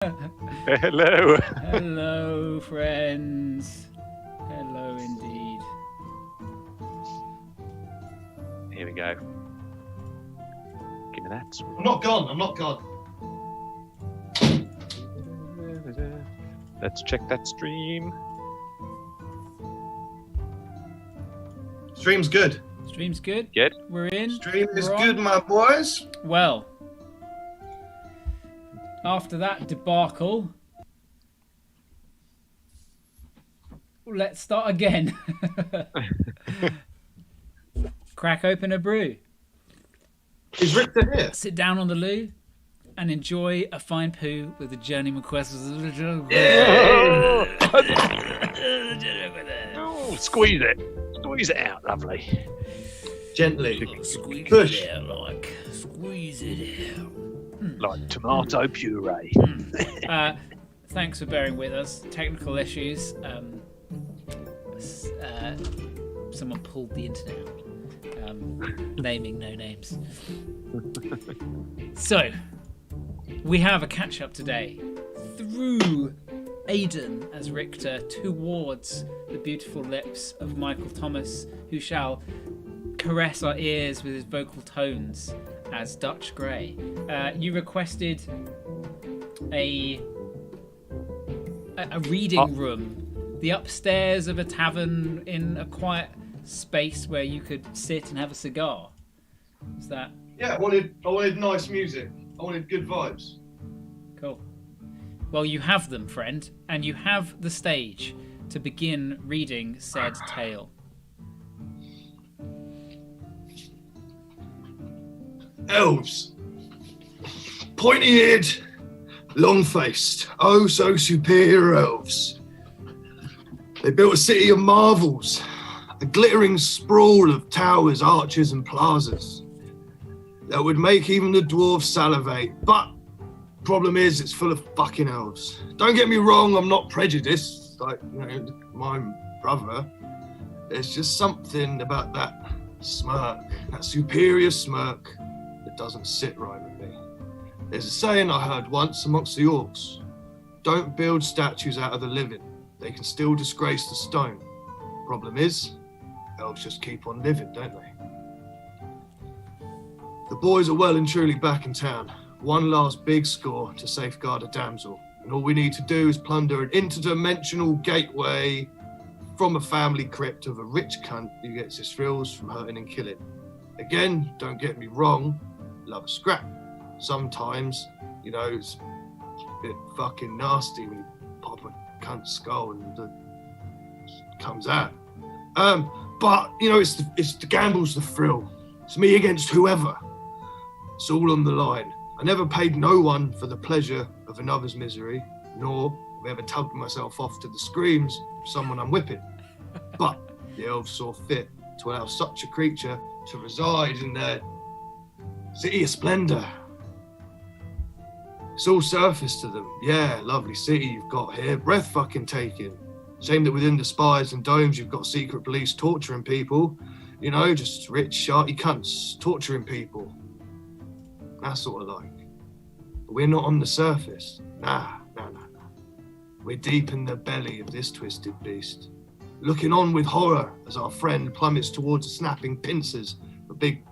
Hello. Hello, friends. Hello, indeed. Here we go. Give me that. I'm not gone. Let's check that stream. Stream's good. Stream's good. Good. We're in. Stream is We're on. good, my boys. Well, after that debacle, let's start again. Crack open a brew. Is Richter here? Sit down on the loo and enjoy a fine poo with the journeyman quest. Oh, squeeze it. Squeeze it out, lovely. Gently. Squeeze Push. it out, like. Squeeze it out. Like tomato puree. Thanks for bearing with us. Technical issues. Someone pulled the internet out. Naming no names. So, we have a catch-up today through Aidan as Richter towards the beautiful lips of Michael Thomas, who shall caress our ears with his vocal tones as Dutch Grey. You requested a reading room, the upstairs of a tavern in a quiet space where you could sit and have a cigar. Is that Yeah, I wanted nice music. I wanted good vibes. cool? Well, you have them, friend, and you have the stage to begin reading said tale. Elves. Pointy-eared, long-faced, oh so superior elves. They built a city of marvels, a glittering sprawl of towers, arches and plazas that would make even the dwarves salivate. But problem is, it's full of fucking elves. Don't get me wrong, I'm not prejudiced, like, you know, my brother. There's just something about that smirk, that superior smirk, that doesn't sit right with me. There's a saying I heard once amongst the orcs: don't build statues out of the living. They can still disgrace the stone. Problem is, elves just keep on living, don't they? The boys are well and truly back in town. One last big score to safeguard a damsel. And all we need to do is plunder an interdimensional gateway from a family crypt of a rich cunt who gets his thrills from hurting and killing. Again, don't get me wrong, love a scrap. Sometimes, you know, it's a bit fucking nasty when you pop a cunt's skull and it comes out. But, you know, it's the gamble's the thrill. It's me against whoever. It's all on the line. I never paid no one for the pleasure of another's misery, nor have I ever tugged myself off to the screams of someone I'm whipping. But the elves saw fit to allow such a creature to reside in their city of splendor. It's all surface to them. Yeah, lovely city you've got here. Breath fucking taking. Shame that within the spires and domes you've got secret police torturing people. You know, just rich, sharty cunts torturing people. That's what I like. But we're not on the surface. Nah. We're deep in the belly of this twisted beast. Looking on with horror as our friend plummets towards the snapping pincers of a big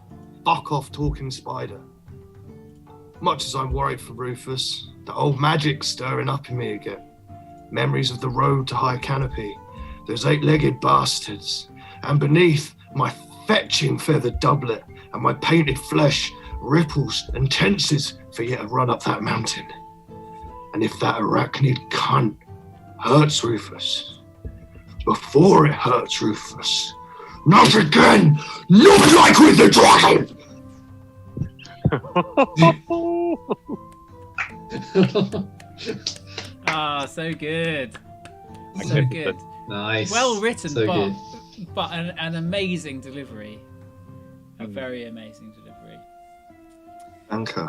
fuck-off talking spider. Much as I'm worried for Rufus, the old magic's stirring up in me again. Memories of the road to High Canopy, those 8-legged bastards, and beneath my fetching feathered doublet and my painted flesh ripples and tenses for you to run up that mountain. And if that arachnid cunt hurts Rufus, before it hurts Rufus, not again, not like with the dragon! So good. I So get good. Nice. Well written, So good. but an amazing delivery. A very amazing delivery. Anchor.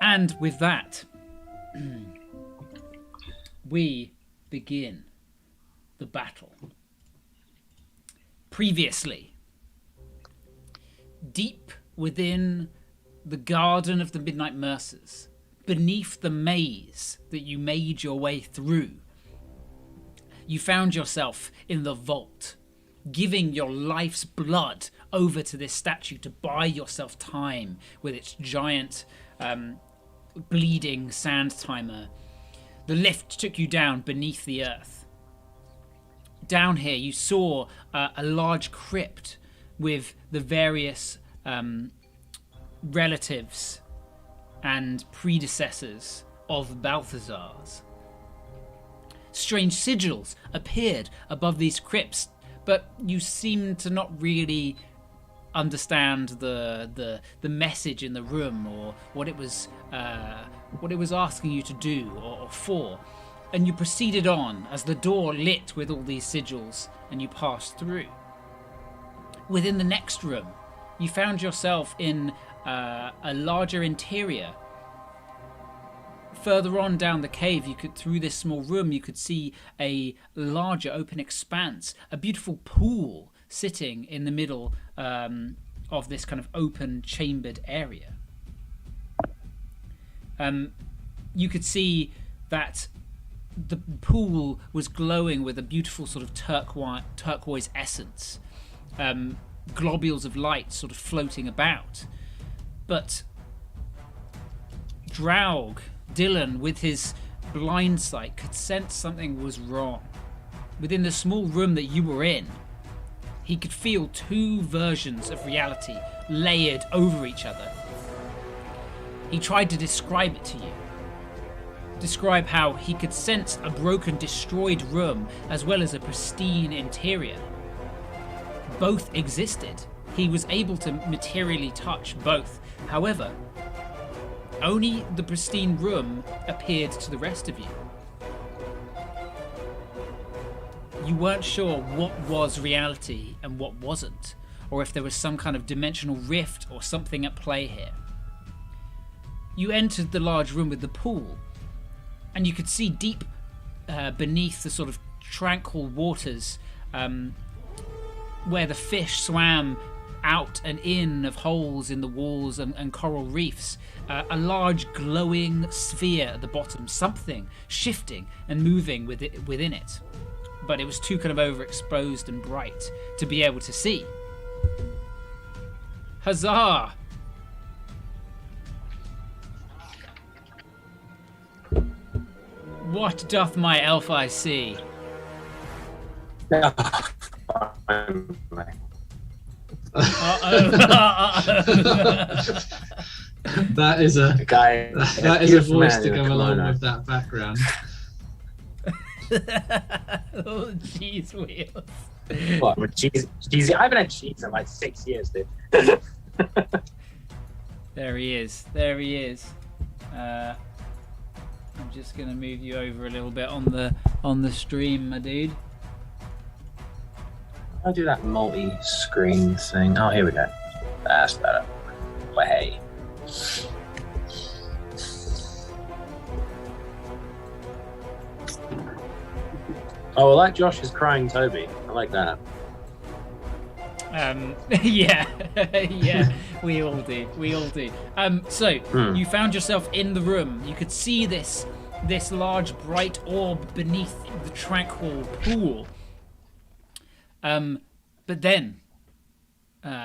And with that, we begin the battle. Previously, deep within the Garden of the Midnight Mercers, beneath the maze that you made your way through, you found yourself in the vault, giving your life's blood over to this statue to buy yourself time with its giant bleeding sand timer. The lift took you down beneath the earth. Down here you saw a large crypt with the various relatives and predecessors of Balthazar's. Strange sigils appeared above these crypts, but you seem to not really understand the message in the room or what it was asking you to do or for. And you proceeded on as the door lit with all these sigils and you passed through. Within the next room, you found yourself in a larger interior. Further on down the cave, through this small room, you could see a larger open expanse, a beautiful pool sitting in the middle of this kind of open chambered area. You could see that the pool was glowing with a beautiful sort of turquoise essence, globules of light sort of floating about. But Dylan, with his blind sight, could sense something was wrong. Within the small room that you were in, he could feel two versions of reality layered over each other. He tried to describe it to you. Describe how he could sense a broken, destroyed room as well as a pristine interior. Both existed. He was able to materially touch both. However, only the pristine room appeared to the rest of you. You weren't sure what was reality and what wasn't, or if there was some kind of dimensional rift or something at play here. You entered the large room with the pool, and you could see deep beneath the sort of tranquil waters where the fish swam out and in of holes in the walls and coral reefs, a large glowing sphere at the bottom, something shifting and moving within it. But it was too kind of overexposed and bright to be able to see. Huzzah! What doth my elf eye see? That is a guy. That is a voice to go along with that background. Oh, cheese wheels. What? With cheesy? I haven't had cheese in like 6 years, dude. There he is. There he is. I'm just gonna move you over a little bit on the stream, my dude. I'll do that multi-screen thing. Oh, here we go. That's better. Way. Oh, I like Josh's crying Toby. I like that. Yeah, yeah, we all do. So you found yourself in the room. You could see this large bright orb beneath the tranquil pool. But then,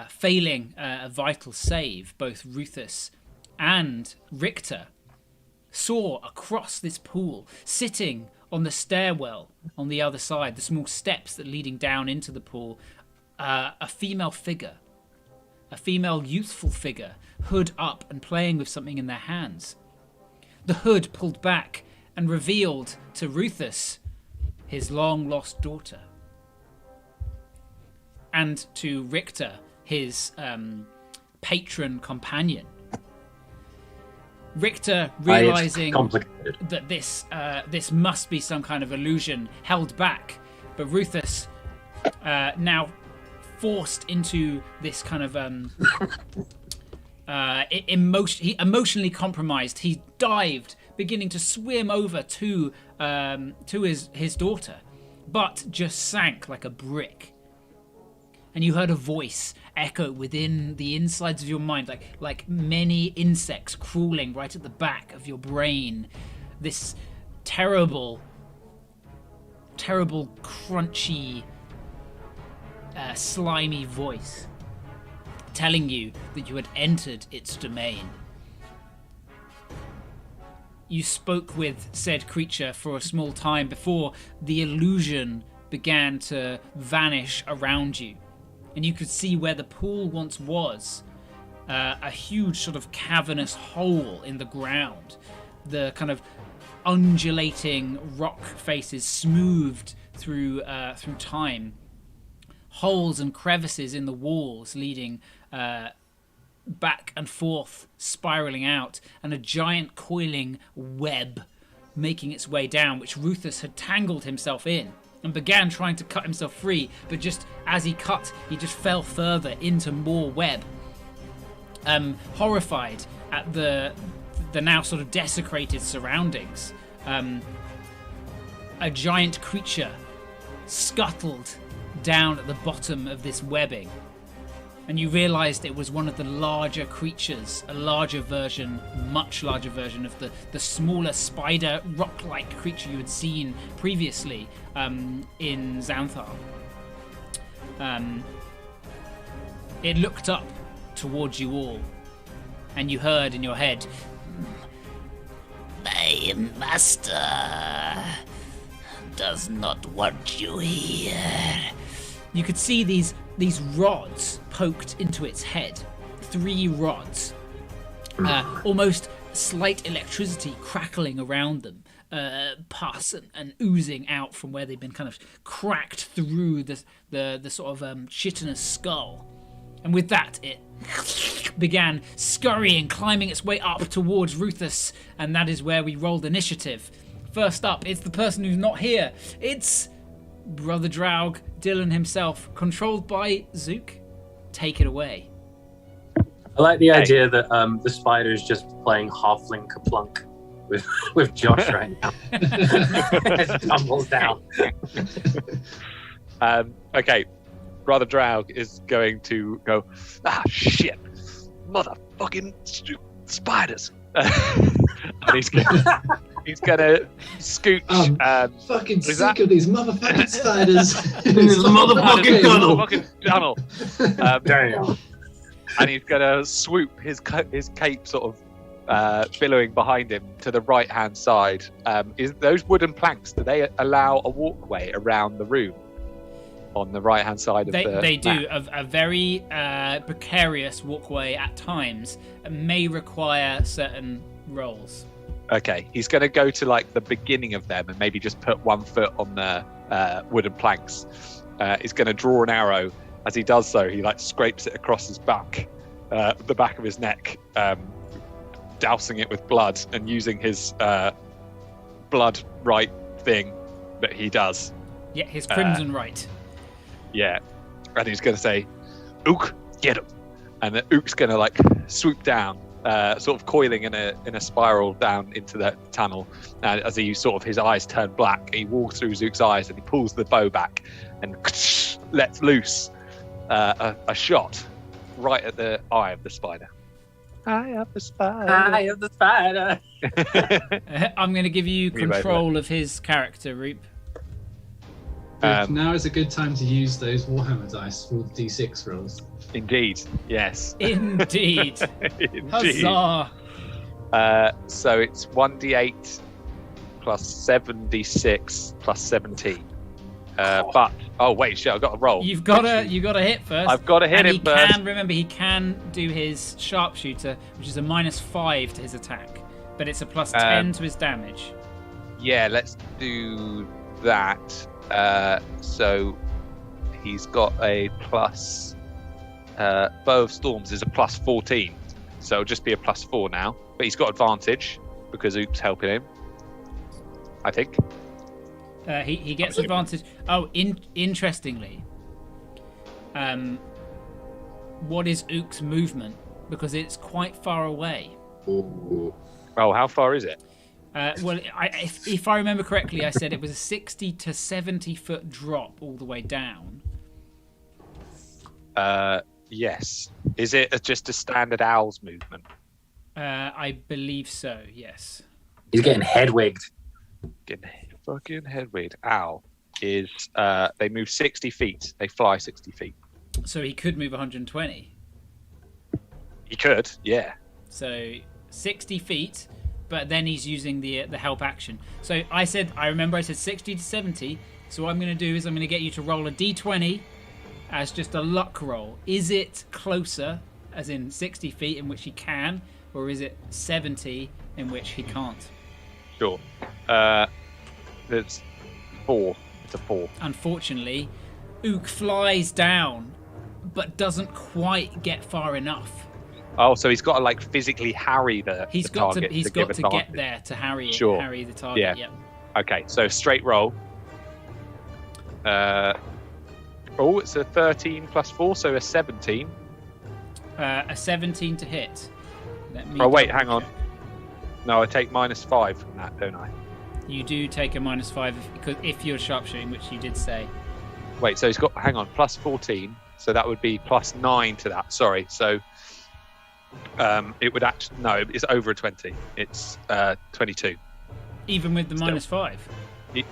failing a vital save, both Ruthus and Richter saw across this pool, sitting on the stairwell on the other side, the small steps that leading down into the pool, a female figure, a female youthful figure, hood up and playing with something in their hands. The hood pulled back and revealed to Ruthus his long-lost daughter. And to Richter, his patron companion. Richter, realizing that this must be some kind of illusion, held back. But Ruthus, now forced into this kind of emotionally compromised, he dived, beginning to swim over to his daughter, but just sank like a brick. and you heard a voice echo within the insides of your mind, like many insects crawling right at the back of your brain. This terrible, crunchy, slimy voice telling you that you had entered its domain. You spoke with said creature for a small time before the illusion began to vanish around you. And you could see where the pool once was, a huge sort of cavernous hole in the ground. The kind of undulating rock faces smoothed through time. Holes and crevices in the walls leading back and forth, spiraling out, and a giant coiling web making its way down, which Ruthus had tangled himself in and began trying to cut himself free, but just as he cut, he just fell further into more web. Horrified at the now sort of desecrated surroundings, a giant creature scuttled down at the bottom of this webbing, and you realized it was one of the larger creatures, a much larger version of the smaller spider rock-like creature you had seen previously in Xanthar. It looked up towards you all, and you heard in your head, "My master does not want you here." You could see these rods poked into its head. 3 rods. Almost slight electricity crackling around them. Pus and oozing out from where they've been kind of cracked through the sort of chitinous skull. And with that, it began scurrying, climbing its way up towards Ruthus, and that is where we rolled initiative. First up, it's the person who's not here. It's Brother Draug, Dylan himself, controlled by Zook. Take it away. I like the idea that the spider is just playing halfling Kaplunk with Josh right now. It tumbles down. Okay, Brother Draug is going to go, shit, motherfucking spiders. And he's gonna scooch. Fucking sick of these motherfucking spiders. It's the motherfucking tunnel. Damn. And he's gonna swoop his cape sort of billowing behind him to the right hand side. Is those wooden planks, do they allow a walkway around the room on the right hand side of they do map? a very precarious walkway at times. May require certain rolls. Okay, he's going to go to like the beginning of them and maybe just put 1 foot on the wooden planks. He's going to draw an arrow. As he does so, he like scrapes it across his back, the back of his neck, dousing it with blood and using his blood right thing that he does. Yeah, his crimson right. Yeah, and he's going to say, "Ook, get him!" And then Ook's going to like swoop down, sort of coiling in a spiral down into the tunnel. And as he sort of his eyes turn black, he walks through Zook's eyes and he pulls the bow back and lets loose a shot right at the eye of the spider. Eye of the spider. Eye of the spider. I'm going to give you control of his character, Reap. Now is a good time to use those Warhammer dice for the D6 rolls. Indeed, yes. Indeed. Indeed. Huzzah! So it's 1d8 plus 7d6 plus 17. But wait, shit! I've got to roll. You got to hit first. I've got to hit him first. Remember, he can do his sharpshooter, which is a -5 to his attack, but it's a +10 to his damage. Yeah, let's do that. So he's got a plus. Bow of Storms is a +14, so it'll just be a +4 now. But he's got advantage because Ook's helping him, I think. He gets advantage. Oh, interestingly, what is Ook's movement? Because it's quite far away. Ooh. Oh, how far is it? Well, if I remember correctly, I said it was a 60 to 70 foot drop all the way down. Yes. Is it just a standard owl's movement? I believe so. Yes. He's getting head-wigged. Getting fucking headwind. Owl is they move 60 feet. They fly 60 feet. So he could move 120. He could, yeah. So 60 feet, but then he's using the help action. So I remember I said 60 to 70. So what I'm going to do is I'm going to get you to roll a d20 as just a luck roll. Is it closer, as in 60 feet, in which he can, or is it 70 in which he can't? Sure. There's 4. It's a 4. Unfortunately, Ook flies down, but doesn't quite get far enough. Oh, so he's got to like physically harry the target. He's got to get there to harry it, Sure. harry the target. Yeah. Yep. Okay, so straight roll. It's a 13 plus 4, so a 17. A 17 to hit. Let me Oh, wait, double hang on. check. No, I take -5 from that, don't I? You do take a -5 if you're sharpshooting, which you did say. Wait, so he's got, hang on, plus 14. So that would be +9 to that. Sorry. So it would actually, no, it's over a 20. It's 22. Even with the Still. -5.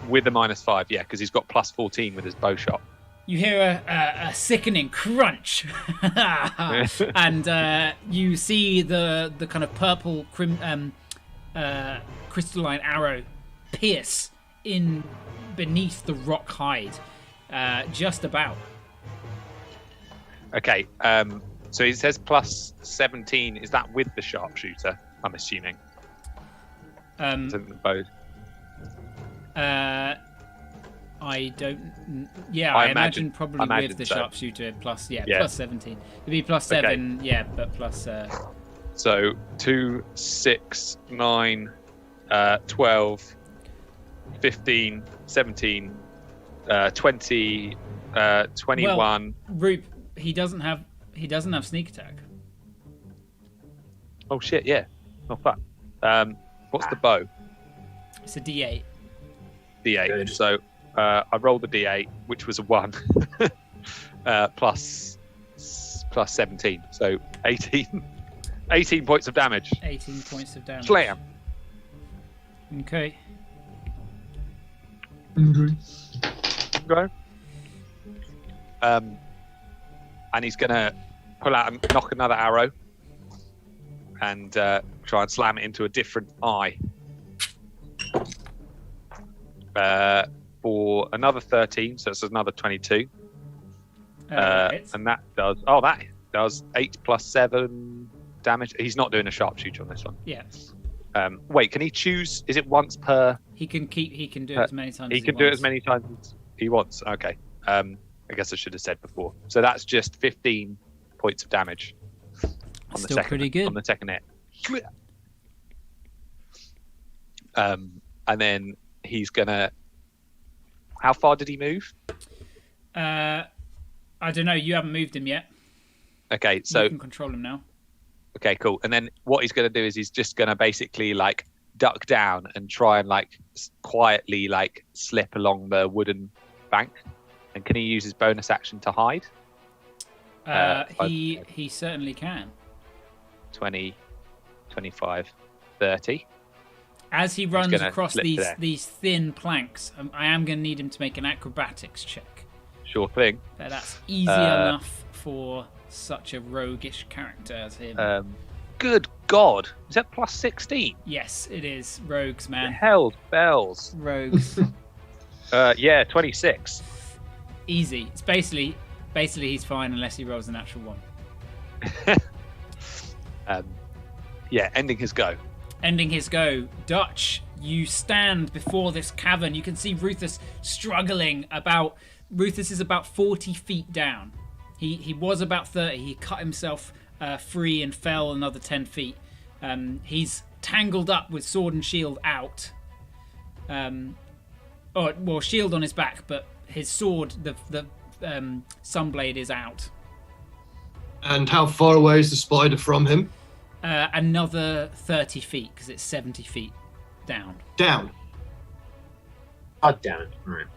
With the -5, yeah, because he's got plus 14 with his bow shot. You hear a sickening crunch, and you see the kind of purple crystalline arrow pierce in beneath the rock hide, just about. Okay, so he says plus 17. Is that with the sharpshooter? I'm assuming. Isn't the bow? I don't. Yeah, I imagine probably with the so. sharpshooter plus, Yeah. plus 17. It'd be plus 7, yeah, but plus. So 2, 6, 9, 12, 15, 17, 20, 21. Well, Roop, he doesn't have sneak attack. Oh shit! Yeah, not fun. What's the bow? It's a D8. D8. Good. So I rolled the D8, which was a 1, plus 17, so 18. 18 points of damage. 18 points of damage. Slam. Okay. Go. And he's gonna pull out and knock another arrow, and try and slam it into a different eye. For another 13, so it's another 22. And that does 8 plus 7 damage. He's not doing a sharpshooter on this one. Yeah. Wait, can he choose? Is it once per? He can do it as many times. He as can do it as many times as he wants. Okay. I guess I should have said before. So that's just 15 points of damage. On the Still second, pretty good. On the second hit. And then he's gonna. How far did he move? I don't know. You haven't moved him yet. Okay, so you can control him now. okay, cool. And then what he's gonna do is he's just gonna basically like duck down and try and like quietly like slip along the wooden bank. And can he use his bonus action to hide? He certainly can. 20, 25, 30. As he runs gonna across slip there. these thin planks, I am going to need him to make an acrobatics check. Sure thing. That's easy enough for such a roguish character as him. Good God. Is that plus 16? Yes, it is. Rogues, man. Hell's bells. Rogues. Yeah, 26. Easy. It's basically he's fine unless he rolls a natural 1. Yeah, ending his go. Ending his go. Dutch, you stand before this cavern. You can see Ruthus struggling about. Ruthus is about 40 feet down. He was about 30. He cut himself free and fell another 10 feet. He's tangled up with sword and shield out. Shield on his back, but his sword, the sunblade, is out. And how far away is the spider from him? Another 30 feet, because it's 70 feet down. Down. God damn it. All right.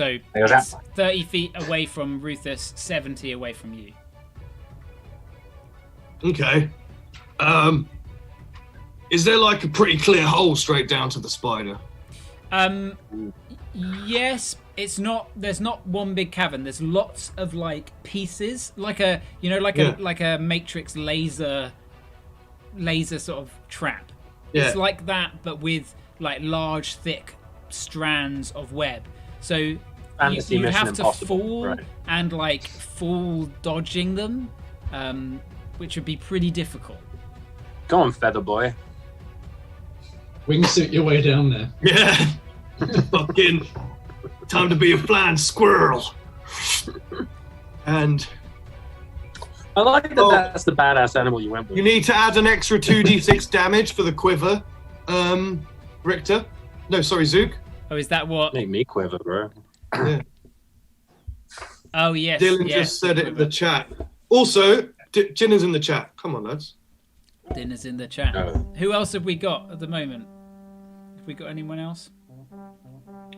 So How's it's that? 30 feet away from Ruthus, 70 away from you. Okay. Is there like a pretty clear hole straight down to the spider? Yes, it's not. There's not one big cavern. There's lots of like pieces, like a like a Matrix laser sort of trap. Yeah. It's like that, but with like large, thick strands of web. So Fantasy you Mission have to Impossible, fall right. and like fall dodging them, which would be pretty difficult. Go on, Feather Boy. Wingsuit your way down there. Yeah. Fucking time to be a flying squirrel. And I like that that's the badass animal you went with. you need to add an extra 2d6 damage for the quiver, Richter. No, sorry, Zook. Oh, is that what? Make me quiver, bro. Yeah. Oh, yes. Dylan yeah. just said it in the chat. Also, Jinnah's in the chat. Come on, lads. Dinner's in the chat. Oh. Who else have we got at the moment? Have we got anyone else?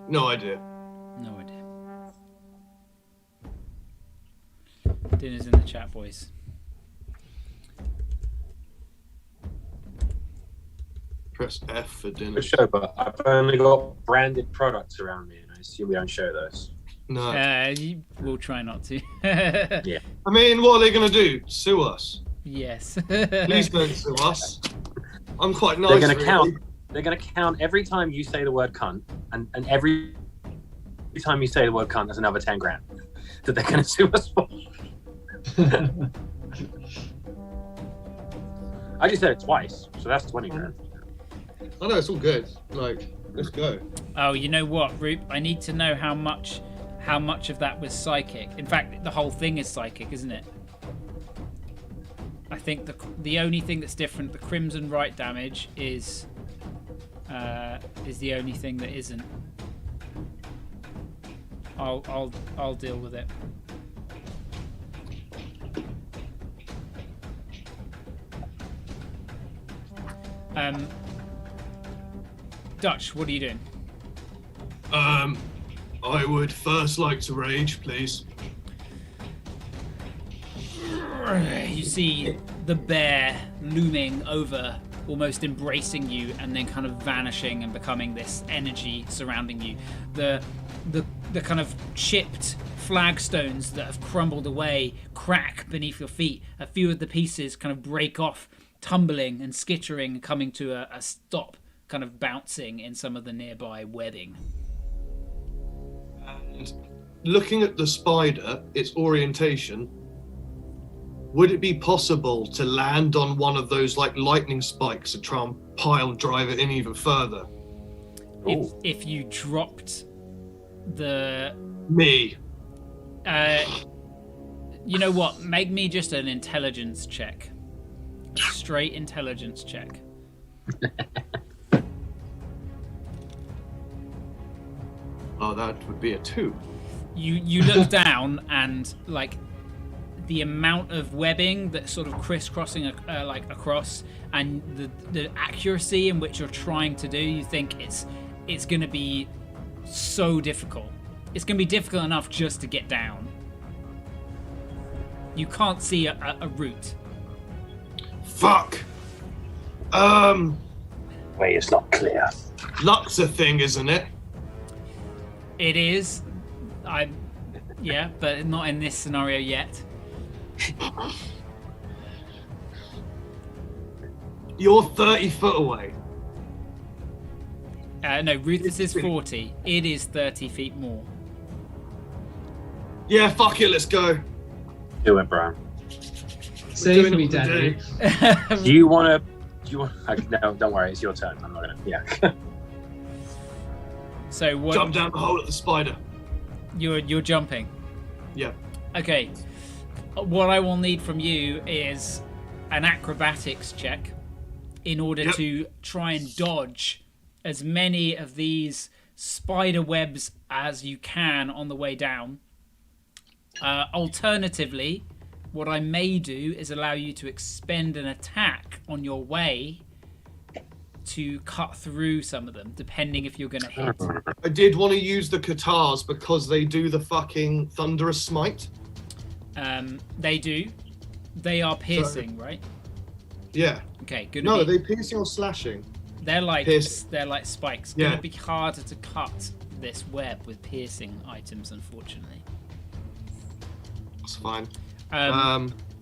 No idea. No idea. Dinner's in the chat, boys. Press F for dinner. For sure, but I've only got branded products around me, and I assume we don't show those. No. We'll try not to. Yeah. I mean, what are they going to do? Sue us? Yes. Please don't sue us. I'm quite nice. They're going to really. count. They're going to count every time you say the word cunt, and every time you say the word cunt, there's another 10 grand that they're going to sue us for. I just said it twice, so that's 20 grand. I know, it's all good. Like, let's go. Oh, you know what, Roop? I need to know how much of that was psychic. In fact, the whole thing is psychic, isn't it? I think the only thing that's different, the Crimson Right damage is the only thing that isn't. I'll deal with it. Dutch, what are you doing? I would first like to rage, please. You see the bear looming over, almost embracing you, and then kind of vanishing and becoming this energy surrounding you. The kind of chipped flagstones that have crumbled away crack beneath your feet. A few of the pieces kind of break off, tumbling and skittering, coming to a stop, kind of bouncing in some of the nearby webbing. And looking at the spider, its orientation, would it be possible to land on one of those like lightning spikes and try and pile drive it in even further? If you dropped the... Me. You know what? Make me just an intelligence check. A straight intelligence check. Oh, that would be a 2. You look down and like the amount of webbing that's sort of crisscrossing like across, and the accuracy in which you're trying to do, you think it's going to be so difficult. It's going to be difficult enough just to get down. You can't see a route. Fuck. Way it's not clear. Luck's a thing, isn't it? It is. Yeah, but not in this scenario yet. You're 30 foot away. No, Rufus is 40. It is 30 feet more. Yeah, fuck it, let's go. Do it, Brian. Save doing me, it for the Daddy. Do you want to... No, don't worry. It's your turn. I'm not going to... Yeah. So what? Jump down the hole at the spider. You're jumping. Yeah. Okay. What I will need from you is an acrobatics check in order to try and dodge as many of these spider webs as you can on the way down. Alternatively, what I may do is allow you to expend an attack on your way to cut through some of them, depending if you're going to hit. I did want to use the Katars because they do the fucking thunderous smite. They do. They are piercing, right? Yeah. Okay, good. No, are they piercing or slashing? They're like Piercing. they're like spikes. Yeah. Gonna be harder to cut this web with piercing items, unfortunately. That's fine.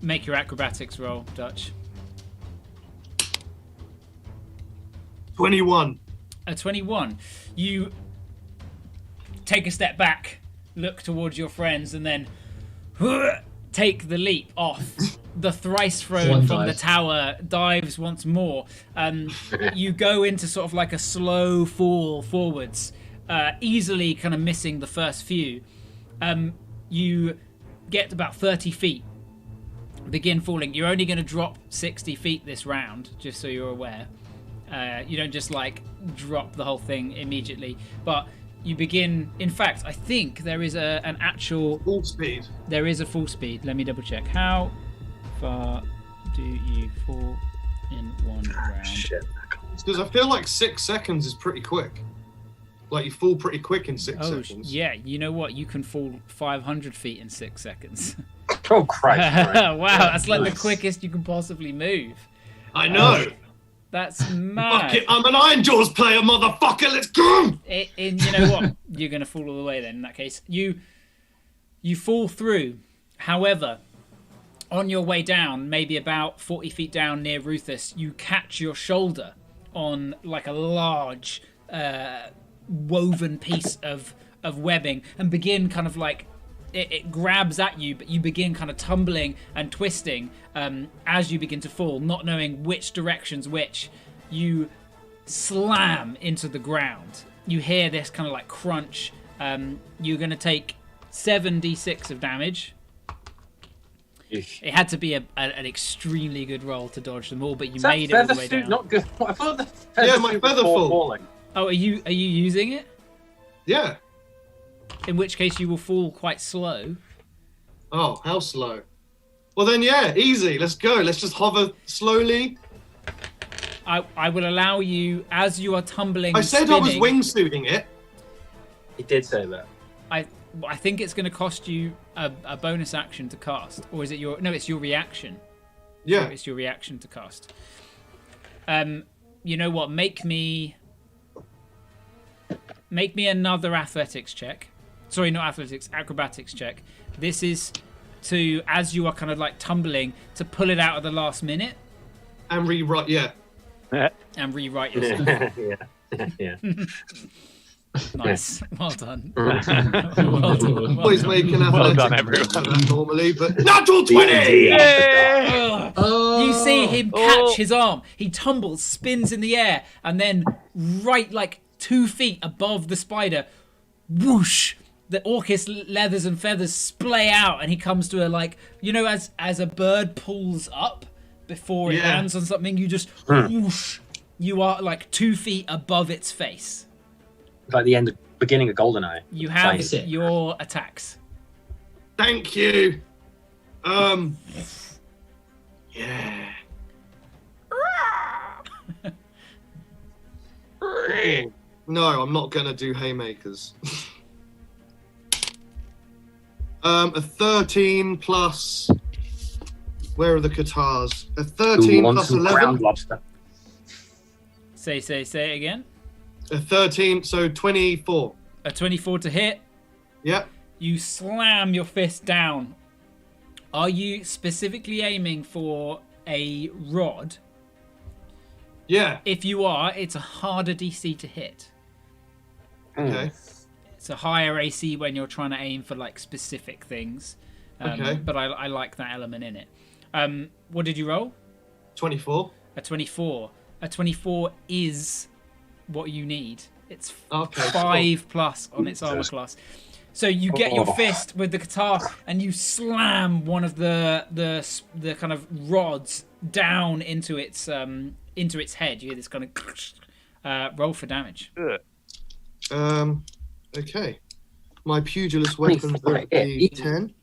Make your acrobatics roll, Dutch. 21. A 21. You take a step back, look towards your friends, and then take the leap off. The thrice thrown One from the dive. tower dives once more. You go into sort of like a slow fall forwards, easily kind of missing the first few. You get about 30 feet, begin falling. You're only going to drop 60 feet this round, just so you're aware. You don't just like drop the whole thing immediately, but you begin. In fact, I think there is an actual Full speed. There is a full speed. Let me double check. How far do you fall in one round? Shit. Because I feel like 6 seconds is pretty quick. Like you fall pretty quick in 6 Oh, seconds. yeah. You know what? You can fall 500 feet in 6 seconds. Oh Christ! Wow, that's like the Nice. quickest you can possibly move. I know. That's mad. Fuck it, I'm an Iron Jaws player, motherfucker. Let's go. You know what? You're going to fall all the way then. In that case, you fall through. However, on your way down, maybe about 40 feet down near Ruthus, you catch your shoulder on like a large woven piece of webbing and begin kind of like it grabs at you, but you begin kind of tumbling and twisting as you begin to fall, not knowing which direction's which. You slam into the ground. You hear this kind of like crunch. You're going to take 7d6 of damage. It had to be an extremely good roll to dodge them all, but you Is that made it all the feather way suit down. not good? I thought the feather Yeah, my suit was feather for fall. falling. Oh, are you using it? Yeah. In which case you will fall quite slow. Oh, how slow? Well then, yeah, easy. Let's go. Let's just hover slowly. I will allow you, as you are tumbling. I and said I was spinning, wingsuiting it. He did say that. I think it's going to cost you a bonus action to cast, or is it your? No, it's your reaction. Yeah. It's your reaction to cast. You know what? Make me another athletics check. Sorry, not athletics, acrobatics check. This is to, as you are kind of like tumbling, to pull it out at the last minute And rewrite. Yeah. and rewrite yourself. Yeah. Nice. Well done. Well done. Always making Well athletics done, everyone. normally, but natural 20. Ugh. Oh. You see him catch his arm. He tumbles, spins in the air, and then right like 2 feet above the spider, whoosh, the Orcus leathers and feathers splay out, and he comes to a like, you know, as a bird pulls up before it Yeah. lands on something, you just whoosh. You are like 2 feet above its face. Like the beginning of GoldenEye. You have That's it. your attacks. Thank you. Yeah. No, I'm not gonna do haymakers. A 13 plus. Where are the Katars? A 13 Who wants plus some 11. ground lobster? Say it again. A 13, so 24. A 24 to hit. Yep. You slam your fist down. Are you specifically aiming for a rod? Yeah. If you are, it's a harder DC to hit. Okay. It's a higher AC when you're trying to aim for like specific things. Okay. But I like that element in it. What did you roll? 24. A 24. A 24 is what you need. It's Okay, 5 plus on its armor class. So you get your fist with the guitar and you slam one of the kind of rods down into its head. You hear this kind of roll for damage. Okay. My pugilist weapon would be 10.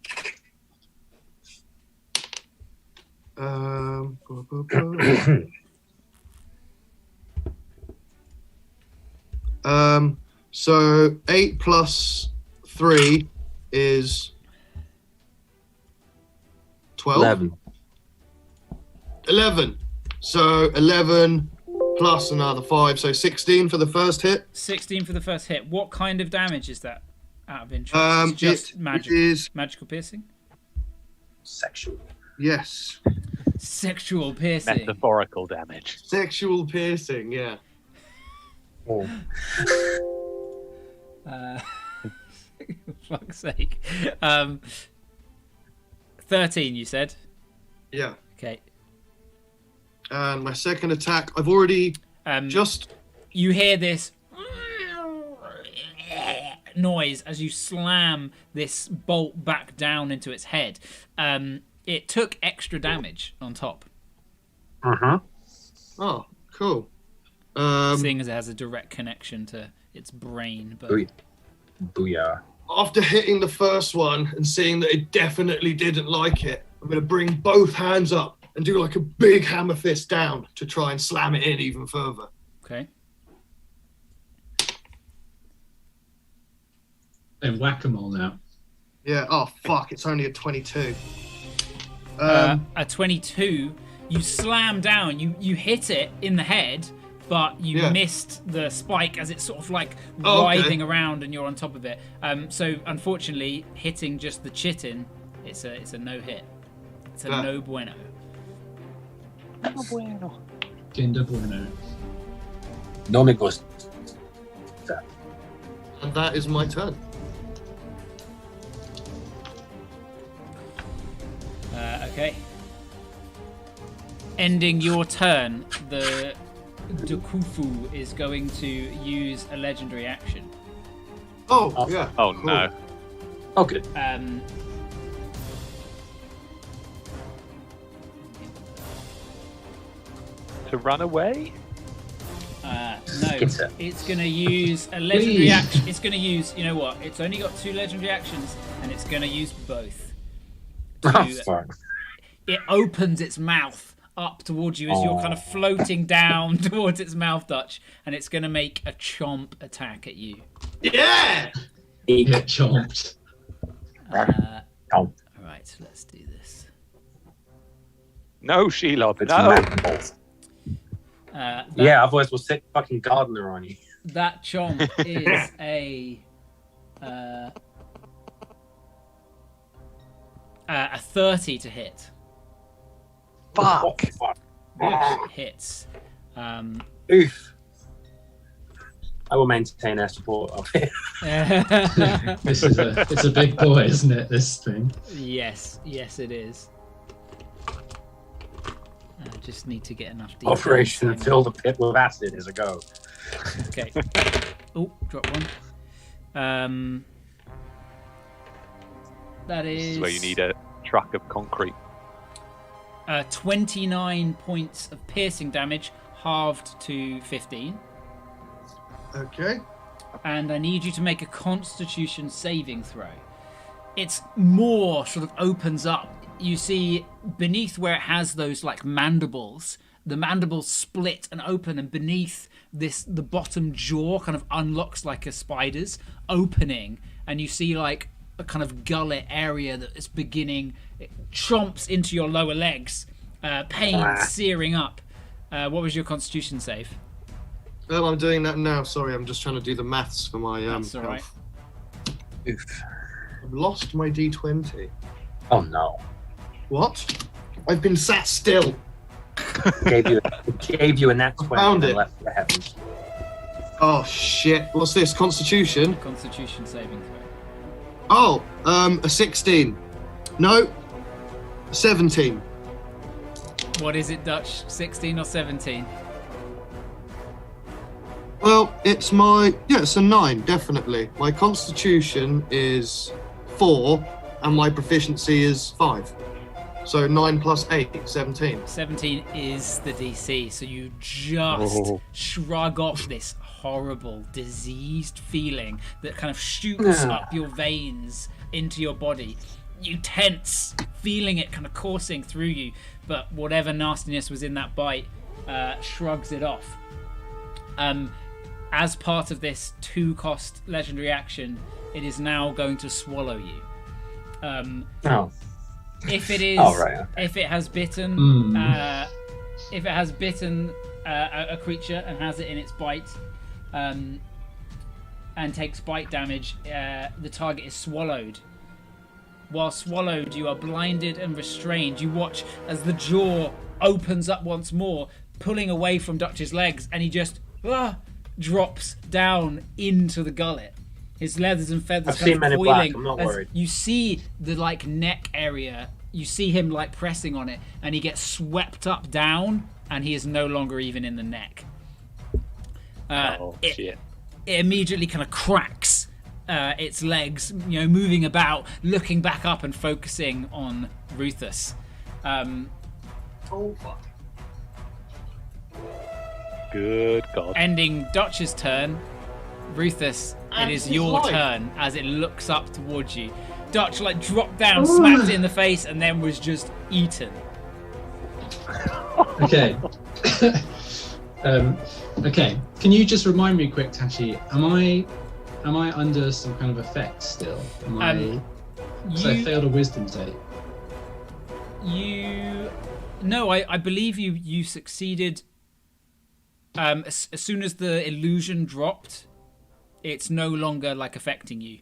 So 8 plus 3 is 12. 11. So 11 plus another 5, so 16 for the first hit. 16 for the first hit. What kind of damage is that? Out of interest, it's just magical piercing. Sexual. Yes. Sexual piercing. Metaphorical damage. Sexual piercing, yeah. Oh. For fuck's sake. 13, you said? Yeah. Okay. And my second attack, I've already just... You hear this noise as you slam this bolt back down into its head. It took extra damage on top. Uh-huh. Oh, cool. Seeing as it has a direct connection to its brain. But Booyah. After hitting the first one and seeing that it definitely didn't like it, I'm going to bring both hands up and do like a big hammer fist down to try and slam it in even further. Okay. And whack-a-mole now. Yeah, oh fuck, it's only a 22. A 22, you slam down, you hit it in the head, but you missed the spike as it's sort of like writhing around and you're on top of it. So unfortunately, hitting just the chitin, it's a no hit. It's a no bueno. No bueno. Kinder bueno. No me gusta. And that is my turn. Okay. Ending your turn, the Dokufu is going to use a legendary action. Oh, yeah. Oh, cool. no. Oh, good. To run away? No, Skitter. it's going to use a legendary action. It's going to use, you know what? It's only got 2 legendary actions, and it's going to use both. Oh, fuck. It opens its mouth up towards you as you're kind of floating down towards its mouth, Dutch, and it's going to make a chomp attack at you. Yeah! Get chomped. All right, let's do this. No, Shelob, It's no. Yeah, otherwise we'll sit fucking gardener on you. That chomp is a 30 to hit. Fuck. Hits. Oof. I will maintain our support of it. It's a big boy, isn't it, this thing? Yes, it is. I just need to get enough details. Operation Fill the Pit with Acid is a go. Okay. Oh, drop one. That is... This is where you need a truck of concrete. 29 points of piercing damage, halved to 15. Okay. And I need you to make a Constitution saving throw. It's more sort of opens up. You see beneath where it has those like mandibles, the mandibles split and open, and beneath this, the bottom jaw kind of unlocks like a spider's opening, and you see like a kind of gullet area that is beginning. It chomps into your lower legs, pain searing up. What was your Constitution save? I'm doing that now. Sorry, I'm just trying to do the maths for my That's all right. Oof. I've lost my D20. Oh no. What? I've been sat still. Gave you a nat 20 found and it. left the heavens. Oh shit! What's this? Constitution? Constitution saving throw. Oh, a 16. No, 17. What is it, Dutch? 16 or 17? Well, it's a 9, definitely. My Constitution is 4, and my proficiency is 5. So 9 plus 8, 17. 17 is the DC, so you just shrug off this horrible, diseased feeling that kind of shoots up your veins into your body. You tense, feeling it kind of coursing through you, but whatever nastiness was in that bite shrugs it off. as part of this 2-cost legendary action, it is now going to swallow you. If it is, if it has bitten, a creature and has it in its bite, and takes bite damage, the target is swallowed. While swallowed, you are blinded and restrained. You watch as the jaw opens up once more, pulling away from Dutch's legs, and he just drops down into the gullet. His leathers and feathers I've seen Men in Black. I'm not worried. You see the neck area. You see him pressing on it, and he gets swept up down, and he is no longer even in the neck. Shit! It immediately kind of cracks its legs, moving about, looking back up and focusing on Ruthus. Oh fuck! Good God! Ending Dutch's turn. Ruthus, it is your turn as it looks up towards you. Dutch dropped down, smacked it in the face, and then was just eaten. Okay. Okay. Can you just remind me quick, Tashi? Am I under some kind of effect still? I failed a wisdom save. No, I believe you succeeded. As soon as the illusion dropped, it's no longer affecting you,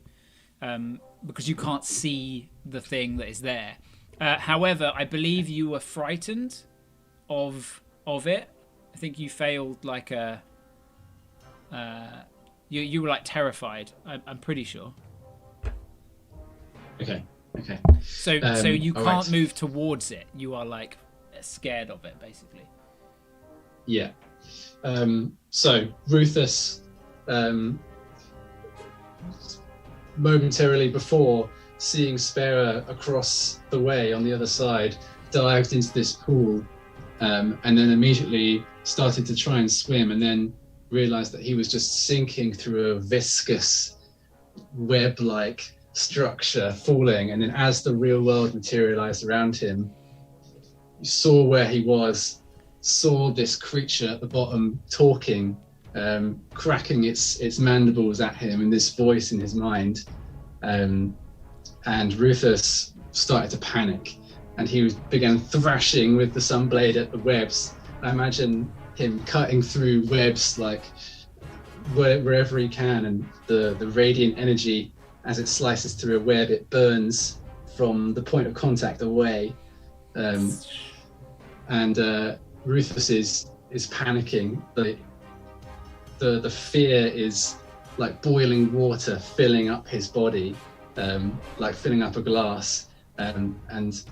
because you can't see the thing that is there. However, I believe you were frightened of it. I think you failed you were terrified. I'm pretty sure. Okay. So you can't move towards it. You are scared of it, basically. Yeah. So Ruthus, momentarily before seeing Spera across the way on the other side, dived into this pool, and then immediately started to try and swim, and then realized that he was just sinking through a viscous web-like structure, falling. And then as the real world materialized around him, you saw where he was, saw this creature at the bottom talking, cracking its mandibles at him, and this voice in his mind. And Rufus started to panic, and he began thrashing with the sunblade at the webs. I imagine him cutting through webs wherever he can, and the radiant energy, as it slices through a web, it burns from the point of contact away. And Rufus is panicking. The fear is like boiling water filling up his body, like filling up a glass. And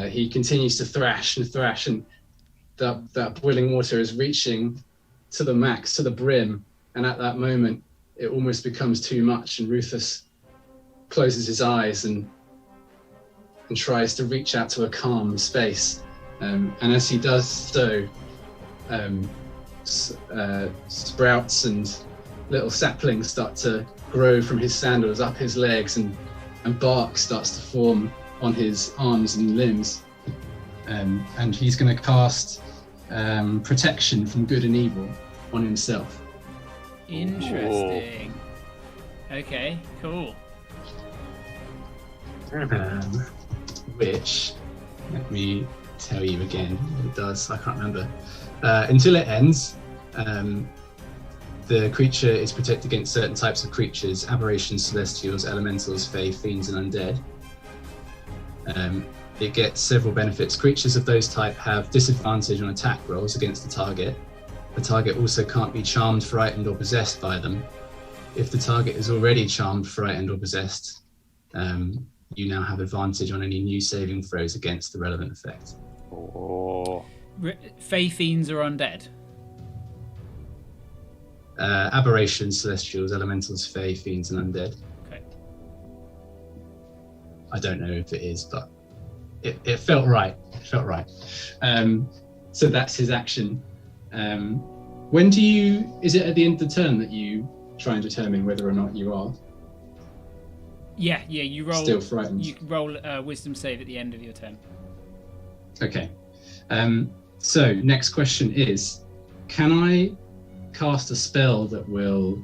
he continues to thrash, and that boiling water is reaching to the max, to the brim. And at that moment, it almost becomes too much, and Rufus closes his eyes and tries to reach out to a calm space. And as he does so, sprouts and little saplings start to grow from his sandals up his legs, and bark starts to form on his arms and limbs. And he's going to cast protection from good and evil on himself. Interesting. Okay, cool. Which, let me tell you again what it does. I can't remember. Until it ends, the creature is protected against certain types of creatures: aberrations, celestials, elementals, fae, fiends, and undead. It gets several benefits. Creatures of those type have disadvantage on attack rolls against the target. The target also can't be charmed, frightened, or possessed by them. If the target is already charmed, frightened, or possessed, you now have advantage on any new saving throws against the relevant effect. Fae, fiends, or undead? Aberrations, celestials, elementals, fae, fiends, and undead. Okay. I don't know if it is, but it felt right. It felt right. So that's his action. When do you? Is it at the end of the turn that you try and determine whether or not you are? Yeah. You roll. Still frightened. You roll a wisdom save at the end of your turn. Okay. So next question is: Can I cast a spell that will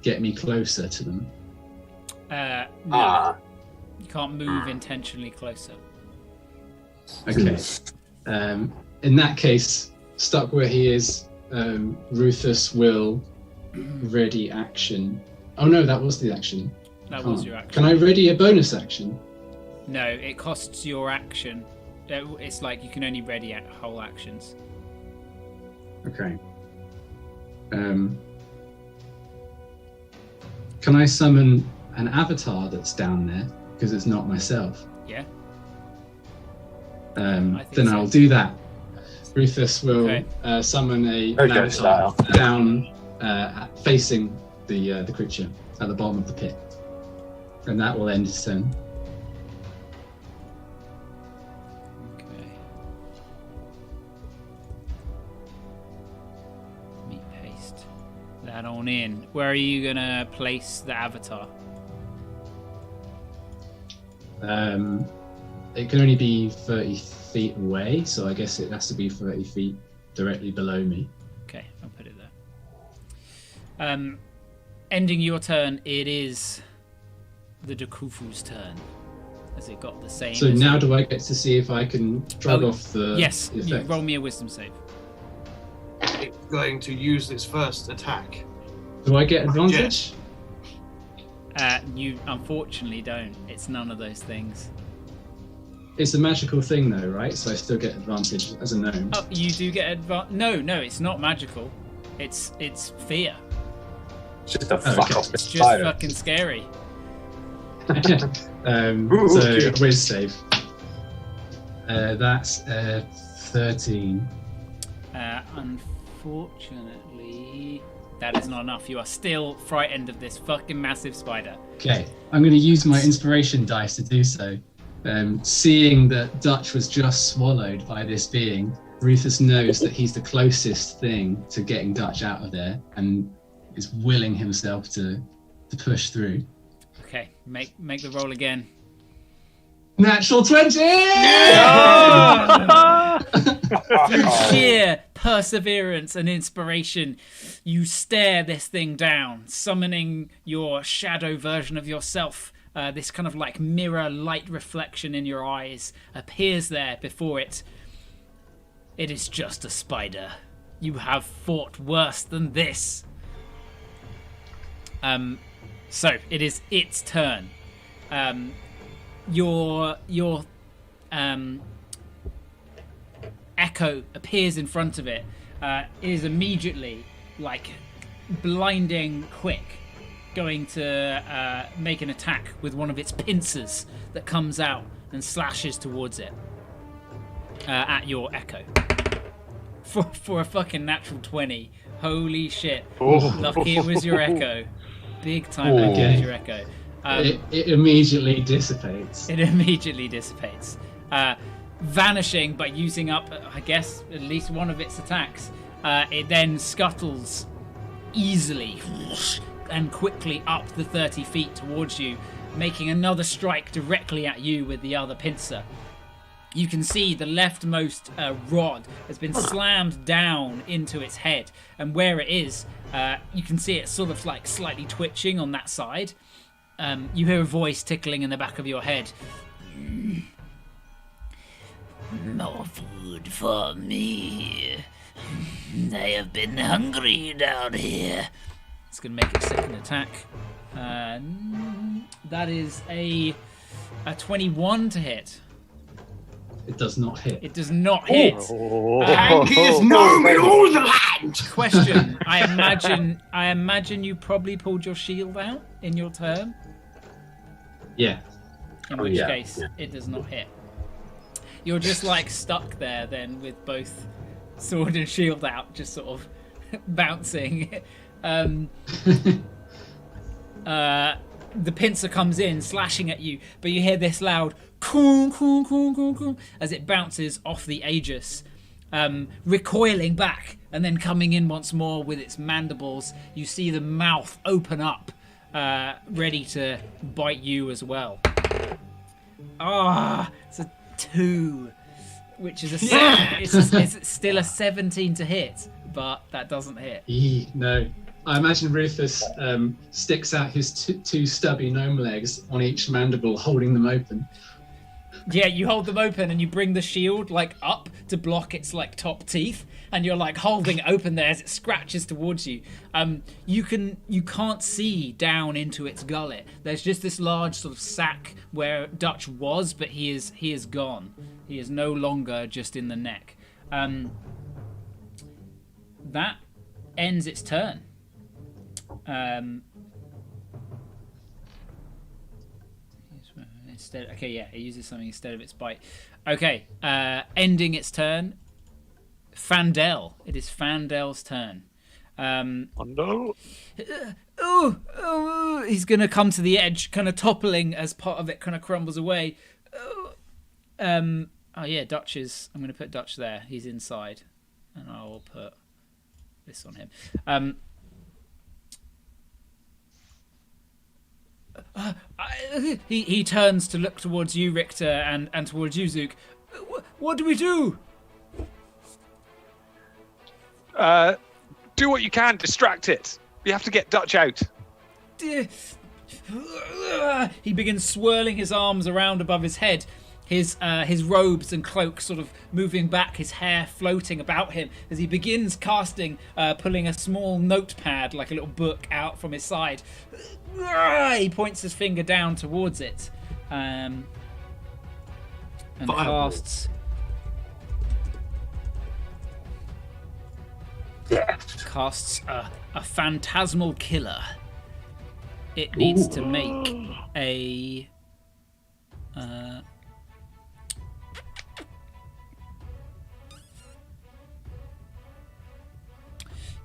get me closer to them? No. You can't move intentionally closer. Okay. In that case, stuck where he is, Rufus will ready action. Oh no, that was the action. That was your action. Can I ready a bonus action? No, it costs your action. It's like you can only ready whole actions. Okay. Can I summon an avatar that's down there? Because it's not myself. Yeah. Then so. I'll do that. Rufus will summon an avatar down, facing the creature at the bottom of the pit, and that will end his turn. Okay. Let me paste that on in. Where are you gonna place the avatar? It can only be 30 feet away, so I guess it has to be 30 feet directly below me. Okay, I'll put it there. Ending your turn, it is the Dokufu's turn, as it got the same. So now do I get to see if I can drug off the Yes, the you effect? roll me a wisdom save. It's going to use this first attack. Do I get advantage? You unfortunately don't. It's none of those things. It's a magical thing though, right? So I still get advantage as a gnome. Oh, you do get advantage. No, it's not magical. It's fear. It's just a okay. fuck off It's just spider. fucking scary. So whiz save. That's 13. Unfortunately, that is not enough. You are still frightened of this fucking massive spider. Okay, I'm going to use my inspiration dice to do so. Seeing that Dutch was just swallowed by this being, Rufus knows that he's the closest thing to getting Dutch out of there and is willing himself to push through. Okay, make the roll again. Natural 20! Through sheer perseverance and inspiration, you stare this thing down, summoning your shadow version of yourself. This kind of like mirror light reflection in your eyes appears there before it. It is just a spider. You have fought worse than this. So it is its turn. Your echo appears in front of it. It is immediately like blinding quick, going to make an attack with one of its pincers that comes out and slashes towards it at your echo. For a fucking natural 20. Holy shit. Lucky it was your echo. Big time lucky it was your echo. It immediately dissipates. It immediately dissipates. Vanishing, but using up, I guess, at least one of its attacks. It then scuttles easily and quickly up the 30 feet towards you, making another strike directly at you with the other pincer. You can see the leftmost rod has been slammed down into its head, and where it is, you can see it sort of like slightly twitching on that side. You hear a voice tickling in the back of your head. More food for me. I have been hungry down here. It's going to make its second attack. That is a 21 to hit. It does not hit. It does not hit. Hankiest gnome in all the land! Question: I imagine you probably pulled your shield out in your turn. Yeah. In which case, it does not hit. You're just like stuck there then with both sword and shield out, just sort of bouncing. The pincer comes in, slashing at you, but you hear this loud "coon, coon, coon, coon, coon" as it bounces off the Aegis, recoiling back and then coming in once more with its mandibles. You see the mouth open up, ready to bite you as well. It's a 2. which is it's still a 17 to hit, but that doesn't hit. No. I imagine Rufus sticks out his two stubby gnome legs on each mandible, holding them open. Yeah, you hold them open and you bring the shield like up to block its like top teeth, and you're like holding it open there as it scratches towards you. You can't see down into its gullet. There's just this large sort of sack where Dutch was, but he is gone. He is no longer just in the neck. That ends its turn. Okay, yeah, it uses something instead of its bite. Okay, ending its turn. Fandel. It is Fandel's turn. No. He's gonna come to the edge, kind of toppling as part of it kind of crumbles away. Oh yeah, Dutch is. I'm gonna put Dutch there. He's inside, and I'll put this on him. He turns to look towards you, Richter, and towards you, Zook. What do we do? Do what you can. Distract it. You have to get Dutch out. He begins swirling his arms around above his head, his robes and cloak sort of moving back, his hair floating about him as he begins casting, pulling a small notepad, like a little book, out from his side. He points his finger down towards it, and casts. Casts a phantasmal killer. It needs to make a.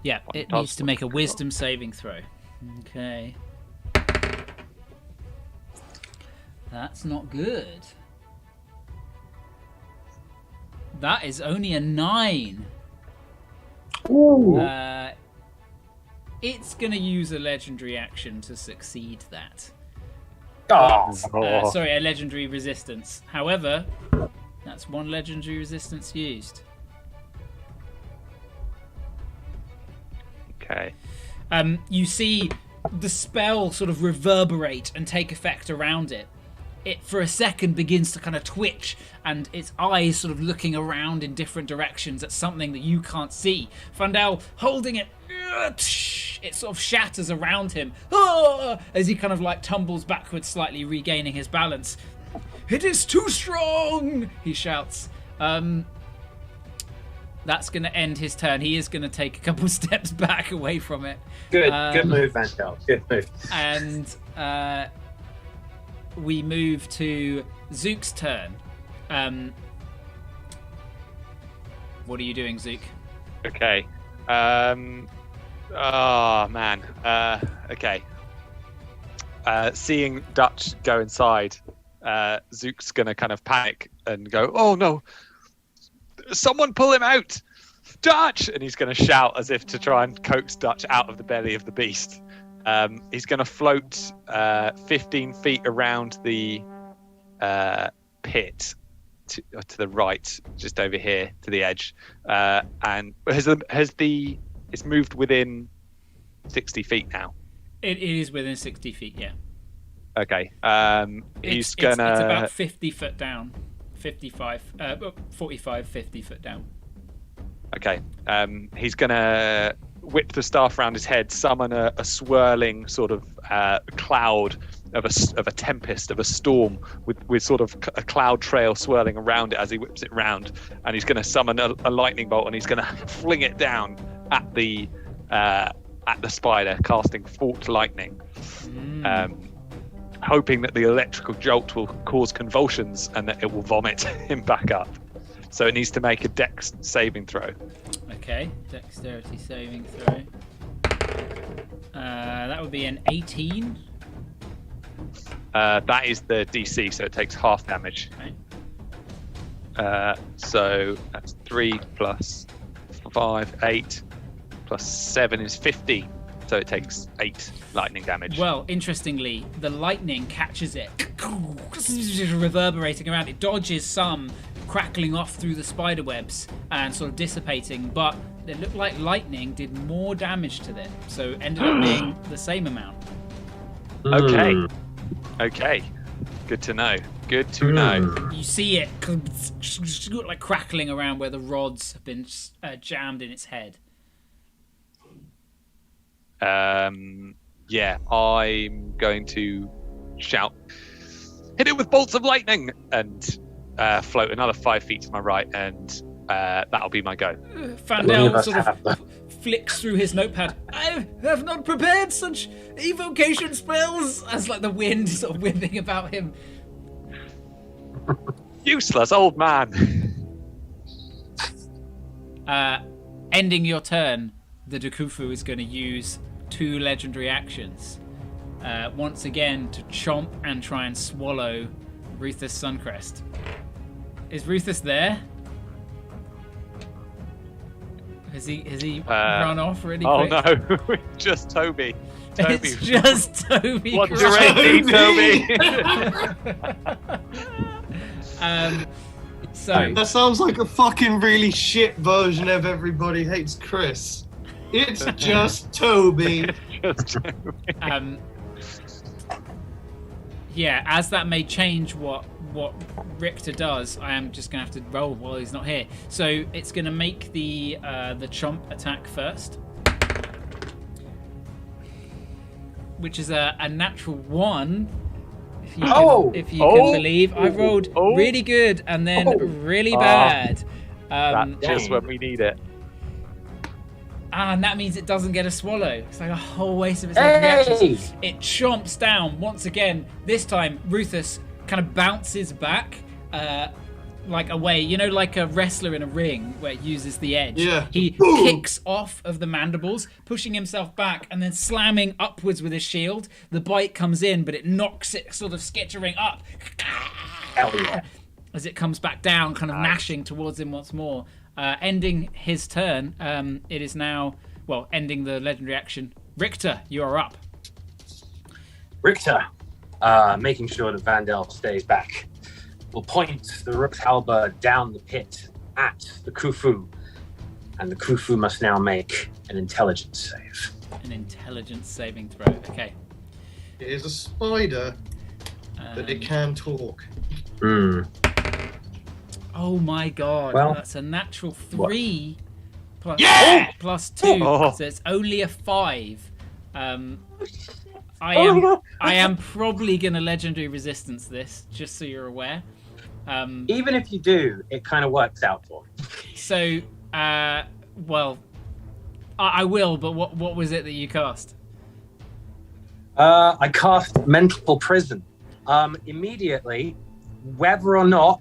Yeah, it needs to make a wisdom saving throw. Okay. That's not good. That is only a 9. It's going to use a legendary action to succeed that. Sorry, a legendary resistance. However, that's one legendary resistance used. Okay. You see the spell sort of reverberate and take effect around it. It, for a second, begins to kind of twitch, and its eyes sort of looking around in different directions at something that you can't see. Fandel holding it, it sort of shatters around him as he kind of like tumbles backwards slightly, regaining his balance. "It is too strong!" he shouts. That's going to end his turn. He is going to take a couple steps back away from it. Good move, Fandel. Good move. And we move to Zook's turn. What are you doing, Zook? Okay. Oh man. Okay. Seeing Dutch go inside, Zook's gonna kind of panic and go, "Oh no! Someone pull him out, Dutch!" And he's gonna shout as if to try and coax Dutch out of the belly of the beast. He's going to float 15 feet around the pit to the right, just over here to the edge, and it's moved within 60 feet now. It is within 60 feet, yeah. Okay. It's about 50 foot down, 45, 45, 50 foot down. Okay. He's going to whip the staff around his head, summon a swirling sort of cloud of a tempest, of a storm, with sort of a cloud trail swirling around it as he whips it round, and he's going to summon a lightning bolt, and he's going to fling it down at the spider, casting forked lightning, hoping that the electrical jolt will cause convulsions and that it will vomit him back up. So it needs to make a dex saving throw. Okay, dexterity saving throw. That would be an 18. That is the DC, so it takes half damage. Okay. So that's 3 plus 5, 8 plus 7 is 15. So it takes 8 lightning damage. Well, interestingly, the lightning catches it, reverberating around. It dodges some, crackling off through the spider webs and sort of dissipating, but it looked like lightning did more damage to them, so it ended up being the same amount. Okay. Okay. Good to know. Good to know. You see it like crackling around where the rods have been jammed in its head. Yeah, I'm going to shout, hit it with bolts of lightning, and float another 5 feet to my right, and that'll be my go. Fandel sort of flicks through his notepad. I have not prepared such evocation spells, as like the wind is sort of whipping about him. Useless old man. Ending your turn, the Dokufu is going to use 2 legendary actions. Once again to chomp and try and swallow Ruthus Suncrest. Is Ruthus there? Has he run off really quick? Oh no, just Toby. It's just Toby. What directly, Toby? So that sounds like a fucking really shit version of Everybody Hates Chris. It's just Toby. Just Toby. Yeah, as that may change what Richter does, I am just gonna have to roll while he's not here. So it's gonna make the chomp attack first, which is a natural 1. If you can believe, I rolled really good and then really bad. That's just when we need it. And that means it doesn't get a swallow. It's like a whole waste of its reactions. It chomps down once again. This time, Ruthus kind of bounces back, like away. You know, like a wrestler in a ring where it uses the edge. Yeah. He kicks off of the mandibles, pushing himself back and then slamming upwards with his shield. The bite comes in, but it knocks it sort of skittering up. Hell yeah. As it comes back down, kind of gnashing towards him once more. Ending his turn, it is now, ending the legendary action. Richter, you are up. Richter, making sure that Vandel stays back, will point the Rook's halberd down the pit at the Khufu, and the Khufu must now make an intelligence save. An intelligence saving throw. Okay. It is a spider, but it can talk. Oh my god, Well, that's a natural 3 plus, plus 2, Oh. so it's only a 5. I am probably going to legendary resistance this, just so you're aware. Even if you do, it kind of works out for me. So, I will, but what was it that you cast? I cast Mental Prison. Immediately, whether or not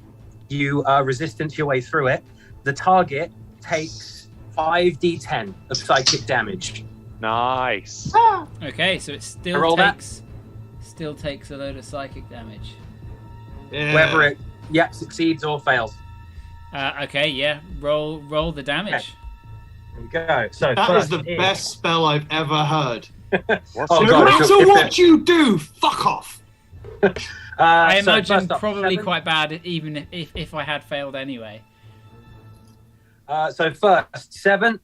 you resistance your way through it, the target takes 5d10 of psychic damage. Nice. Okay, so it roll still takes a load of psychic damage. Yeah. Whether it succeeds or fails. Okay, yeah, roll the damage. There you go. So That first is the best spell I've ever heard. Oh, No God, matter what you do, fuck off. I so imagine first up, probably 7. quite bad, even if I had failed anyway. So first 7,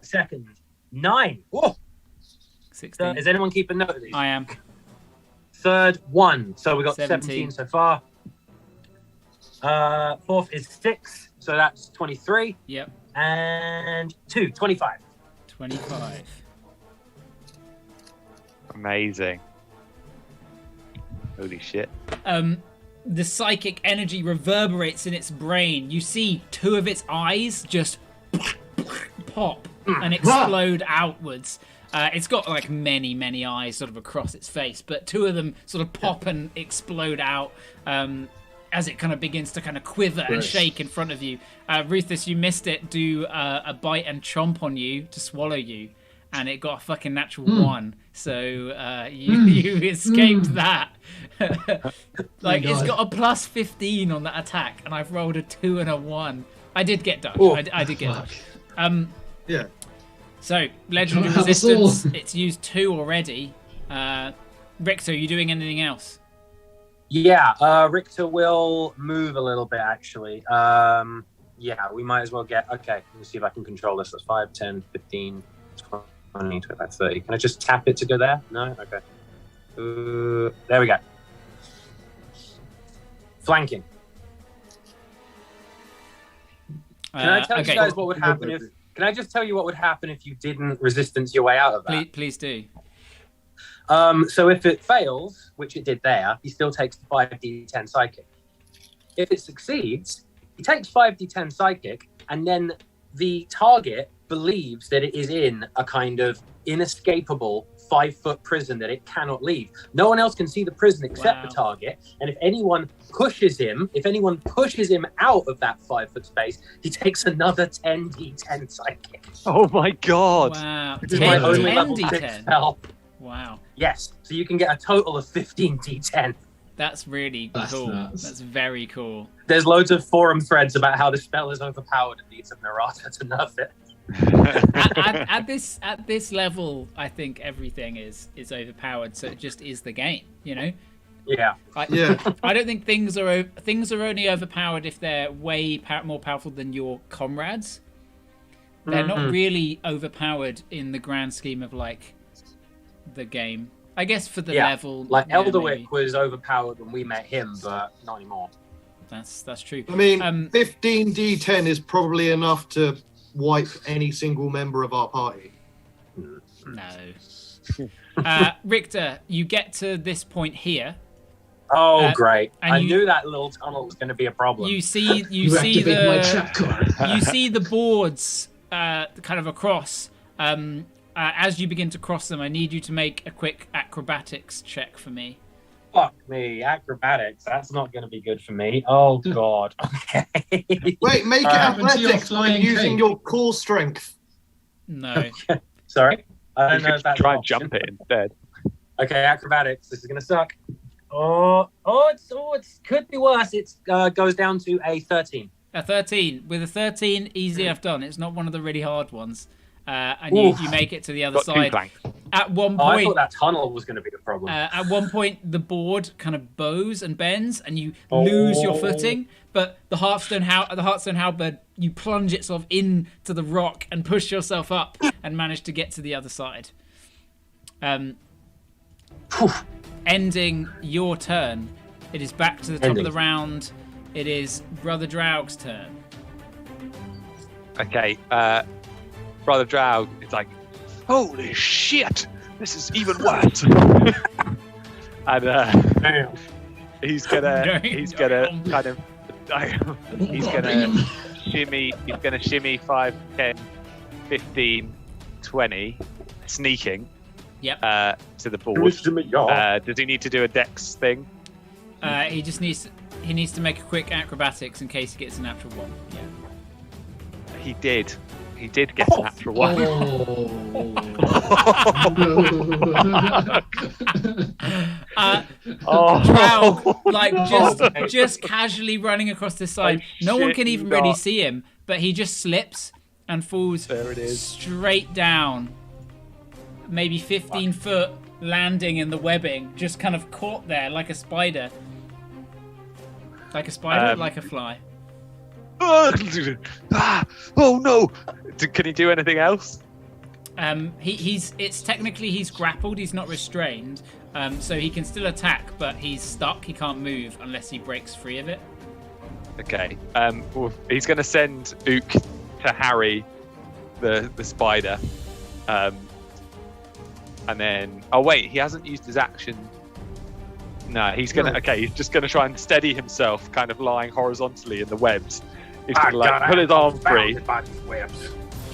second 9. Whoa. 16. Is anyone keeping note of these? I am. Third 1, so we got 17 so far. Fourth is 6, so that's 23. Yep. And 2, 25. 25. Amazing. Holy shit. The psychic energy reverberates in its brain. You see 2 of its eyes just pop and explode outwards. It's got like many eyes sort of across its face, but 2 of them sort of pop and explode out as it kind of begins to kind of quiver and shake in front of you. Ruthus, you missed it. Do a bite and chomp on you to swallow you, and it got a fucking natural 1. So you escaped that. Like it's got a plus 15 on that attack, and I've rolled a 2 and a 1. I did get dodge. I did get dodge. Yeah. So legendary Can't have us resistance. It's used 2 already. Richter, are you doing anything else? Yeah, Richter will move a little bit, actually. Yeah, we might as well get... Okay, let me see if I can control this. That's 5, 10, 15, 20, 25, 30. Can I just tap it to go there? No? Okay. There we go. Flanking. Can I tell you guys what would happen if... Can I just tell you what would happen if you didn't resistance your way out of that? Please do. So if it fails, which it did there, he still takes the 5d10 psychic. If it succeeds, he takes 5d10 psychic, and then the target believes that it is in a kind of inescapable 5-foot prison that it cannot leave. No one else can see the prison except the target, and if anyone pushes him out of that 5-foot space, he takes another 10d10 psychic. Oh my god! Wow, This is my only level 6 spell. Wow, Yes, so you can get a total of 15d10. that's really cool. Nuts. That's very cool. There's loads of forum threads about how the spell is overpowered and needs a narrator to nerf it. At this level, I think everything is overpowered. So it just is the game, you know. Yeah. I don't think things are only overpowered if they're way more powerful than your comrades. They're not really overpowered in the grand scheme of like the game. I guess for the level, like yeah, Elderwick maybe. was overpowered when we met him, but not anymore. That's true. I mean, 15d10 is probably enough to wipe any single member of our party. No. Richter, you get to this point here. Oh, great! and I knew that little tunnel was going to be a problem. You see activate my trap card. you see the boards kind of across. As you begin to cross them, I need you to make a quick acrobatics check for me. Fuck me, acrobatics. That's not going to be good for me. Oh god. Okay. Wait, make it happened to your athletics by flying using cape? your core strength. No. Sorry. I don't You know could if that's try an and jump option. it instead. Okay, acrobatics. This is going to suck. It could be worse. It goes down to a 13. A 13. With a 13, easy enough done. It's not one of the really hard ones. And you make it to the other Got 2 side. planks. At one I point, thought that tunnel was going to be the problem. at one point, the board kind of bows and bends, and you lose your footing. But the Hearthstone halberd, you plunge it sort of into the rock and push yourself up and manage to get to the other side. Ending your turn. It is back to the top of the round. It is Brother Draug's turn. Okay, Brother Drow is like, holy shit, this is even worse. And Damn. he's gonna kind of he's gonna shimmy 5, 10, 15, 20, sneaking. Yep. To the board. Does he need to do a dex thing? He just needs to make a quick acrobatics in case he gets a natural 1. Yeah. He did get a natural 1. Drow, like just casually running across this side. No one can even really see him, but he just slips and falls straight down. Maybe 15 foot, landing in the webbing, just kind of caught there like a spider. Like a spider, like a fly. Oh no! Can he do anything else? It's technically he's grappled. He's not restrained, so he can still attack, but he's stuck. He can't move unless he breaks free of it. Okay. Well, he's going to send Ook to harry the spider, and then he hasn't used his action. No, he's gonna. Okay, he's just gonna try and steady himself, kind of lying horizontally in the webs. He's gonna pull his arm free,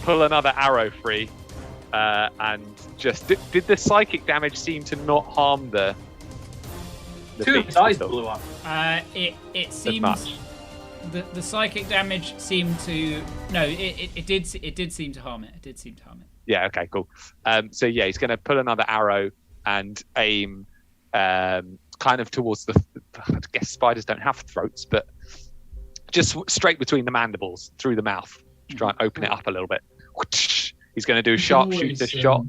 pull another arrow free, and just did the psychic damage seem to not harm the 2 of his eyes blew up. It seems the psychic damage seemed to it did seem to harm it. It did seem to harm it. Yeah. Okay. Cool. So yeah, he's gonna pull another arrow and aim. Kind of towards I guess spiders don't have throats, but just straight between the mandibles, through the mouth, to try and open it up a little bit. He's going to do a sharpshooter shot.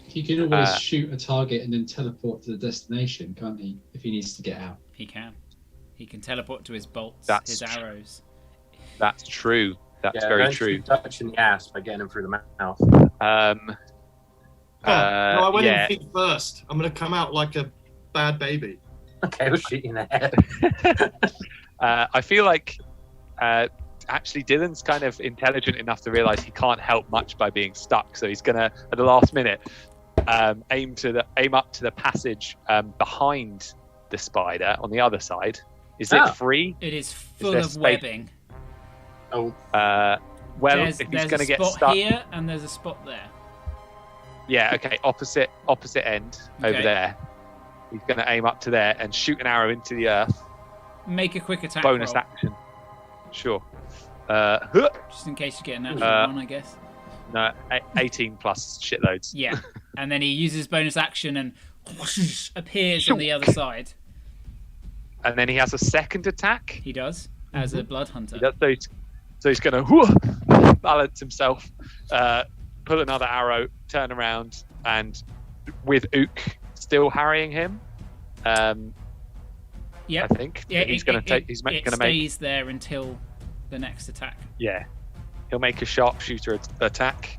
You He can always shoot a target and then teleport to the destination, can't he? If he needs to get out. He can. He can teleport to his bolts, his arrows. That's true. That's Yeah, very don't true. shoot Dutch in the ass by getting him through the mouth. No, I went yeah. in feet first. I'm gonna come out like a bad baby. Okay, we'll shoot you in the head. I feel like actually Dylan's kind of intelligent enough to realize he can't help much by being stuck, so he's gonna at the last minute aim up to the passage behind the spider on the other side. Is it free? It is full of webbing. Oh, well, if he's going to get stuck here and there's a spot there. Yeah, okay, opposite end over there. He's going to aim up to there and shoot an arrow into the earth. Make a quick attack bonus roll. Action. Sure. Just in case you get an natural one, I guess. No, 18 plus shitloads. Yeah, and then he uses bonus action and whoosh, appears on the other side. And then he has a second attack. He does, as a blood hunter. He does, so he's going to balance himself, pull another arrow, turn around, and with Ook still harrying him. Yeah, I think he's going to take. He's going to make. Stays there until the next attack. Yeah, he'll make a sharpshooter attack.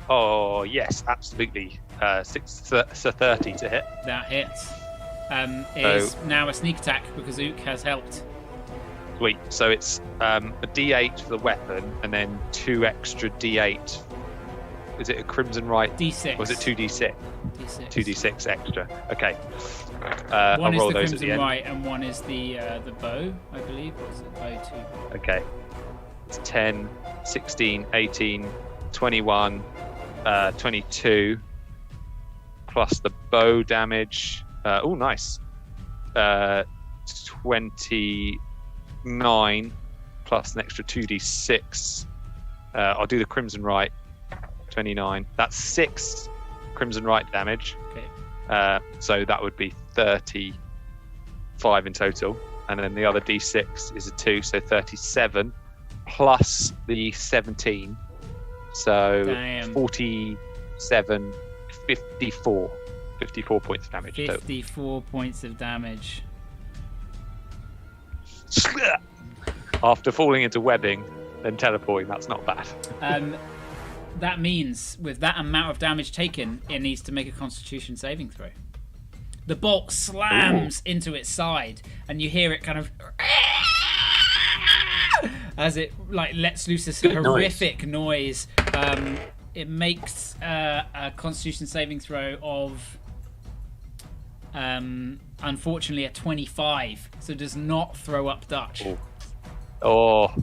Oh yes, absolutely. 30 to hit. That hits. It is now a sneak attack because Ook has helped. Sweet. So it's a D8 for the weapon, and then 2 extra D8. Is it a Crimson Right? D6. Or was it 2D6? D6. 2D6 extra. Okay. One I'll is roll the those at the Crimson end. Right, and one is the bow, I believe. Or is it bow too? Okay. It's 10, 16, 18, 21, 22, plus the bow damage. Oh, nice. 29, plus an extra 2d6. I'll do the Crimson Right. 29. That's 6 Crimson Right damage. Okay. So that would be 35 in total. And then the other d6 is a 2, so 37, plus the 17. So Damn. 47, 54. 54 points of damage. 54 points of damage. Total. After falling into webbing, then teleporting, that's not bad. That means, with that amount of damage taken, it needs to make a Constitution saving throw. The bolt slams into its side, and you hear it kind of as it lets loose this horrific noise. It makes a Constitution saving throw of, unfortunately, a 25, so does not throw up Dutch. Oh.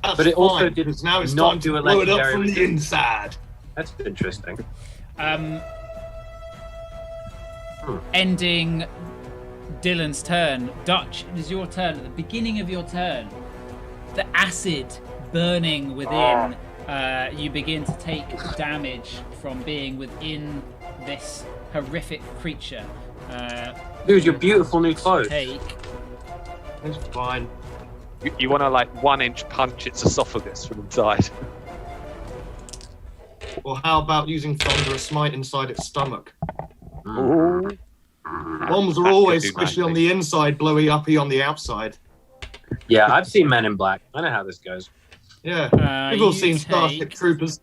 That's But it also fine, did because now it's not time do to a blow it up legendary from the resistance. inside. That's interesting. Ending Dylan's turn. Dutch, it is your turn. At the beginning of your turn, the acid burning within, you begin to take damage from being within this horrific creature. Dude, your beautiful new clothes. Take It's fine. You want to 1-inch punch its esophagus from inside. Or how about using Thunderous Smite inside its stomach? Ooh. Bombs are That always could do squishy on magic. the inside, blowy uppy on the outside. Yeah, I've seen Men in Black. I know how this goes. Yeah, we've all you seen Starship take- Troopers.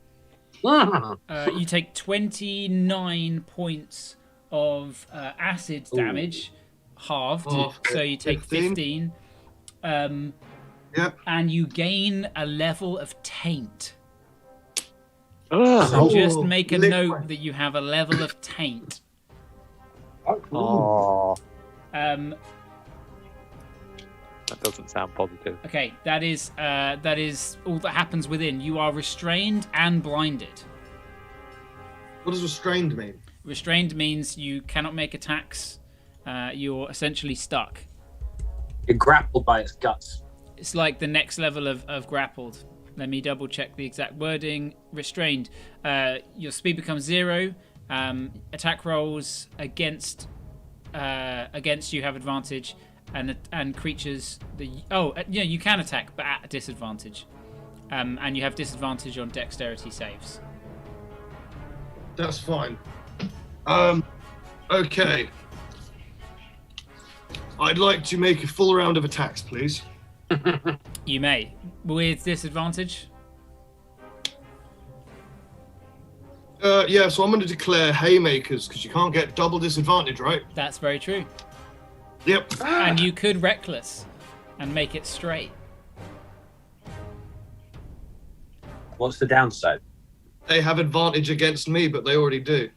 you take 29 points of acid damage, halved. Oh, So you take 15. Yep. And you gain a level of taint. Ugh. So just Oh, make a liquid. note that you have a level of taint. Oh, Um, that doesn't sound positive. okay, that is all that happens within. You are restrained and blinded. What does restrained mean? Restrained means you cannot make attacks. You're essentially stuck. You're grappled by its guts. It's like the next level of grappled. Let me double check the exact wording. Restrained. Your speed becomes 0. Attack rolls against you have advantage, and creatures that you can attack but at a disadvantage, and you have disadvantage on dexterity saves. That's fine. Okay. I'd like to make a full round of attacks, please. You may. With disadvantage? Yeah, so I'm going to declare haymakers, because you can't get double disadvantage, right? That's very true. Yep. And you could reckless and make it straight. What's the downside? They have advantage against me, but they already do.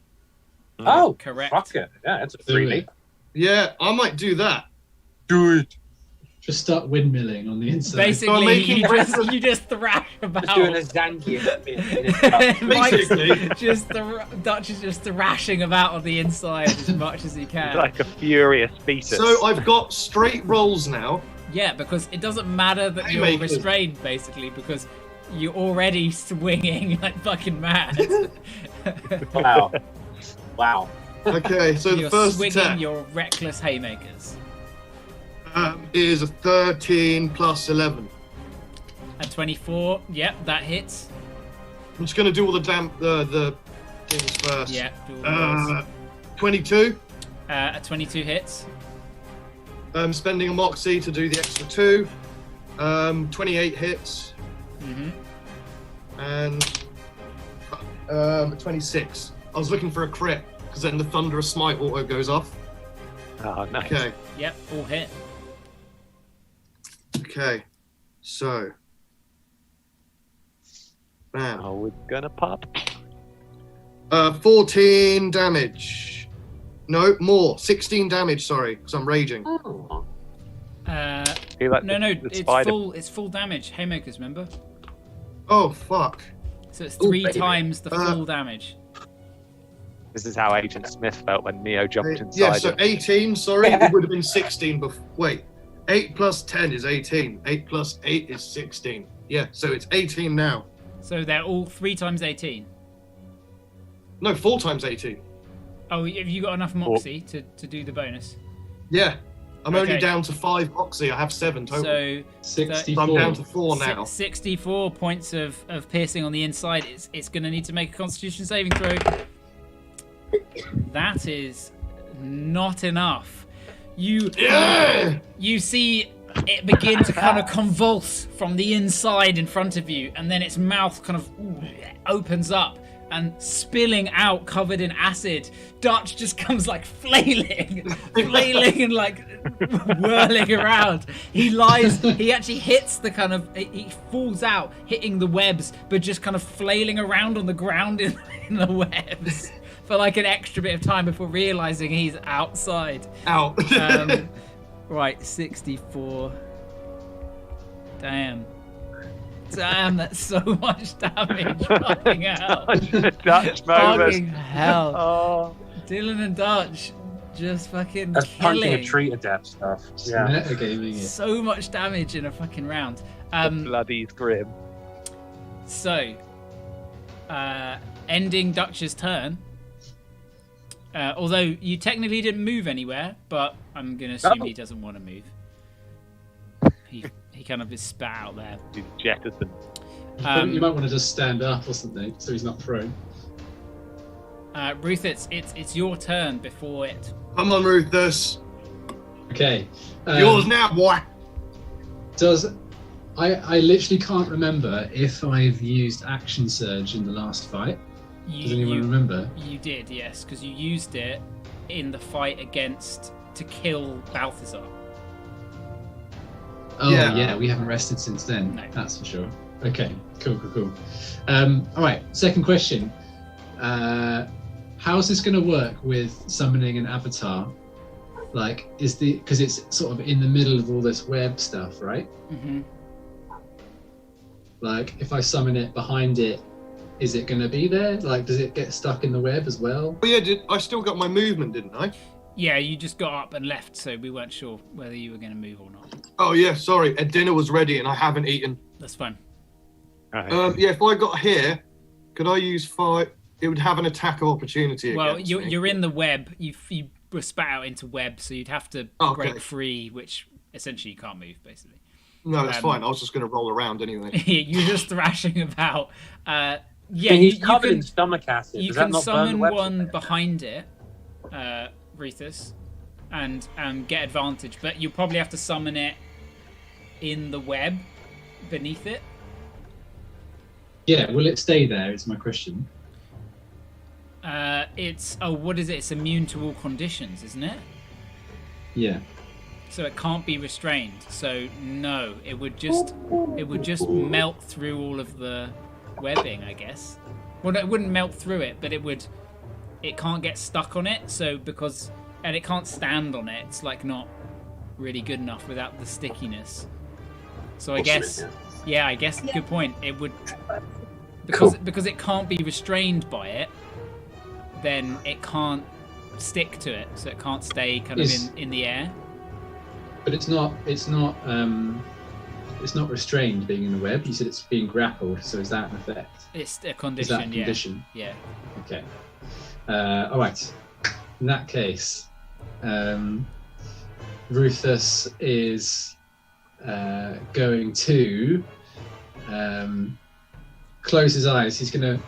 Oh, correct. Fuck it. Yeah, it's a Do freebie. it. Yeah, I might do that. Do it. Just start windmilling on the inside. Basically, making you just thrash about. Just doing a Xanthar in his cup. Mike's Basically. Dutch is just thrashing about on the inside as much as he can. Like a furious fetus. So I've got straight rolls now. Yeah, because it doesn't matter that you're Haymakers. restrained, basically, because you're already swinging like fucking mad. Wow. Wow. Okay, so the You're first swinging attack your reckless haymakers. is a 13 plus 11. At 24, yep, that hits. I'm just going to do all the things first. Yeah, do all those. 22. At 22 hits. Spending a moxie to do the extra 2. 28 hits. Mm-hmm. And 26. I was looking for a crit, because then the Thunderous Smite auto goes off. Oh, nice. Okay, Yep, all hit. okay. So. Bam. Oh, we're gonna pop. 14 damage. No, more. 16 damage, sorry, because I'm raging. Oh. Feel like No, the it's spider. it's full damage. Haymakers, remember? Oh, fuck. So it's Ooh, 3 baby. times the full damage. This is how Agent Smith felt when Neo jumped inside Yeah, so him. 18, sorry, it would have been 16 before. Wait, 8 plus 10 is 18. 8 plus 8 is 16. Yeah, so it's 18 now. So they're all 3 times 18. No, 4 times 18. Oh, have you got enough moxie to do the bonus? Yeah, I'm only Okay. down to 5 moxie. I have 7 total. So 64. I'm down to 4 now. 64 points of piercing on the inside. It's going to need to make a Constitution saving throw. That is not enough. Yeah! You see it begin to kind of convulse from the inside in front of you, and then its mouth kind of opens up and spilling out covered in acid. Dutch just comes like flailing and like whirling around. He actually hits the kind of, he falls out hitting the webs, but just kind of flailing around on the ground in the webs for like an extra bit of time before realizing he's outside. Out. Right, 64. Damn, that's so much damage. Fucking hell. Dutch Fucking moment. hell. Oh, Dylan and Dutch just fucking That's punching a killing. tree to death stuff. Just Yeah. metagaming it. So much damage in a fucking round. bloody grim. So, ending Dutch's turn. Although you technically didn't move anywhere, but I'm gonna assume Oh. he doesn't want to move. He kind of is spat out there. He's jettisoned. You might want to just stand up or something so he's not prone. Ruth, it's your turn before it. Come on, Rufus. Okay. Yours now, boy. I literally can't remember if I've used Action Surge in the last fight. Does anyone remember? You did, yes, because you used it in the fight to kill Balthazar. Oh Yeah. yeah, we haven't rested since then. No. That's for sure. Okay, cool. All right, second question. How's this going to work with summoning an avatar? Like, because it's sort of in the middle of all this web stuff, right? Mm-hmm. Like, if I summon it behind it, is it going to be there? Like, does it get stuck in the web as well? Oh, yeah, I still got my movement, didn't I? Yeah, you just got up and left, so we weren't sure whether you were going to move or not. Oh, yeah, sorry. Dinner was ready and I haven't eaten. That's fine. Right. Yeah, if I got here, could I use 5? It would have an attack of opportunity Well, against me. you're in the web. You were spat out into web, so you'd have to Okay. break free, which essentially you can't move, basically. No, that's um, fine. I was just going to roll around anyway. You're just thrashing about. Yeah, he's you covered can, in stomach acid. you Does that can not burn the summon webs one away? behind it, Rethus, and get advantage, but you probably have to summon it in the web beneath it. Yeah, will it stay there? Is my question. It's what is it? It's immune to all conditions, isn't it? Yeah. So it can't be restrained. So no, it would just melt through all of the webbing, I guess. Well, no, it wouldn't melt through it, but it can't get stuck on it. So and it can't stand on it. It's like not really good enough without the stickiness. So I guess, I guess good point. It would because it can't be restrained by it. Then it can't stick to it, so it can't stay kind of in the air. But it's not restrained being in the web. You said it's being grappled, so is that an effect? It's a condition. Is that a condition? Yeah. Okay. All right. In that case, Rufus is going to close his eyes. He's gonna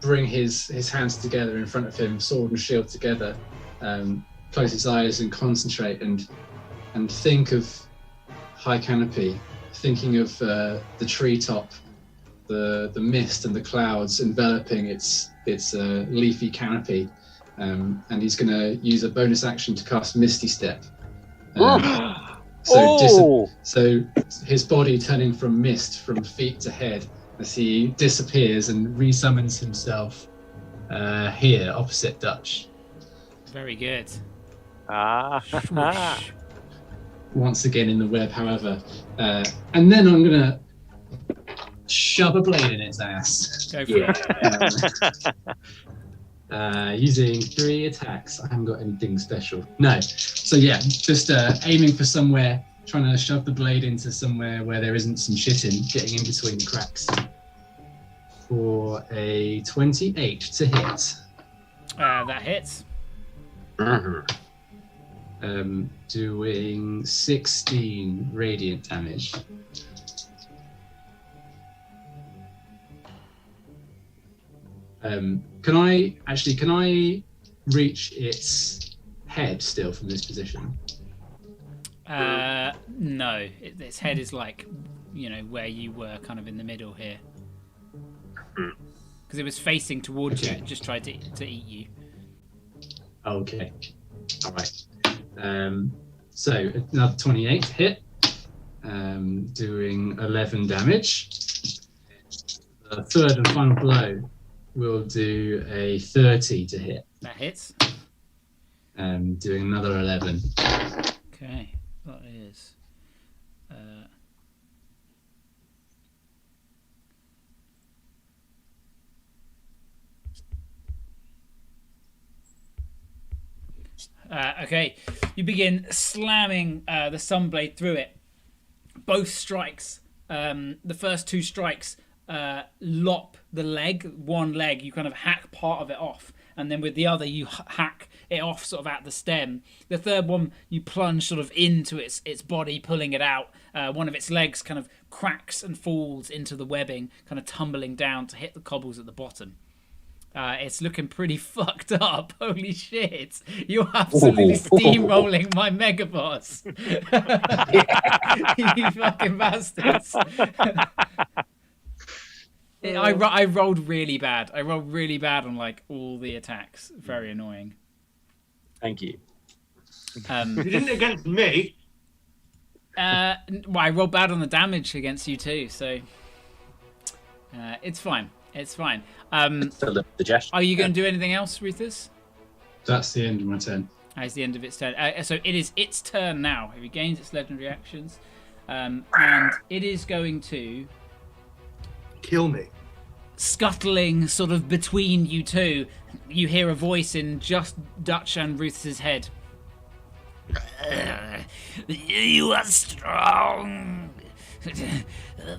bring his hands together in front of him, sword and shield together. Close his eyes and concentrate and think of high canopy, thinking of the treetop, the mist and the clouds enveloping its leafy canopy, and he's going to use a bonus action to cast Misty Step. So his body turning from mist from feet to head as he disappears and resummons himself here opposite Dutch. Very good. Once again in the web, however, and then I'm gonna shove a blade in its ass. Go for it. Using 3 attacks. I haven't got anything special. No. So yeah, just aiming for somewhere, trying to shove the blade into somewhere where there isn't some shit in, getting in between the cracks. For a 28 to hit. That hits. Doing 16 radiant damage. Can I reach its head still from this position? No. Its head is like, where you were, kind of in the middle here. Because it was facing towards you. It just tried to eat you. Okay. All right. So another 28 hit, doing 11 damage. The third and final blow will do a 30 to hit. That hits. Doing another 11. Okay, that is. Okay, you begin slamming the sunblade through it. Both strikes, the first 2 strikes, lop the leg. One leg, you kind of hack part of it off, and then with the other, you hack it off sort of at the stem. The third one, you plunge sort of into its body, pulling it out. One of its legs kind of cracks and falls into the webbing, kind of tumbling down to hit the cobbles at the bottom. It's looking pretty fucked up. Holy shit. You're absolutely steamrolling my Mega Boss. You fucking bastards. I rolled really bad. I rolled really bad on like all the attacks. Very annoying. Thank you. You didn't against me. Well, I rolled bad on the damage against you too, so it's fine. It's fine. The gesture. Are you going to do anything else, Rufus? That's the end of my turn. That's the end of its turn. So it is its turn now. It regains its legendary actions. And it is going to... Kill me. Scuttling sort of between you two, you hear a voice in just Dutch and Rufus's head. You are strong.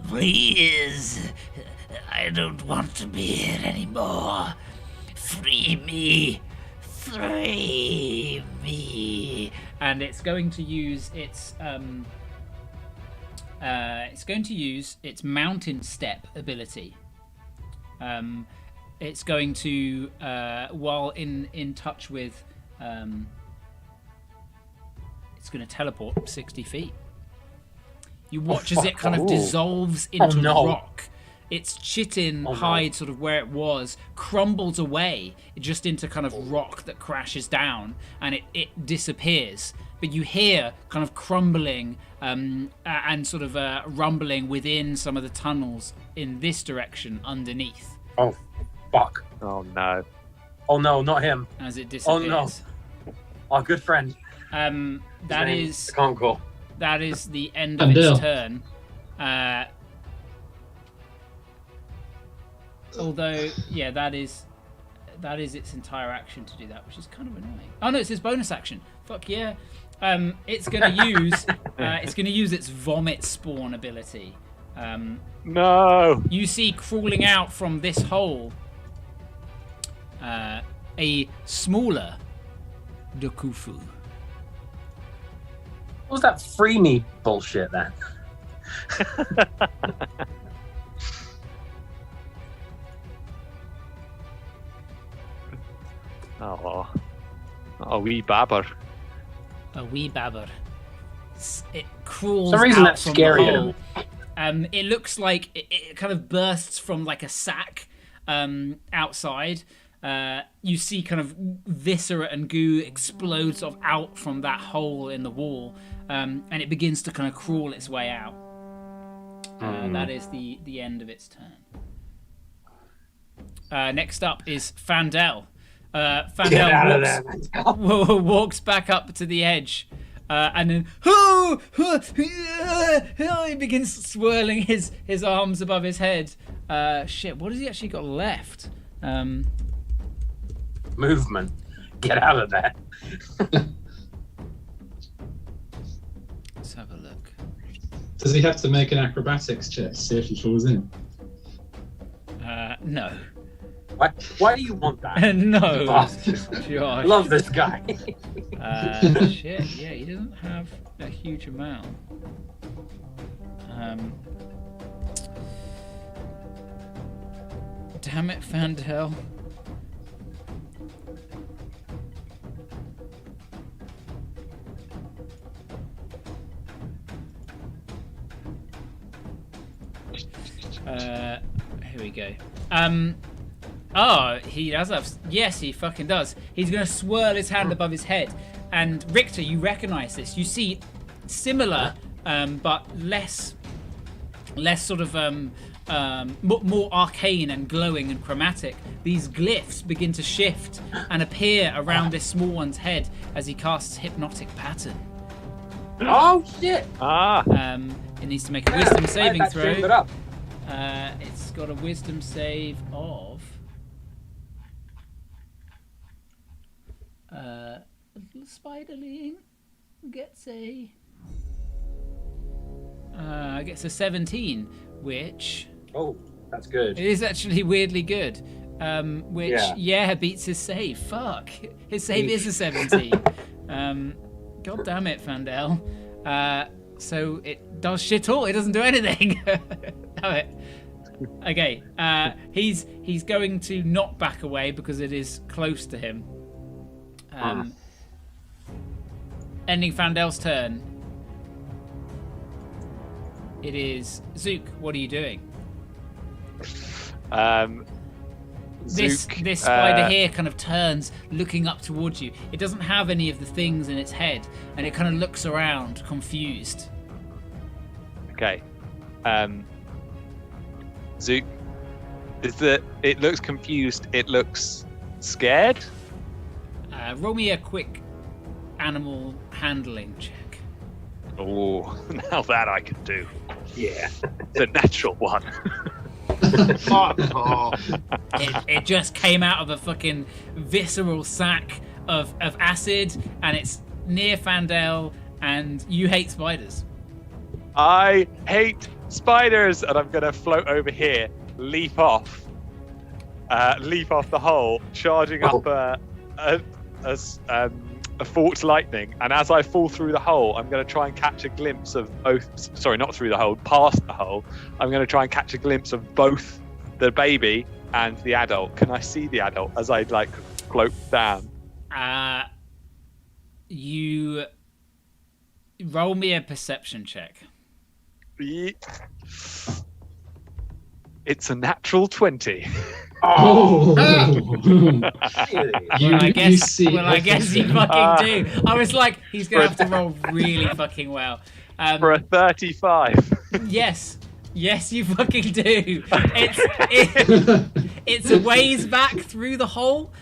Please. I don't want to be here anymore. Free me. Free me. And it's going to use its mountain step ability. It's going to, while in touch with, it's going to teleport 60 feet. You watch as it kind of dissolves into rock. Its chitin hide, sort of where it was, crumbles away just into kind of rock that crashes down, and it disappears. But you hear kind of crumbling and sort of rumbling within some of the tunnels in this direction underneath. Oh, fuck. Oh no. Oh no, not him. As it disappears. Oh no. Our good friend. That is Concord. That is the end of its turn. Although, yeah, that is its entire action to do that, which is kind of annoying. Oh no, it's its bonus action. Fuck yeah. It's gonna use its vomit spawn ability. No. You see crawling out from this hole a smaller Dokufu. What was that free me bullshit then? Oh, a wee babber. A wee babber. It crawls For some reason out that's from scary the to hole. It looks like it kind of bursts from like a sack outside. You see kind of viscera and goo explode sort of out from that hole in the wall, and it begins to kind of crawl its way out. That is the end of its turn. Next up is Fandel. Fandel walks back up to the edge, and then he begins swirling his arms above his head. Shit, what has he actually got left? Movement. Get out of there. Let's have a look. Does he have to make an acrobatics check to see if he falls in? No. Why do you want that? No. Bastard. Josh. Love this guy. Shit, yeah, he doesn't have a huge amount. Damn it, Fandel. Here we go. He does have... Yes, he fucking does. He's going to swirl his hand above his head. And Richter, you recognize this. You see similar, but less sort of... more arcane and glowing and chromatic. These glyphs begin to shift and appear around this small one's head as he casts Hypnotic Pattern. Oh, shit. It needs to make a wisdom saving throw. It up. It's got a wisdom save of... little spiderling gets a 17, which... Oh, that's good. It is actually weirdly good. Which, beats his save. Fuck. His save is a 17. God damn it, Fandel. So it does shit all. It doesn't do anything. Damn it. Okay. He's going to not back away because it is close to him. Ending Fandel's turn. It is Zook. What are you doing? This spider here kind of turns, looking up towards you. It doesn't have any of the things in its head, and it kind of looks around, confused. Okay. Zook, it looks confused. It looks scared. Roll me a quick animal handling check. Oh, now that I can do. Yeah. The natural one. It just came out of a fucking visceral sack of acid, and it's near Fandel, and you hate spiders. I hate spiders, and I'm gonna float over here, leap off the hole, charging up a forked lightning, and as I fall through the hole, I'm going to try and catch a glimpse of both. Sorry, not through the hole, past the hole. I'm going to try and catch a glimpse of both the baby and the adult. Can I see the adult as I like float down? You roll me a perception check. It's a natural 20. Oh! Well, I guess you fucking do. I was like, he's gonna have to roll really fucking well. For a 35. Yes, you fucking do. It's a ways back through the hole,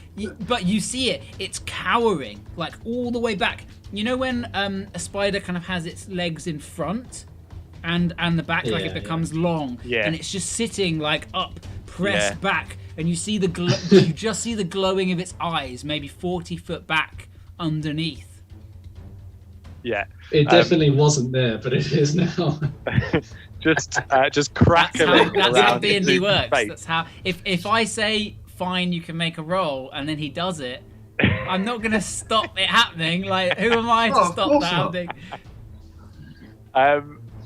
but you see it. It's cowering, like all the way back. You know when a spider kind of has its legs in front and the back, like it becomes long, and it's just sitting like up, pressed back, and you see you just see the glowing of its eyes, maybe 40 foot back underneath. Yeah. It definitely wasn't there, but it is now. just crackling. That's how around D&D Zook's works. face. That's how. If I say fine, you can make a roll, and then he does it, I'm not gonna stop it happening. Like, who am I to stop that happening?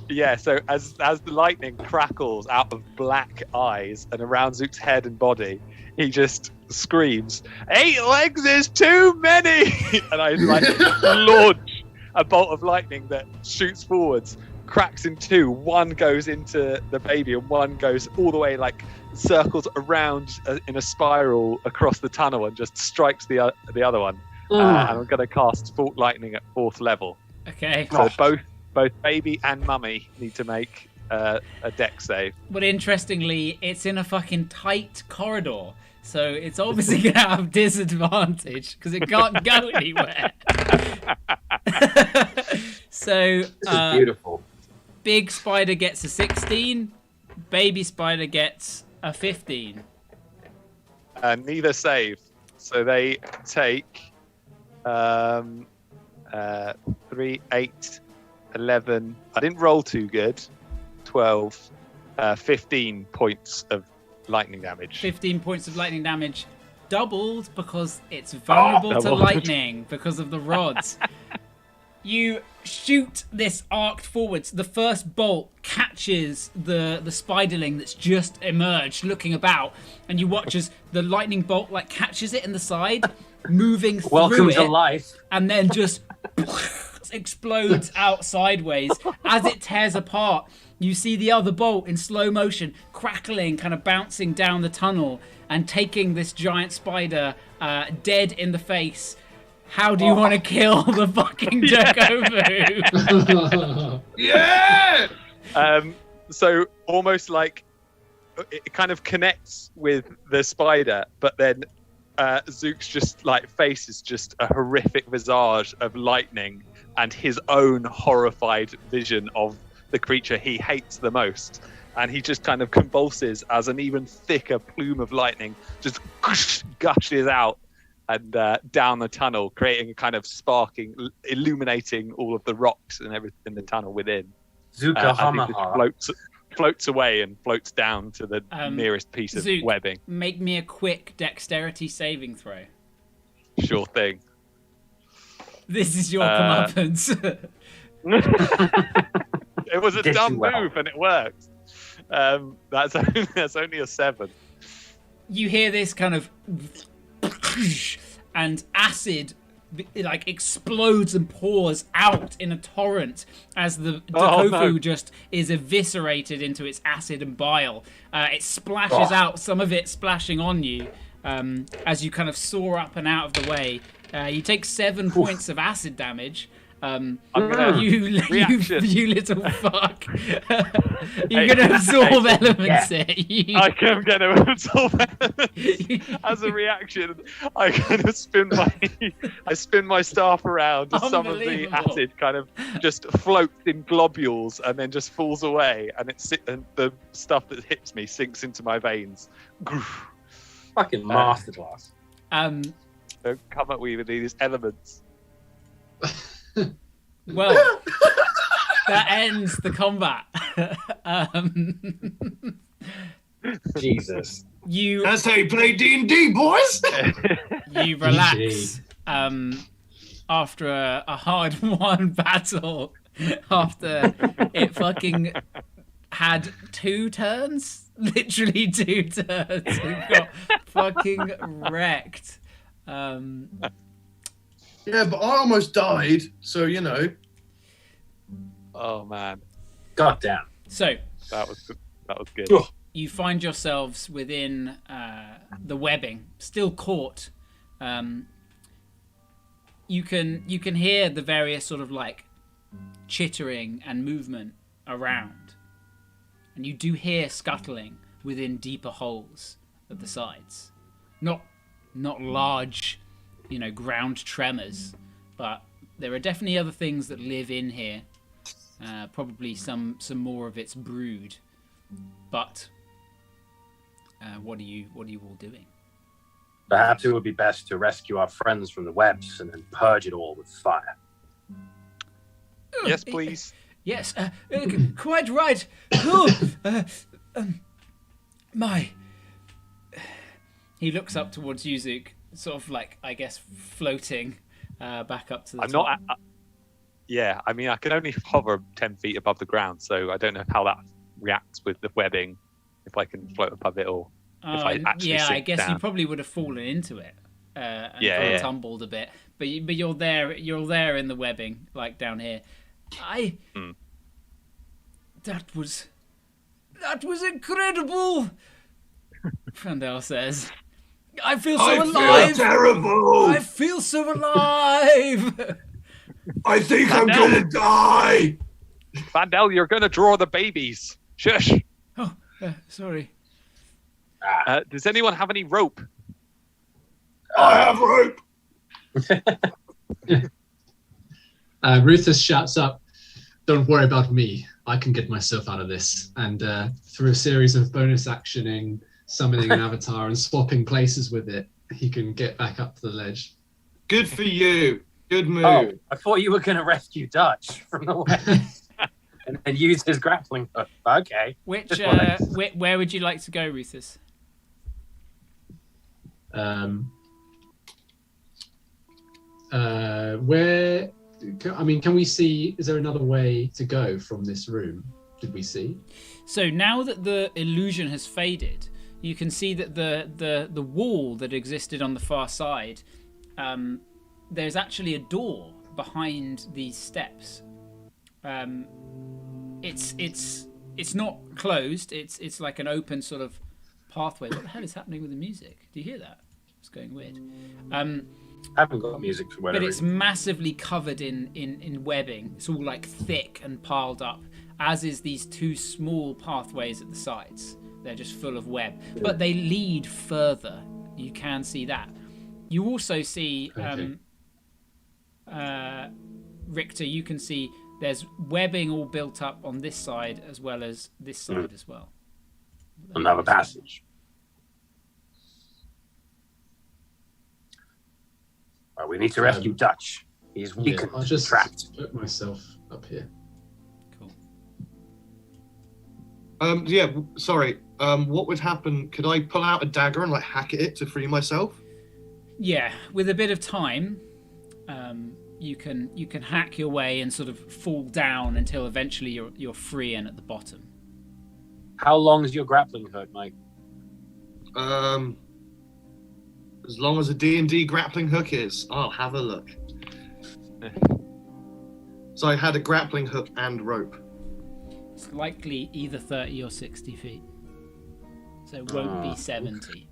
Yeah. So as the lightning crackles out of black eyes and around Zook's head and body, he just screams, "8 legs is too many!" And I like launch a bolt of lightning that shoots forwards, cracks in two. One goes into the baby and one goes all the way, like circles around in a spiral across the tunnel and just strikes the other one. And I'm going to cast Fault Lightning at 4th level. Okay. So both baby and mummy need to make a dex save. But interestingly, it's in a fucking tight corridor, so it's obviously going to have disadvantage because it can't go anywhere. So This is beautiful. big spider gets a 16, baby spider gets a 15. Neither save, so they take 3, 8, 11. I didn't roll too good. 12, 15 points of lightning damage. 15 points of lightning damage, doubled because it's vulnerable to doubled. lightning because of the rods. You shoot this arced forwards. The first bolt catches the spiderling that's just emerged, looking about, and you watch as the lightning bolt like catches it in the side, moving through Welcome it, to life. and then just explodes out sideways. As it tears apart, you see the other bolt in slow motion, crackling, kind of bouncing down the tunnel and taking this giant spider dead in the face. How do you want to kill the fucking Jokovu? Yeah! So almost like it kind of connects with the spider, but then Zook's just like face is just a horrific visage of lightning and his own horrified vision of the creature he hates the most. And he just kind of convulses as an even thicker plume of lightning just gushes out and down the tunnel, creating a kind of sparking, illuminating all of the rocks and everything in the tunnel within. Zuka And he Hamaha. just floats away and floats down to the nearest piece of Zook, webbing. make me a quick dexterity saving throw. Sure thing. This is your comeuppance. It was a Did dumb you well. move and it worked. That's only a 7. You hear this kind of and acid like explodes and pours out in a torrent as the Jokovu just is eviscerated into its acid and bile. It splashes out, some of it splashing on you as you kind of soar up and out of the way. You take 7 points of acid damage. I'm gonna You reaction. you little fuck. You're going to absorb elements here. I am going to absorb as a reaction. I kind of spin my staff around as some of the Unbelievable. acid kind of just floats in globules and then just falls away, and and the stuff that hits me sinks into my veins. Fucking masterclass. Don't come at me with these elements. Well, that ends the combat. Jesus. That's how you play D&D, boys! You relax after a hard-won battle. After it fucking had 2 turns, literally 2 turns, and got fucking wrecked. Yeah, but I almost died, so you know. Oh man, God damn. So that was good. Oh. you find yourselves within the webbing, still caught. You can hear the various sort of like chittering and movement around, and you do hear scuttling within deeper holes at the sides. Not large, ground tremors, but there are definitely other things that live in here. Probably some more of its brood. But what are you all doing? Perhaps it would be best to rescue our friends from the webs and then purge it all with fire. Yes, please. Yes, quite right. My. He looks up towards Yuzuk, sort of like, I guess, floating back up to the top. Yeah, I mean, I can only hover 10 feet above the ground, so I don't know how that reacts with the webbing, if I can float above it or if I actually sink I guess down. you probably would have fallen into it and tumbled a bit. But you're there in the webbing, like down here. That was incredible, Vandal says. I feel so alive. Feel terrible. I feel so alive. I think I'm gonna die. Vandal, you're going to draw the babies. Shush. Oh, sorry. Does anyone have any rope? I have rope. Rufus shouts up, "Don't worry about me. I can get myself out of this." And through a series of bonus actioning, summoning an avatar and swapping places with it, he can get back up to the ledge. Good for you. Good move. Oh, I thought you were going to rescue Dutch from the webs and then use his grappling hook. Okay. Where would you like to go, Rufus? Where? I mean, can we see? Is there another way to go from this room? Did we see? So now that the illusion has faded, you can see that the wall that existed on the far side, there's actually a door behind these steps. It's not closed. It's like an open sort of pathway. What the hell is happening with the music? Do you hear that? It's going weird. I haven't got music for whatever. But it's massively covered in webbing. It's all like thick and piled up, as is these 2 small pathways at the sides. They're just full of web, but they lead further. You can see that. You also see, Richter, you can see there's webbing all built up on this side as well as this side as well. Another passage. Well, we need to rescue Dutch. He's weakened, I'll just trapped. put myself up here. Cool. Sorry. What would happen? Could I pull out a dagger and like hack at it to free myself? Yeah, with a bit of time, you can hack your way and sort of fall down until eventually you're free and at the bottom. How long is your grappling hook, Mike? As long as a D&D grappling hook is, I'll have a look. So I had a grappling hook and rope. It's likely either 30 or 60 feet. So it won't be 70.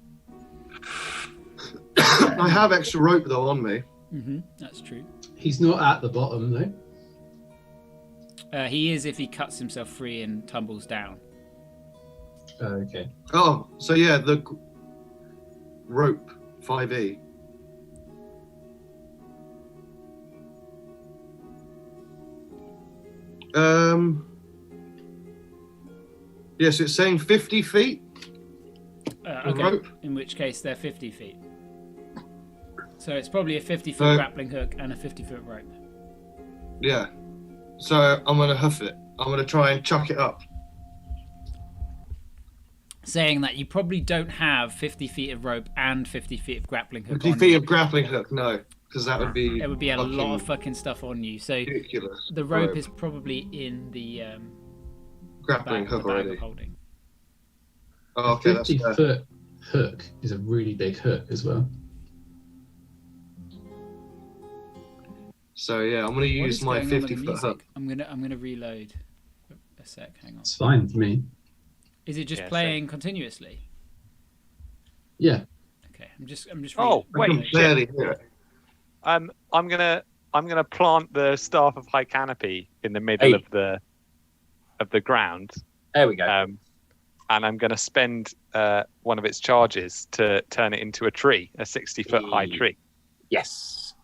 I have extra rope though on me. That's true. He's not at the bottom though. He is if he cuts himself free and tumbles down. Okay. Oh, so yeah, the rope 5e. Yes, it's saying 50 feet. Okay. Rope. In which case they're 50 feet. So it's probably a 50-foot grappling hook and a 50-foot rope. Yeah. So I'm gonna hoof it. I'm gonna try and chuck it up. Saying that you probably don't have 50 feet of rope and 50 feet of grappling hook 50 on feet you. of grappling hook, no, because that would be. It would be a lot of fucking stuff on you. So ridiculous. the rope is probably in the grappling the hook bag already. of holding. Oh, okay, that's fair. 50-foot hook is a really big hook as well. So yeah, I'm gonna What use is my going on with the 50-foot music? hook. I'm gonna reload a sec. Hang on. It's fine for me. Is it just Yeah, playing continuously? Yeah. Okay, I'm just. Oh, I wait, can shit. barely hear it. I'm gonna plant the staff of high canopy in the middle Hey. of the ground, There we go. and I'm gonna spend one of its charges to turn it into a tree, a 60-foot high tree. Yes.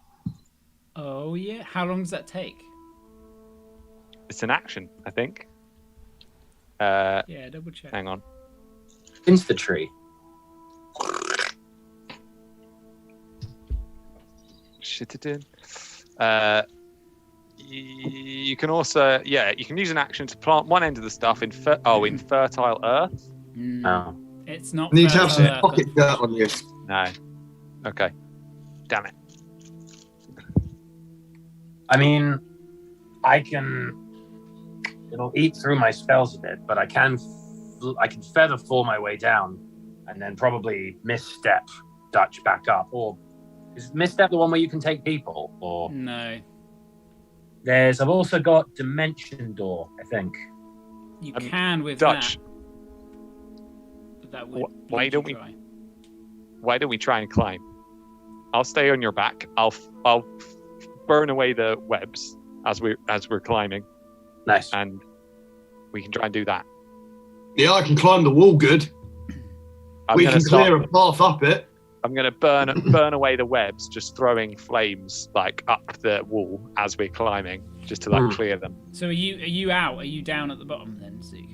Oh yeah. How long does that take? It's an action, I think. Yeah, double check. Hang on. Into the tree. Shit it in. You can also, you can use an action to plant one end of the stuff in fertile earth. Oh. It's not. You need to have some fertile earth, pocket dirt on you. No. Okay. Damn it. I mean, it'll eat through my spells a bit, but I can feather fall my way down and then probably misstep Dutch back up. Or is misstep the one where you can take people? Or No, I've also got Dimension Door, I think. you can with Dutch. that. But that would. Why lead don't you we- dry. Why don't we try and climb? I'll stay on your back. I'll burn away the webs as we're climbing, Nice. and we can try and do that. Yeah, I can climb the wall good. We can clear a path up it. I'm going to burn away the webs, just throwing flames like up the wall as we're climbing, just to like clear them. So are you out? Are you down at the bottom then, Zeke?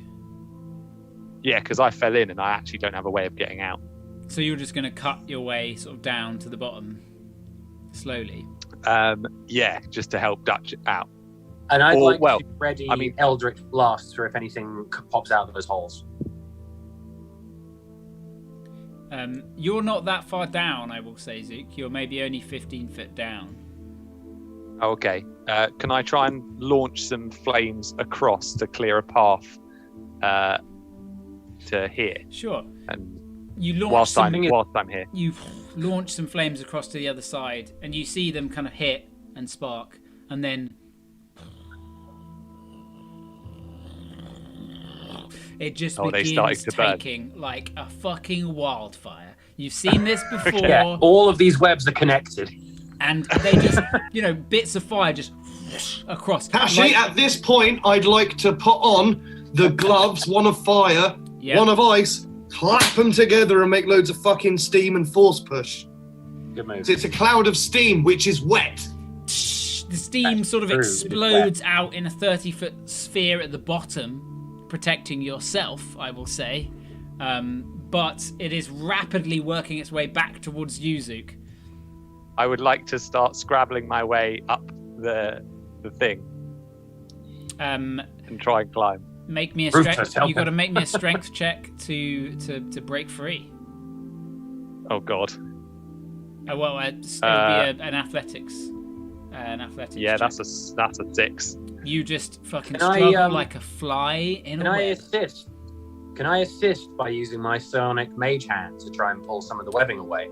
Yeah, because I fell in and I actually don't have a way of getting out. So you're just going to cut your way sort of down to the bottom, slowly. Yeah, just to help Dutch out. And I'd Or, like well, to be ready I mean- Eldritch Blast for if anything pops out of those holes. You're not that far down, I will say, Zook. You're maybe only 15 feet down. Okay. Can I try and launch some flames across to clear a path to here? Sure. And You launch whilst I'm some, here. you launch some flames across to the other side, and you see them kind of hit and spark, and then it just Oh, they started begins to burn. taking like a fucking wildfire. You've seen this before. Yeah, all of these webs are connected. And they just, bits of fire just across. Actually, at this point, I'd like to put on the gloves, one of fire, Yeah. one of ice, clap them together and make loads of fucking steam and force push. Good move. So it's a cloud of steam, which is wet. The steam That's sort of true, it's explodes out in a 30-foot sphere at the bottom, protecting yourself, I will say. But it is rapidly working its way back towards you, Zook. I would like to start scrabbling my way up the thing and try and climb. Make me a Rufus, strength. help You got to him. make me a strength check to break free. Oh God. Well, it's going to be an athletics. An athletics. Yeah, check. that's a 6. You just fucking Can I, struggle like a fly in Can a I web. assist? Can I assist by using my sonic mage hand to try and pull some of the webbing away?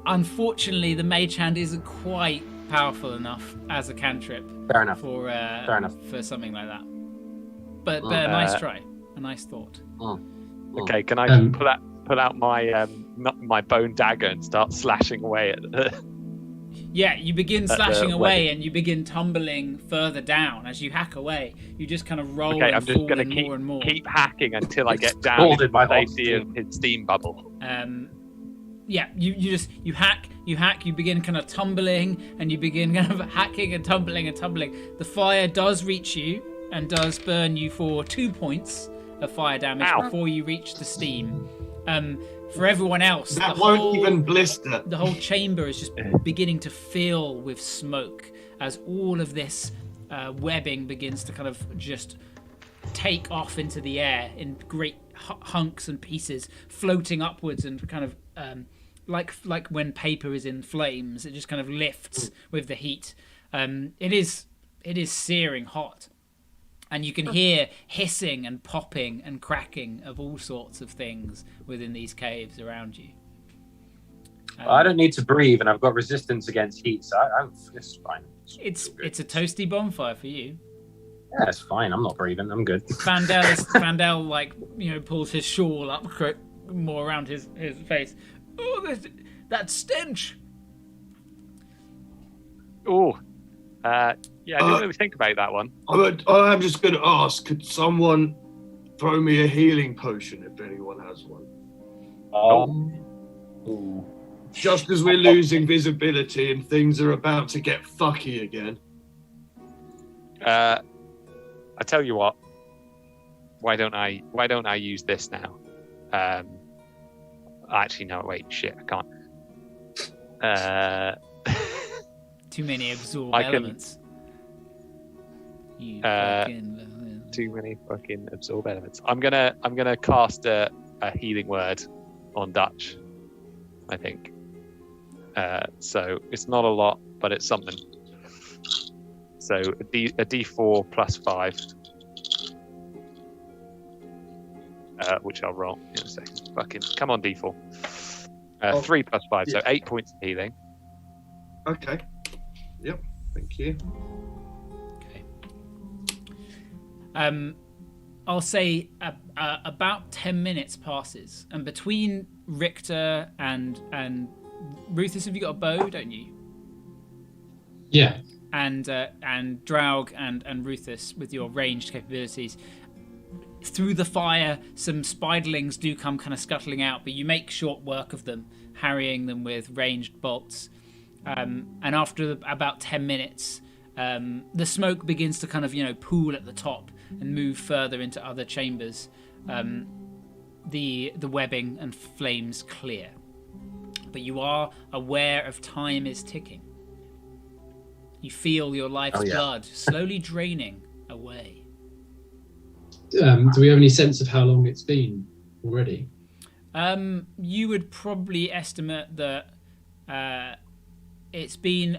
Unfortunately, the mage hand isn't quite powerful enough as a cantrip Fair enough. for Fair enough. for something like that. But a nice try, a nice thought. Okay, can I pull out my my bone dagger and start slashing away at the... Yeah, you begin At slashing the away webbing. and you begin tumbling further down as you hack away. You just kind of roll Okay, and I'm just fall going in to more and more. keep hacking until I get down Scalded into by the hot safety of steam. his steam bubble. Yeah, you hack, you begin kind of tumbling, and you begin kind of hacking and tumbling and tumbling. The fire does reach you and does burn you for 2 points of fire damage Ow. before you reach the steam. For everyone else, That the won't whole, even blister. the whole chamber is just beginning to fill with smoke as all of this webbing begins to kind of just take off into the air in great hunks and pieces, floating upwards and kind of like when paper is in flames, it just kind of lifts with the heat. It is searing hot. And you can hear hissing and popping and cracking of all sorts of things within these caves around you. I don't need to breathe, and I've got resistance against heat, so it's fine. It's a toasty bonfire for you. Yeah, it's fine. I'm not breathing. I'm good. Vandal, like, pulls his shawl up more around his face. Oh, that stench! Oh, yeah, I didn't really think about that one. I'm just going to ask, could someone throw me a healing potion if anyone has one? Just as we're losing visibility and things are about to get fucky again. I tell you what. Why don't I use this now? Actually, no. Wait, shit, I can't. Too many absorb elements. Too many fucking absorb elements. I'm gonna cast a healing word on Dutch, I think. So it's not a lot, but it's something. So a D4 plus 5, which I'll roll in a second. Fucking come on, D4. 3 plus 5, so 8 points of healing. Okay. Yep. Thank you. Okay. I'll say about 10 minutes passes, and between Richter and Rufus, have you got a bow, don't you? Yeah. And Draug and Rufus with your ranged capabilities. Through the fire, some spiderlings do come kind of scuttling out, but you make short work of them, harrying them with ranged bolts. And after about 10 minutes, the smoke begins to kind of, pool at the top and move further into other chambers. The webbing and flames clear. But you are aware of time is ticking. You feel your life's blood slowly draining away. Do we have any sense of how long it's been already? You would probably estimate that it's been.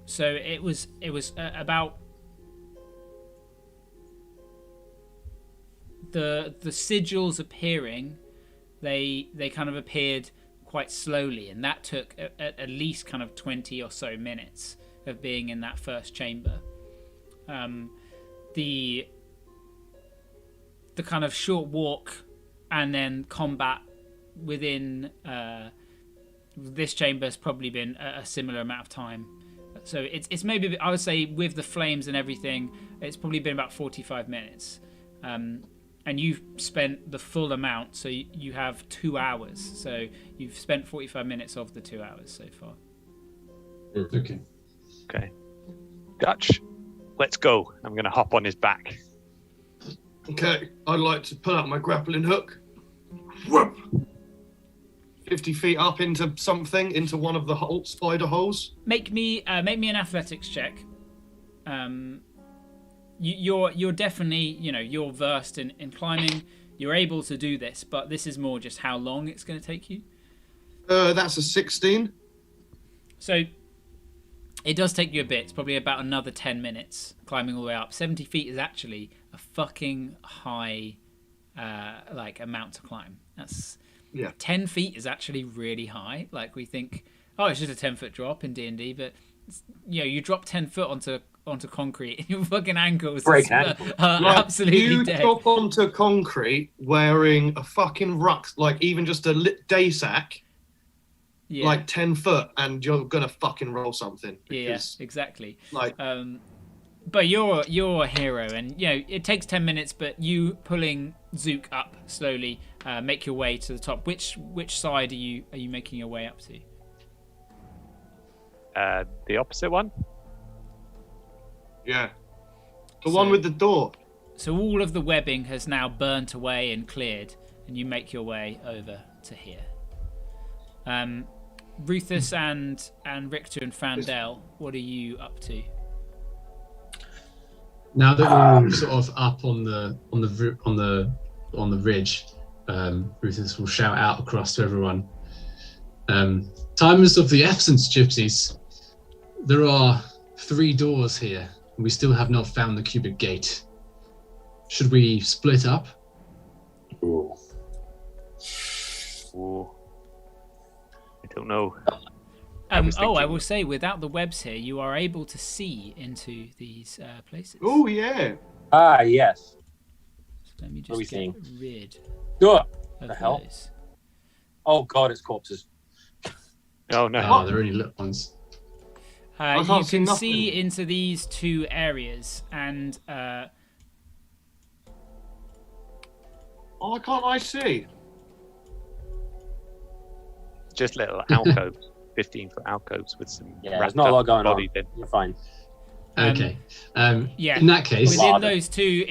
So it was about the sigils appearing. They kind of appeared quite slowly, and that took at least kind of 20 or so minutes of being in that first chamber. The kind of short walk and then combat within this chamber has probably been a similar amount of time. So it's maybe, I would say, with the flames and everything, it's probably been about 45 minutes. And you've spent the full amount, so you have 2 hours. So you've spent 45 minutes of the 2 hours so far. Okay. Dutch, let's go. I'm going to hop on his back. Okay, I'd like to pull out my grappling hook. Whoop! 50 feet up into something, into one of the spider holes. Make me an athletics check. You're definitely, you're versed in climbing. You're able to do this, but this is more just how long it's going to take you. That's a 16. So it does take you a bit. It's probably about another 10 minutes climbing all the way up. 70 feet is actually a fucking high amount to climb. That's 10 feet is actually really high. Like, we think, it's just a 10-foot drop in D&D, but you drop 10 foot onto concrete and your fucking ankles break absolutely you dead. drop onto concrete wearing a fucking ruck, like even just a day sack, like 10 foot, and you're gonna fucking roll something. Because, exactly. Like, but you're a hero, and it takes 10 minutes, but you pulling Zook up slowly make your way to the top. Which side are you making your way up to? The opposite one. Yeah. The one with the door. So all of the webbing has now burnt away and cleared, and you make your way over to here. Rufus and Richter and Fandel, what are you up to? Now that we're all sort of up on the ridge, Rufus will shout out across to everyone. Time is of the essence, gypsies. There are 3 doors here, and we still have not found the cubic gate. should we split up? Ooh. Ooh. I don't know. I thinking- will say, without the webs here, you are able to see into these places. Oh yeah. Ah, yes. So let me What are we just seeing? get rid Ugh. of The hell? those. Oh god, it's corpses. Oh no. Oh, they're only little ones. I You can't see can nothing. see into these two areas, and Oh, can't I see? Just little alcoves, 15-foot alcoves with some. Yeah, there's wrapped not a up lot going on. bodies in. You're fine. Okay. yeah. In that case, Within Water. those two,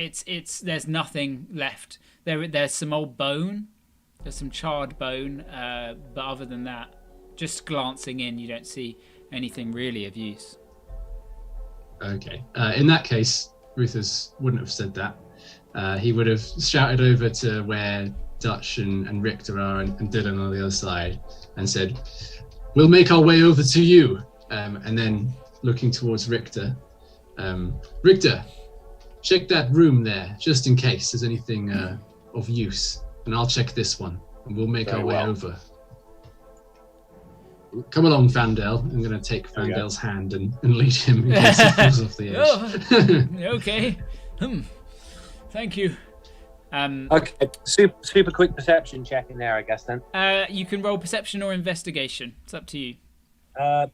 there's nothing left. There's some old bone, there's some charred bone, but other than that, just glancing in, you don't see anything really of use. okay. In that case, Rufus wouldn't have said that. He would have shouted over to where Dutch and Richter are and Dylan on the other side and said, "We'll make our way over to you." And then looking towards Richter, Richter, check that room there just in case there's anything of use, and I'll check this one, and we'll make Very our way well. over. Come along, Fandel. I'm going to take There we go. Fandel's hand and lead him in case he falls off the edge. Okay. Thank you. Okay, super quick perception check in there, I guess then. You can roll perception or investigation. It's up to you.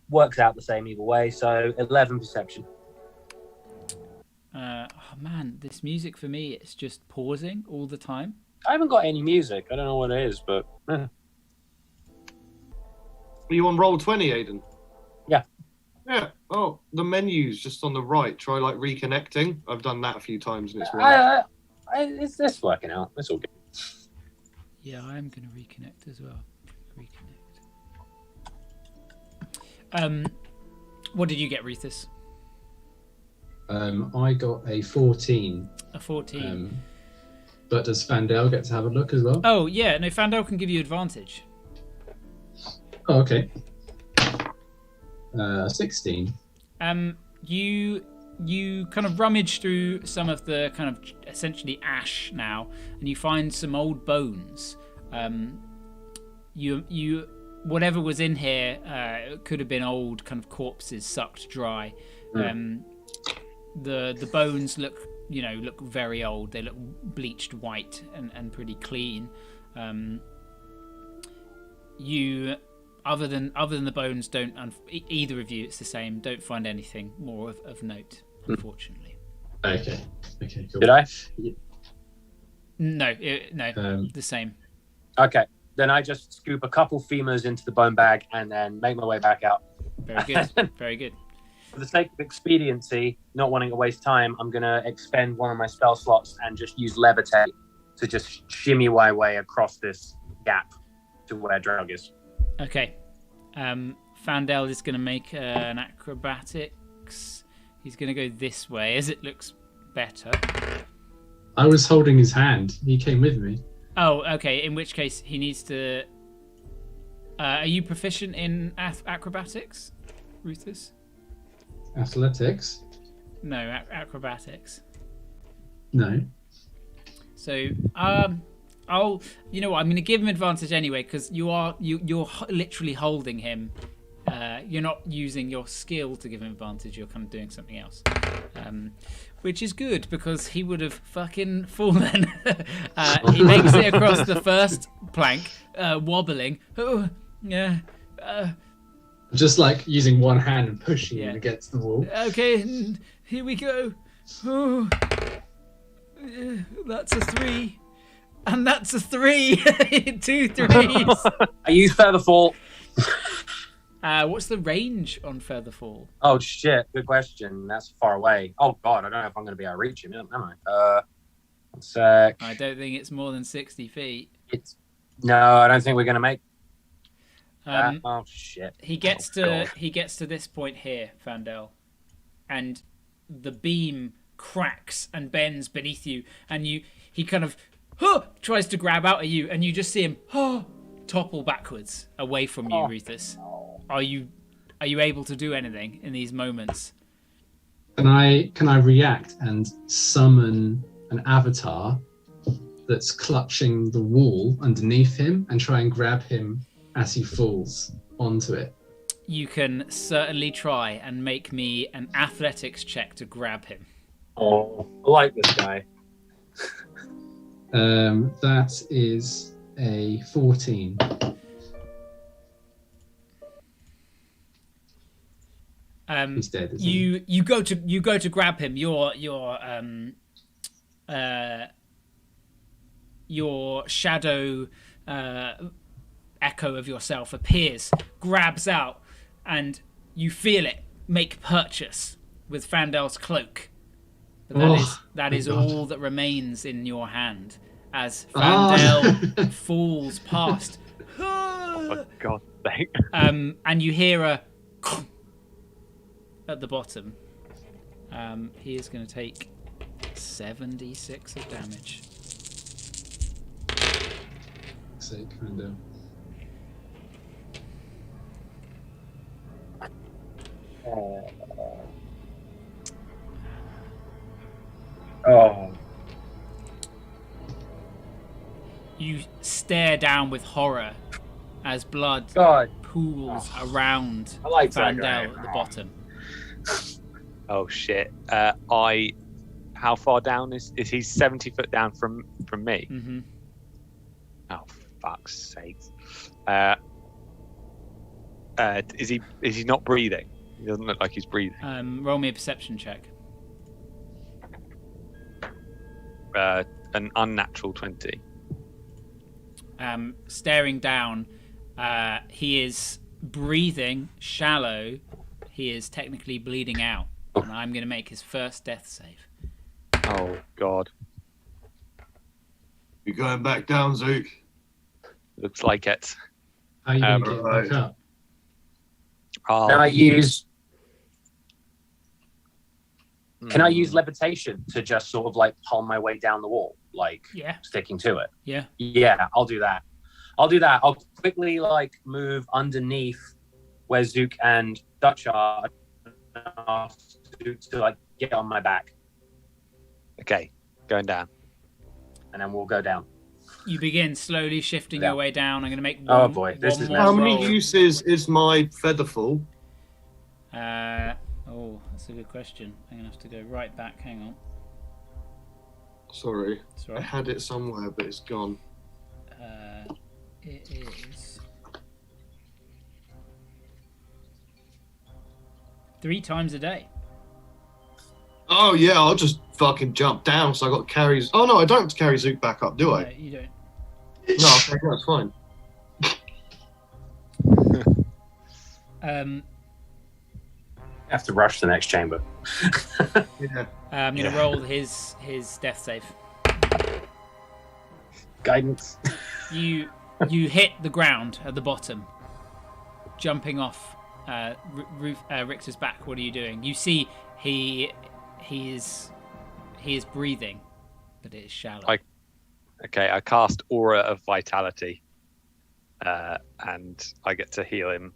Works out the same either way, so 11 perception. Oh man, this music for me, it's just pausing all the time. I haven't got any music. I don't know what it is, but Are you on roll 20, Aiden? Yeah. Yeah. Oh, the menu's just on the right. Try like reconnecting. I've done that a few times and it's worked. it's working out. It's all good. Yeah, I'm going to reconnect as well. Reconnect. What did you get, Rethus? I got a 14. A 14. But does Fandel get to have a look as well? Oh, yeah. No, Fandel can give you advantage. Oh, okay. 16. You kind of rummage through some of the kind of essentially ash now, and you find some old bones. You whatever was in here could have been old kind of corpses sucked dry. The bones look very old. They look bleached white and pretty clean. You other than the bones, don't either of you, it's the same, don't find anything more of note, unfortunately. Okay, cool. Did I? No, the same. Okay, then I just scoop a couple femurs into the bone bag and then make my way back out. Very good, very good. For the sake of expediency, not wanting to waste time, I'm going to expend one of my spell slots and just use levitate to just shimmy my way across this gap to where Drug is. Okay. Fandel is going to make an acrobatics. He's going to go this way as it looks better. I was holding his hand. He came with me. Oh, okay. In which case, he needs to... are you proficient in acrobatics, Rufus? Athletics? No, acrobatics. No. So, you know what? I'm going to give him advantage anyway because you're literally holding him. You're not using your skill to give him advantage. You're kind of doing something else, which is good because he would have fucking fallen. He makes it across the first plank, wobbling. Oh, yeah. Just like using one hand and pushing Yeah. him against the wall. Okay, here we go. Oh, that's a 3. And that's a 3. 2 3s. I use Feather Fall. What's the range on Feather Fall? Oh shit, good question. That's far away. Oh god, I don't know if I'm going to be able to reach him, am I? One sec. I don't think it's more than 60 feet. No, I don't think we're going to make that. Um, Oh shit. he gets Oh, to God. he gets to this point here, Fandel, and the beam cracks and bends beneath you, and he kind of tries to grab out at you, and you just see him topple backwards away from you, Rethus. Are you able to do anything in these moments? Can I react and summon an avatar that's clutching the wall underneath him and try and grab him as he falls onto it. You can certainly try and make me an athletics check to grab him. Oh, I like this guy. That is a 14. He's dead, isn't he? You go to grab him. Your shadow echo of yourself appears, grabs out, and you feel it make purchase with Fandel's cloak. But that is all that remains in your hand as Fandel falls past. For God's sake. And you hear a at the bottom. He is going to take 76 of damage. Sake, Fandel. Oh. You stare down with horror as blood pools around I like that Fandel guy. at the bottom. Oh shit. How far down is he? 70 foot down from me? Mm-hmm. Oh fuck's sake. Is he not breathing? He doesn't look like he's breathing. Roll me a perception check. An unnatural 20. Staring down, he is breathing shallow. He is technically bleeding out, and I'm going to make his first death save. Oh god. You're going back down, Zook. Looks like it. How are you going to get back up? Oh, Can I use levitation to just sort of like palm my way down the wall, like sticking to it? Yeah. Yeah, I'll do that. I'll quickly like move underneath where Zook and Dutch are to like get on my back. Okay, going down. And then we'll go down. You begin slowly shifting your way down. I'm going to make one, Oh boy, this one is more How many roll. uses is my feather fall? That's a good question. I'm going to have to go right back. Hang on. Sorry. That's I right. had it somewhere, but it's gone. It is 3 times a day. Oh, yeah, I'll just fucking jump down, so I got to carry... Oh, no, I don't have to carry Zook back up, do No, I? you don't. No, okay, that's fine. I have to rush the next chamber. Yeah. I'm going to roll his death save. Guidance. You hit the ground at the bottom, jumping off Richter's back. What are you doing? You see he is breathing, but it is shallow. I cast Aura of Vitality, and I get to heal him.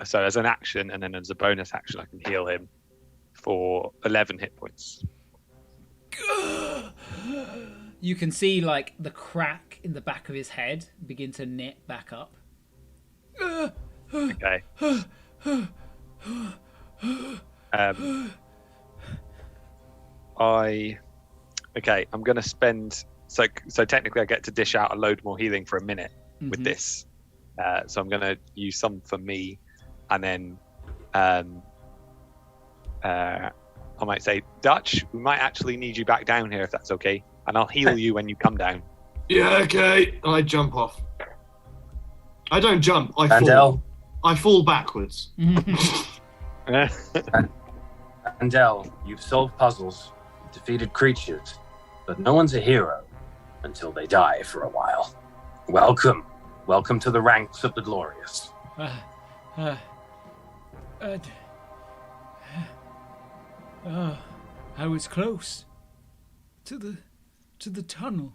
So as an action, and then as a bonus action, I can heal him for 11 hit points. You can see like the crack in the back of his head begin to knit back up. Okay. I'm going to spend... So technically I get to dish out a load more healing for a minute with this. So I'm going to use some for me, and then I might say, Dutch, we might actually need you back down here if that's okay, and I'll heal you when you come down. Yeah, okay. I jump off. I don't jump, I Fandel. fall. I fall backwards. Fandel, you've solved puzzles, defeated creatures, but no one's a hero until they die for a while. Welcome to the ranks of the glorious. I was close to the tunnel.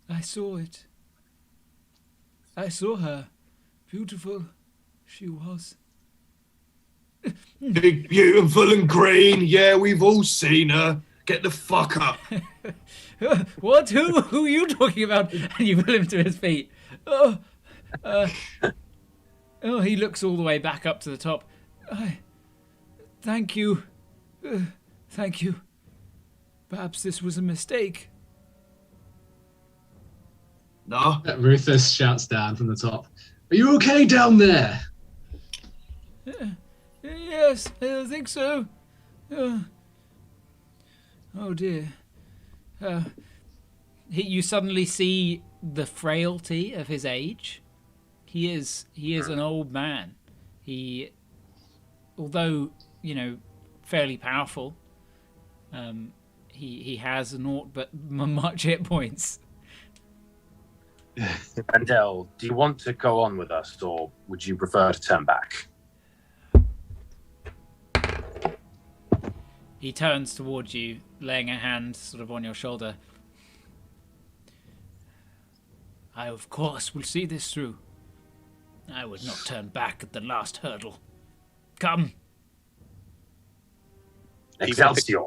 I saw it. I saw her. Beautiful she was. Big, beautiful and green. Yeah, we've all seen her. Get the fuck up. What? Who are you talking about? And you pull him to his feet. He looks all the way back up to the top. Thank you. Thank you. Perhaps this was a mistake. No. Rufus shouts down from the top. Are you okay down there? Yes, I think so. Oh dear. You suddenly see the frailty of his age. He is an old man. He, although fairly powerful, he has naught but much hit points. Vandel, do you want to go on with us, or would you prefer to turn back? He turns towards you, laying a hand sort of on your shoulder. I, of course, will see this through. I would not turn back at the last hurdle. Come. Excelsior.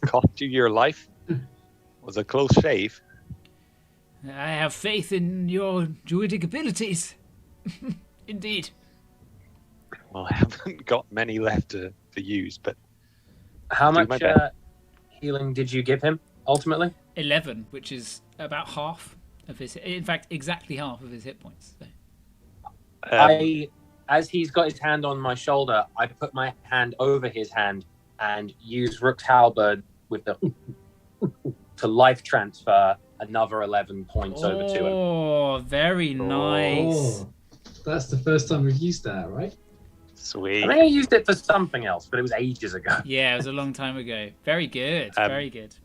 Cost you your life? Was a close shave. I have faith in your druidic abilities. Indeed. Well, I haven't got many left to use, but How Do much my best. healing did you give him, ultimately? 11, which is about half of his... In fact, exactly half of his hit points. So. As he's got his hand on my shoulder, I put my hand over his hand and use Rook's halberd with the to life transfer another 11 points over to him. Oh, very nice. Oh, that's the first time we've used that, right? Sweet. I think I used it for something else, but it was ages ago. Yeah, it was a long time ago. Very good. Very good.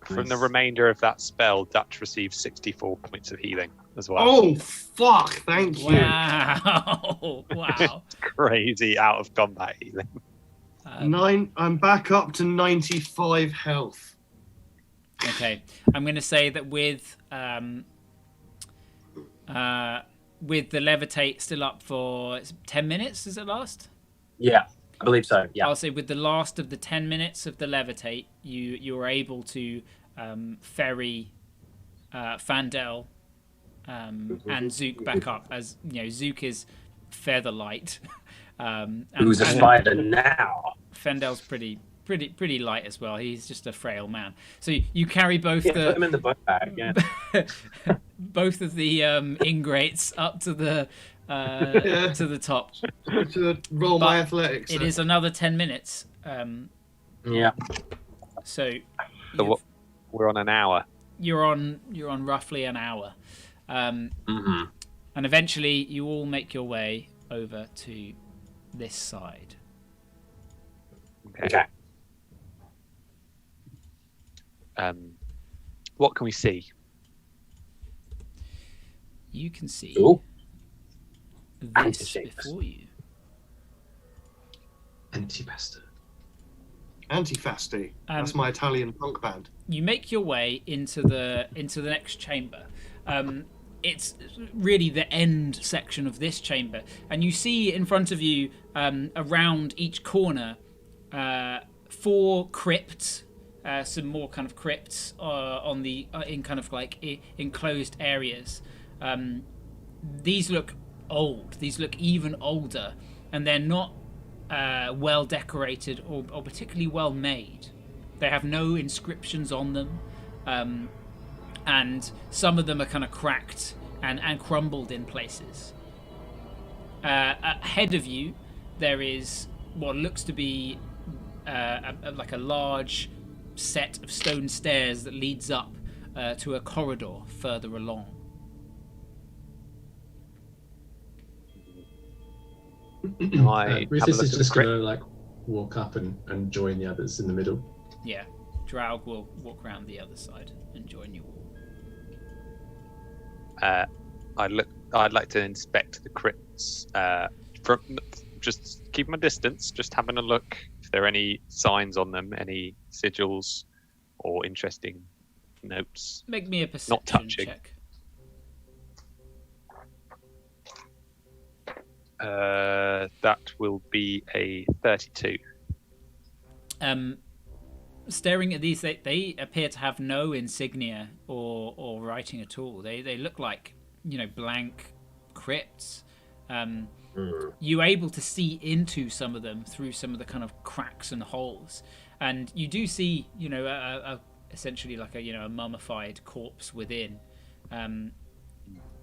From the remainder of that spell, Dutch receives 64 points of healing as well. Oh, fuck. Thank you. Wow. Wow. Crazy out of combat healing. I'm back up to 95 health. Okay. I'm going to say that with the levitate still up for 10 minutes, does it last? Yeah, I believe so. Yeah. I'll say with the last of the 10 minutes of the levitate, you're able to ferry Fandel and Zook back up. As you know, Zook is feather light. Who's a spider now? Fendel's pretty light as well. He's just a frail man. So you carry both Put him in the book bag. Yeah. both of the ingrates up to the to the top. To roll But my athletics. It is another 10 minutes. Yeah. So We're on an hour. you're on roughly an hour, and eventually you all make your way over to this side. Okay. What can we see? You can see Ooh. this Anti-shapes. before you. Antipasta. Antifasti. That's my Italian punk band. You make your way into the next chamber. It's really the end section of this chamber, and you see in front of you, around each corner, 4 crypts, some more kind of crypts on the in kind of like enclosed areas. These look old. These look even older, and they're not well decorated or particularly well made. They have no inscriptions on them, and some of them are kind of cracked and crumbled in places. Ahead of you, there is what looks to be like a large set of stone stairs that leads up to a corridor further along. Rufus is just going to like walk up and join the others in the middle. Yeah, Draug will walk around the other side and join you all. I'd like to inspect the crypts from just keep my distance, just having a look if there are any signs on them, any sigils or interesting notes. Make me a perception Not touching. check. That will be a 32. staring at these, they appear to have no insignia or writing at all. They look like, blank crypts. You're able to see into some of them through some of the kind of cracks and holes, and you do see, essentially like a mummified corpse within,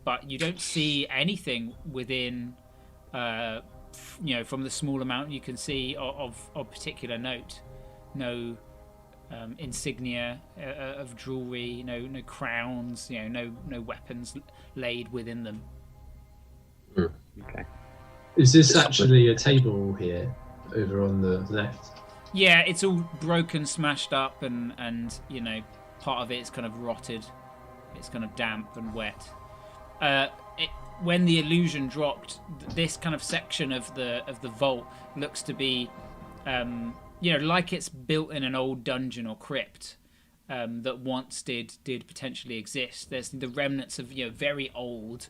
but you don't see anything within, from the small amount you can see of particular note. No insignia of jewelry, no crowns, no weapons laid within them. Okay. Is this actually a table here, over on the left? Yeah, it's all broken, smashed up, and part of it is kind of rotted. It's kind of damp and wet. When the illusion dropped, this kind of section of the vault looks to be, like it's built in an old dungeon or crypt that once did potentially exist. There's the remnants of very old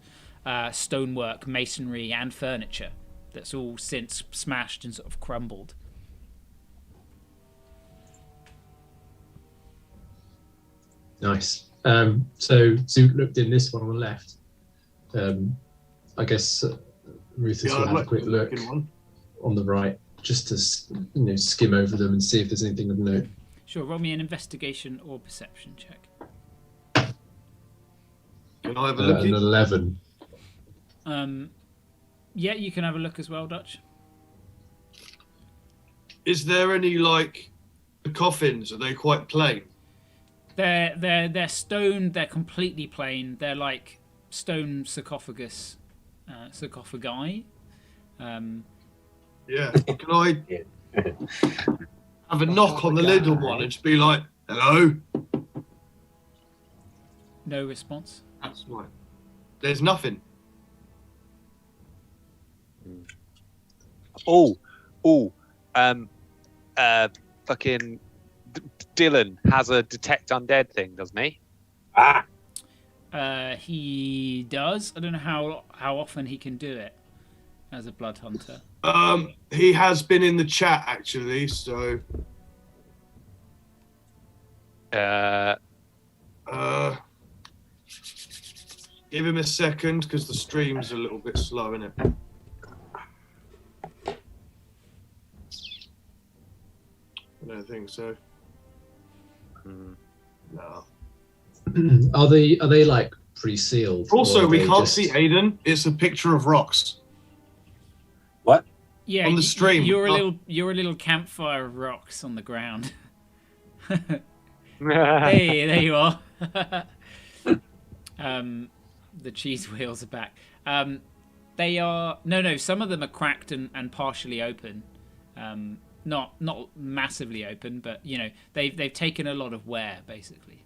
stonework, masonry, and furniture that's all since smashed and sort of crumbled. Nice. So Zoot looked in this one on the left. I guess Rufus will have a quick look on the right, just to skim over them and see if there's anything of note. Sure, roll me an investigation or perception check. Can I have a look? An 11. Yeah, you can have a look as well, Dutch. Is there any the coffins? Are they quite plain? They're stone. They're completely plain. They're like stone sarcophagi. Yeah. Can I have a knock on the lid on one and just be like, "Hello"? No response. That's right. There's nothing. Fucking Dylan has a detect undead thing, doesn't he? He does. I don't know how often he can do it as a blood hunter. He has been in the chat actually, so. Give him a second because the stream's a little bit slow, isn't it? I don't think so. No. Are they like pre-sealed? Also, we can't see Aiden. It's a picture of rocks. What? Yeah, on the stream. You're a little campfire of rocks on the ground. Hey, there you are. The cheese wheels are back. They are no. Some of them are cracked and partially open. Not massively open, but they've taken a lot of wear basically.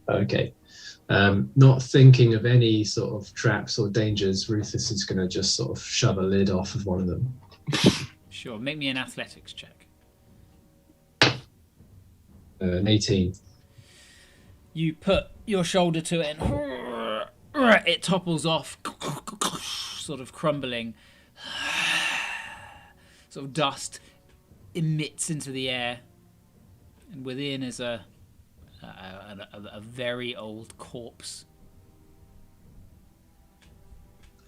Okay. Not thinking of any sort of traps or dangers, Rufus is going to just sort of shove a lid off of one of them. Sure. Make me an athletics check. An 18. You put your shoulder to it and it topples off, sort of crumbling. Sort of dust emits into the air, and within is a very old corpse.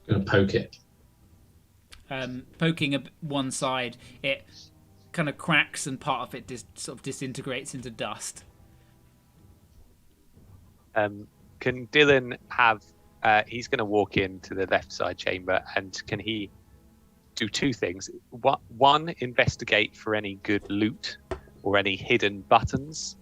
Gonna poke it. Poking one side, it kind of cracks, and part of it sort of disintegrates into dust. Can Dylan have? He's going to walk into the left side chamber, and can he do two things? One, investigate for any good loot or any hidden buttons,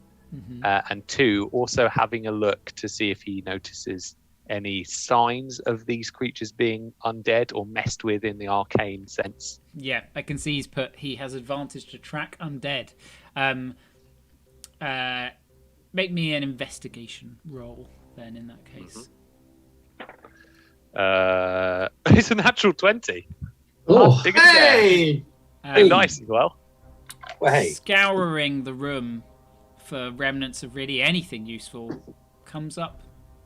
and two, also having a look to see if he notices any signs of these creatures being undead or messed with in the arcane sense. Yeah, I can see he has advantage to track undead. Make me an investigation roll then in that case. It's a natural 20. Oh, Hey! Nice as well. Well, hey. Scouring the room for remnants of really anything useful comes up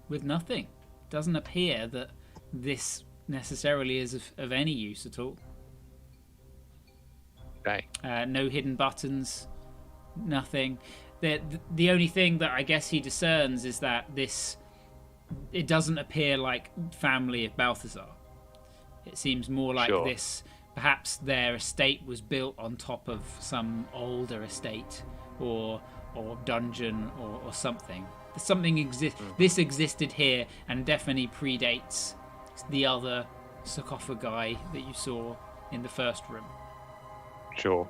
with nothing. Doesn't appear that this necessarily is of any use at all. Okay. No hidden buttons, nothing. The only thing that I guess he discerns is that it doesn't appear like family of Balthazar. It seems more like this. Perhaps their estate was built on top of some older estate or dungeon or something. This existed here and definitely predates the other sarcophagi that you saw in the first room. Sure.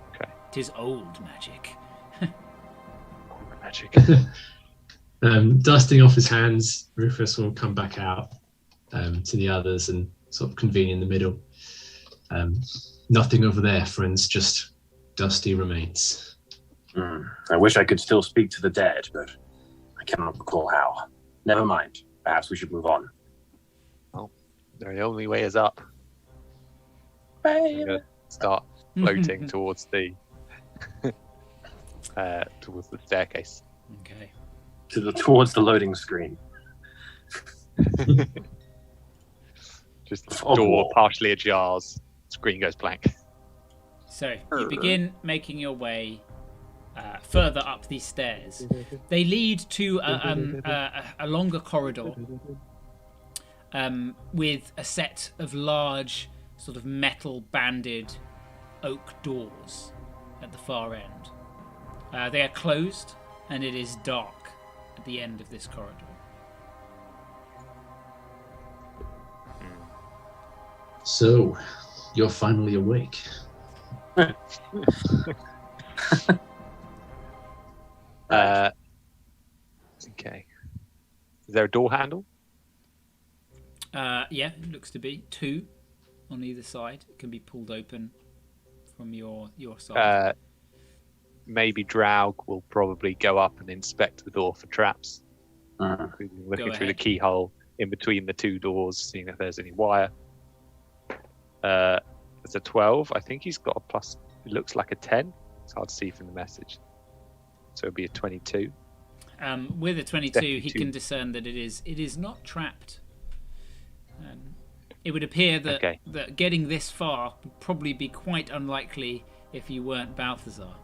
Okay. 'Tis old magic. Magic. Dusting off his hands, Rufus will come back out to the others and sort of convene in the middle. Nothing over there, friends, just dusty remains. I wish I could still speak to the dead, but I cannot recall how. Never mind. Perhaps we should move on. Well, the only way is up. I'm gonna start floating towards the staircase. Okay. Towards the loading screen. Just the door partially ajar, screen goes blank. So you begin making your way further up these stairs. They lead to a longer corridor with a set of large, sort of metal-banded oak doors at the far end. They are closed, and it is dark at the end of this corridor. So, you're finally awake. Okay. Is there a door handle? Yeah, it looks to be 2 on either side. It can be pulled open from your side. Maybe Draug will probably go up and inspect the door for traps. Looking through the keyhole in between the 2 doors, seeing if there's any wire. It's a 12. I think he's got a plus. It looks like a 10. It's hard to see from the message. So it'll be a 22. With a 22, he can discern that it is not trapped. It would appear that getting this far would probably be quite unlikely if you weren't Balthazar.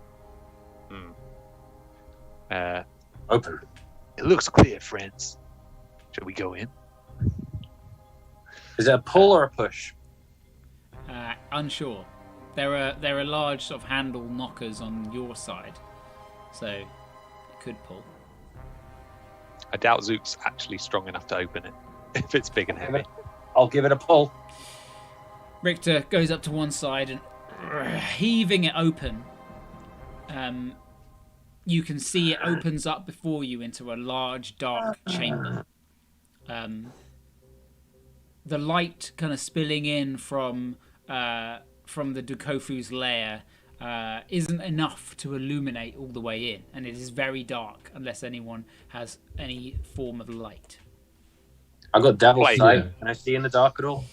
Open. It looks clear, friends. Shall we go in? Is it a pull or a push? Unsure. There are large sort of handle knockers on your side, so it could pull. I doubt Zook's actually strong enough to open it if it's big and heavy. I'll give it a pull. Richter goes up to one side and heaving it open. You can see it opens up before you into a large dark chamber. The light kind of spilling in from the Dukofu's lair isn't enough to illuminate all the way in, and it is very dark unless anyone has any form of light. I've got devil's sight. Can I see in the dark at all?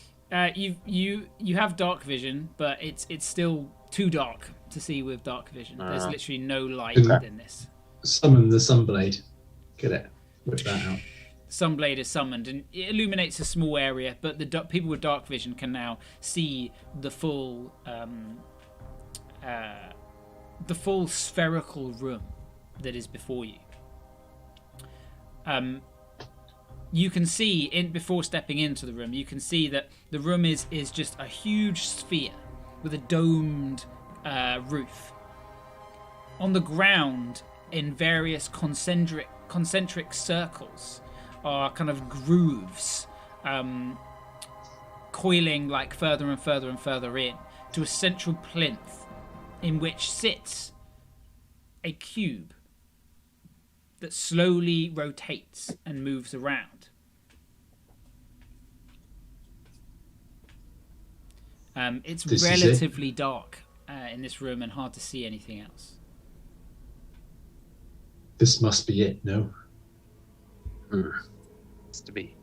You have dark vision, but it's still too dark to see with dark vision. There's literally no light in this. Summon the Sunblade. Get it. Whip that out. Sunblade is summoned, and it illuminates a small area, but the people with dark vision can now see the full spherical room that is before you. You can see, before stepping into the room, you can see that the room is just a huge sphere with a domed roof. On the ground, in various concentric circles, are kind of grooves, coiling like further and further and further in to a central plinth in which sits a cube that slowly rotates and moves around. It's relatively dark in this room and hard to see anything else. This must be it, no? It's to be.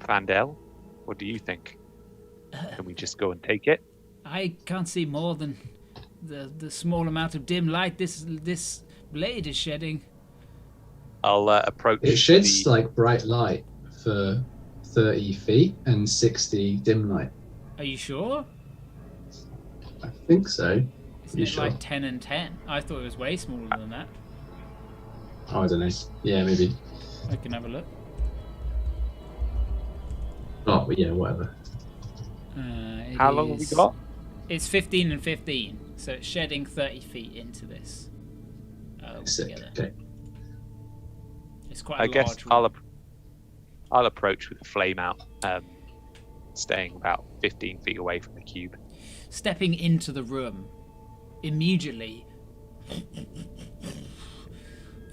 Vandel, what do you think? Can we just go and take it? I can't see more than the small amount of dim light this blade is shedding. I'll approach. It sheds like bright light for 30 feet and 60 dim light. Are you sure? I think so. Isn't You it sure? like 10 and 10? I thought it was way smaller than that. Oh, I don't know. Yeah, maybe. I can have a look. Oh, but yeah, whatever. How long have we got? It's 15 and 15, so it's shedding 30 feet into this. Sick. Altogether. Okay. It's quite a I guess large room. I'll approach with the flame out, staying about 15 feet away from the cube. Stepping into the room, immediately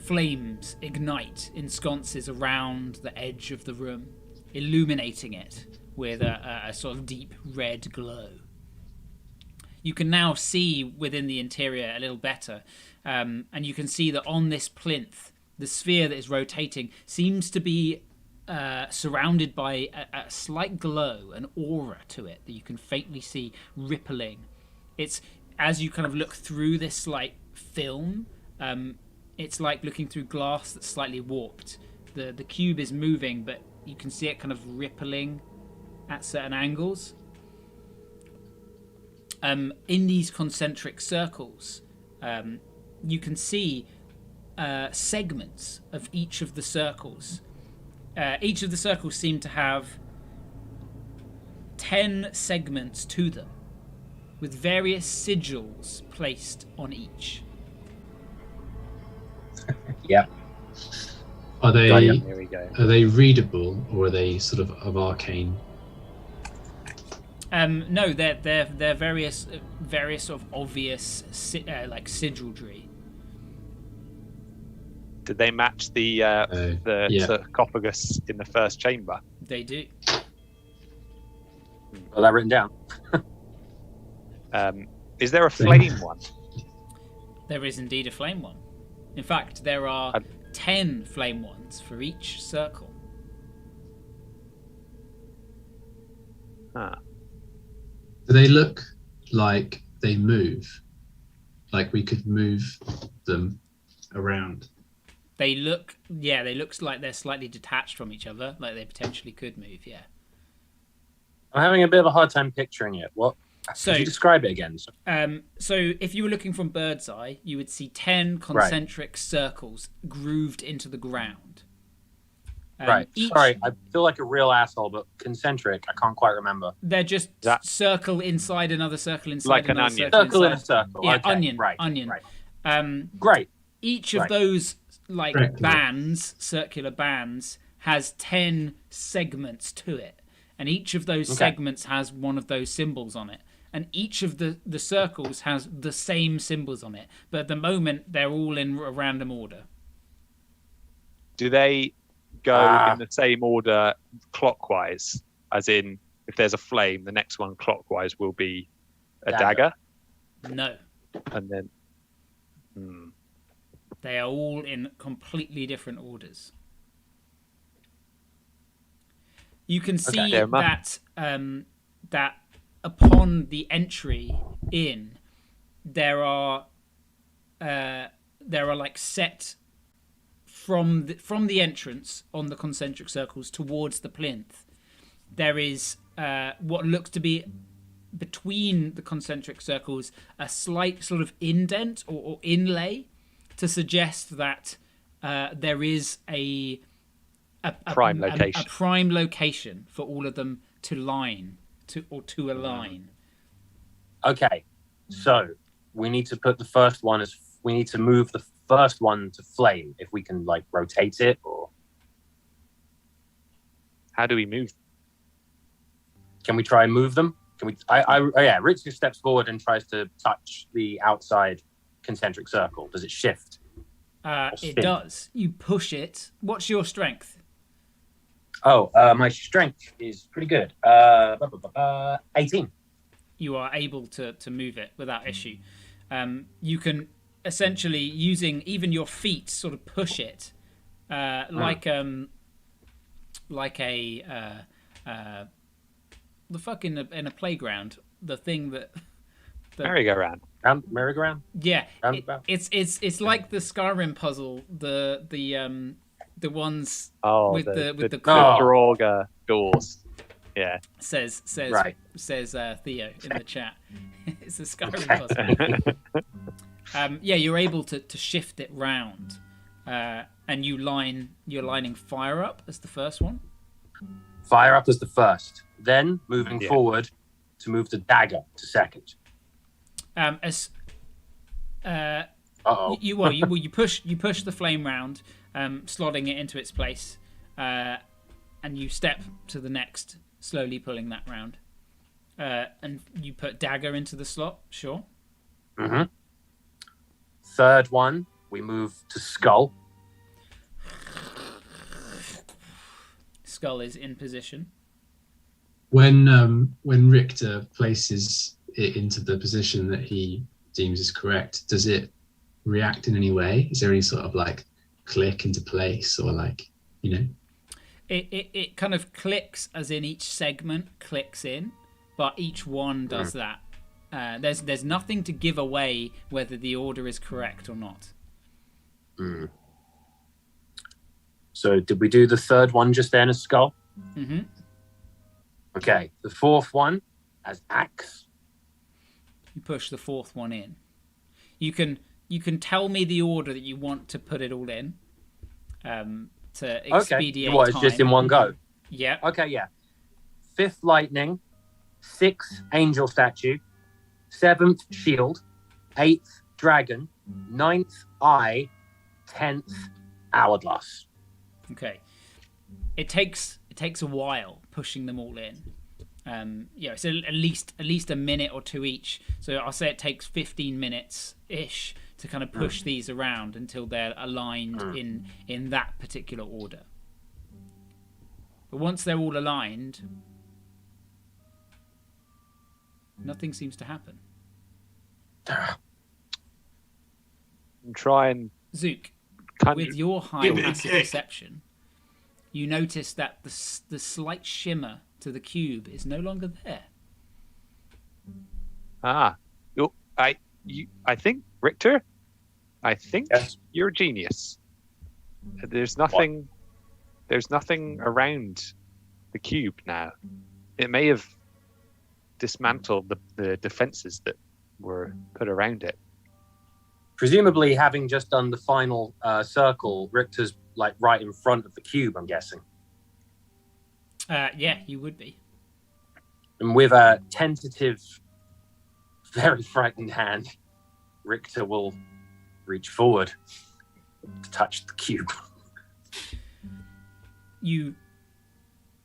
flames ignite in sconces around the edge of the room, illuminating it with a sort of deep red glow. You can now see within the interior a little better, and you can see that on this plinth, the sphere that is rotating seems to be surrounded by a slight glow, an aura to it that you can faintly see rippling. It's as you kind of look through this like film, it's like looking through glass that's slightly warped. The cube is moving, but you can see it kind of rippling at certain angles. In these concentric circles, you can see segments of each of the circles. Each of the circles seem to have 10 segments to them, with various sigils placed on each. Yep. Are they Here we go. are they readable, or are they sort of arcane? No, they're various sort of obvious like sigildry. Did they match the yeah. sarcophagus in the first chamber? They do. Got that written down. Is there a flame one? There is indeed a flame one. In fact, there are 10 flame ones for each circle. Ah. Do they look like they move? Like we could move them around? They look like they're slightly detached from each other, like they potentially could move, yeah. I'm having a bit of a hard time picturing it. What? So, could you describe it again? So if you were looking from bird's eye, you would see 10 concentric circles grooved into the ground. Right. Sorry, I feel like a real asshole, but concentric, I can't quite remember. They're just circle inside another circle inside like another an onion. circle Circle inside. in a circle. Yeah, Okay. onion. Right. Onion. Right. Great. Each of those like bands, circular bands, has 10 segments to it, and each of those segments has one of those symbols on it. And each of the circles has the same symbols on it, but at the moment they're all in a random order. Do they go in the same order clockwise? As in, if there's a flame, the next one clockwise will be a dagger? No. And then... They are all in completely different orders. You can see that that upon the entry in, there are like set from the entrance on the concentric circles towards the plinth. There is what looks to be between the concentric circles a slight sort of indent or inlay to suggest that there is a prime location. A prime location for all of them to align. Okay, so we need to put the first one we need to move the first one to flame. If we can like rotate it, or how do we move? Can we try and move them? Can we? Rich steps forward and tries to touch the outside concentric circle. Does it shift? It does. You push it. What's your strength? Oh, my strength is pretty good. 18. You are able to move it without issue. You can essentially, using even your feet, sort of push it like a the fuck in a playground. The thing that merry-go-round. Merry-go-round. Yeah, it's like the Skyrim puzzle. The ones with the Draugr doors Yeah. Says Right. Theo in the chat. It's a Skyrim puzzle. Yeah, you're able to shift it round, and you're lining fire up as the first one. Fire up as the first. Then moving forward to move the dagger to second. You push the flame round, slotting it into its place, and you step to the next, slowly pulling that round, and you put dagger into the slot. Sure. Mm-hmm. Third one, we move to skull. Skull is in position. When Richter places it into the position that he deems is correct, does it react in any way? Is there any sort of like click into place, or like, you know? It kind of clicks, as in each segment clicks in, but each one does that. There's nothing to give away whether the order is correct or not. Mm. So did we do the third one just then as skull? Mm-hmm. Okay, the fourth one as axe. You push the fourth one in. You can tell me the order that you want to put it all in, to expedite What, it's time. just in one go? Yeah. Okay, yeah. 5th lightning, 6th angel statue, 7th shield, 8th dragon, 9th eye, 10th hourglass. Okay. It takes a while pushing them all in. It's at least a minute or two each. So I'll say it takes 15 minutes ish to kind of push these around until they're aligned in that particular order. But once they're all aligned, nothing seems to happen. Try and Zook, kind with your high passive perception, you notice that the slight shimmer to the cube is no longer there. I think, Richter, Yes. you're a genius. There's nothing around the cube now. It may have dismantled the defenses that were put around it. Presumably, having just done the final circle, Richter's like right in front of the cube, I'm guessing. Yeah, you would be. And with a tentative, very frightened hand, Richter will reach forward to touch the cube. You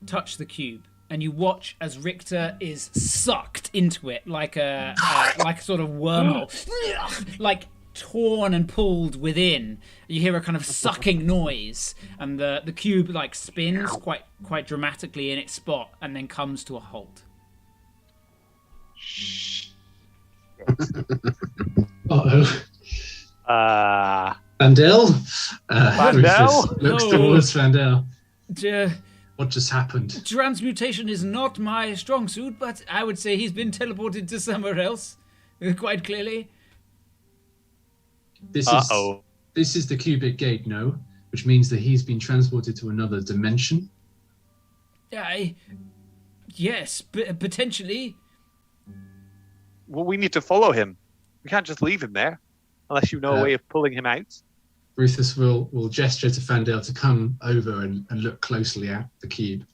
touch the cube, and you watch as Richter is sucked into it like a sort of wormhole, like torn and pulled within. You hear a kind of sucking noise, and the cube like spins quite dramatically in its spot, and then comes to a halt. Uh-oh. Vandel? Vandel? Looks towards Vandel. What just happened? Transmutation is not my strong suit, but I would say he's been teleported to somewhere else, quite clearly. This is the cubic gate, no? Which means that he's been transported to another dimension? Yes, potentially. Well, we need to follow him. We can't just leave him there, unless you know a way of pulling him out. Rufus will gesture to Fandale to come over and look closely at the cube.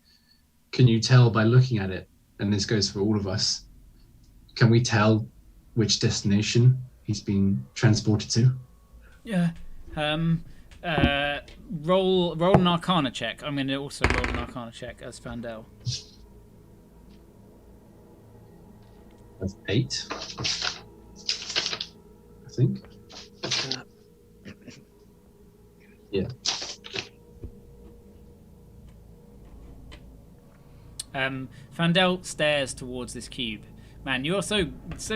Can you tell by looking at it, and this goes for all of us, can we tell which destination he's been transported to? Yeah. Roll an Arcana check. I'm going to also roll an Arcana check as Fandale. That's 8. I think. Yeah. Fandel stares towards this cube. Man, you're so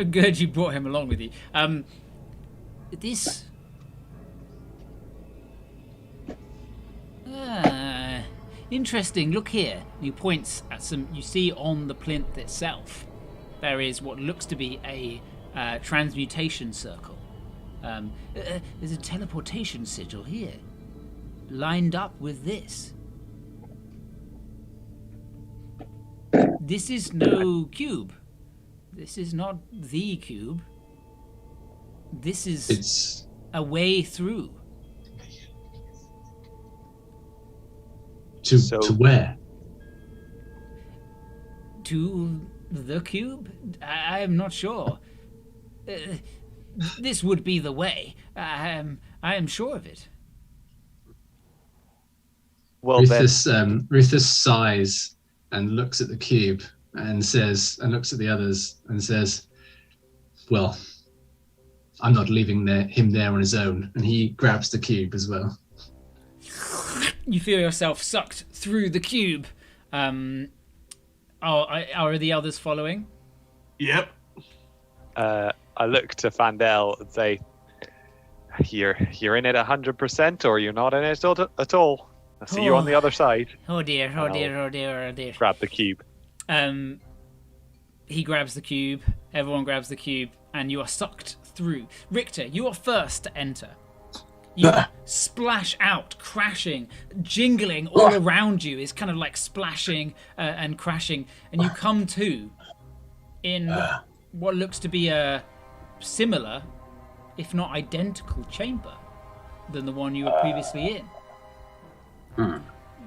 good you brought him along with you. This... interesting, look here. And he points at some... You see on the plinth itself, there is what looks to be a transmutation circle. There's a teleportation sigil here, lined up with this. This is no cube. This is not the cube. This is It's a way through. to where? To the cube? I am not sure. This would be the way. I am sure of it. Well, Rufus sighs and looks at the cube and looks at the others and says, "Well, I'm not leaving him there on his own." And he grabs the cube as well. You feel yourself sucked through the cube. Are the others following? Yep. I look to Fandel and say, "You're in it 100%, or you're not in it at all. I'll see you on the other side." Oh dear! Oh dear! Oh dear! Oh dear! Grab the cube. He grabs the cube. Everyone grabs the cube, and you are sucked through. Richter, you are first to enter. You splash out, crashing, jingling all around you. It's kind of like splashing and crashing, and you come to in what looks to be a similar, if not identical, chamber than the one you were previously in.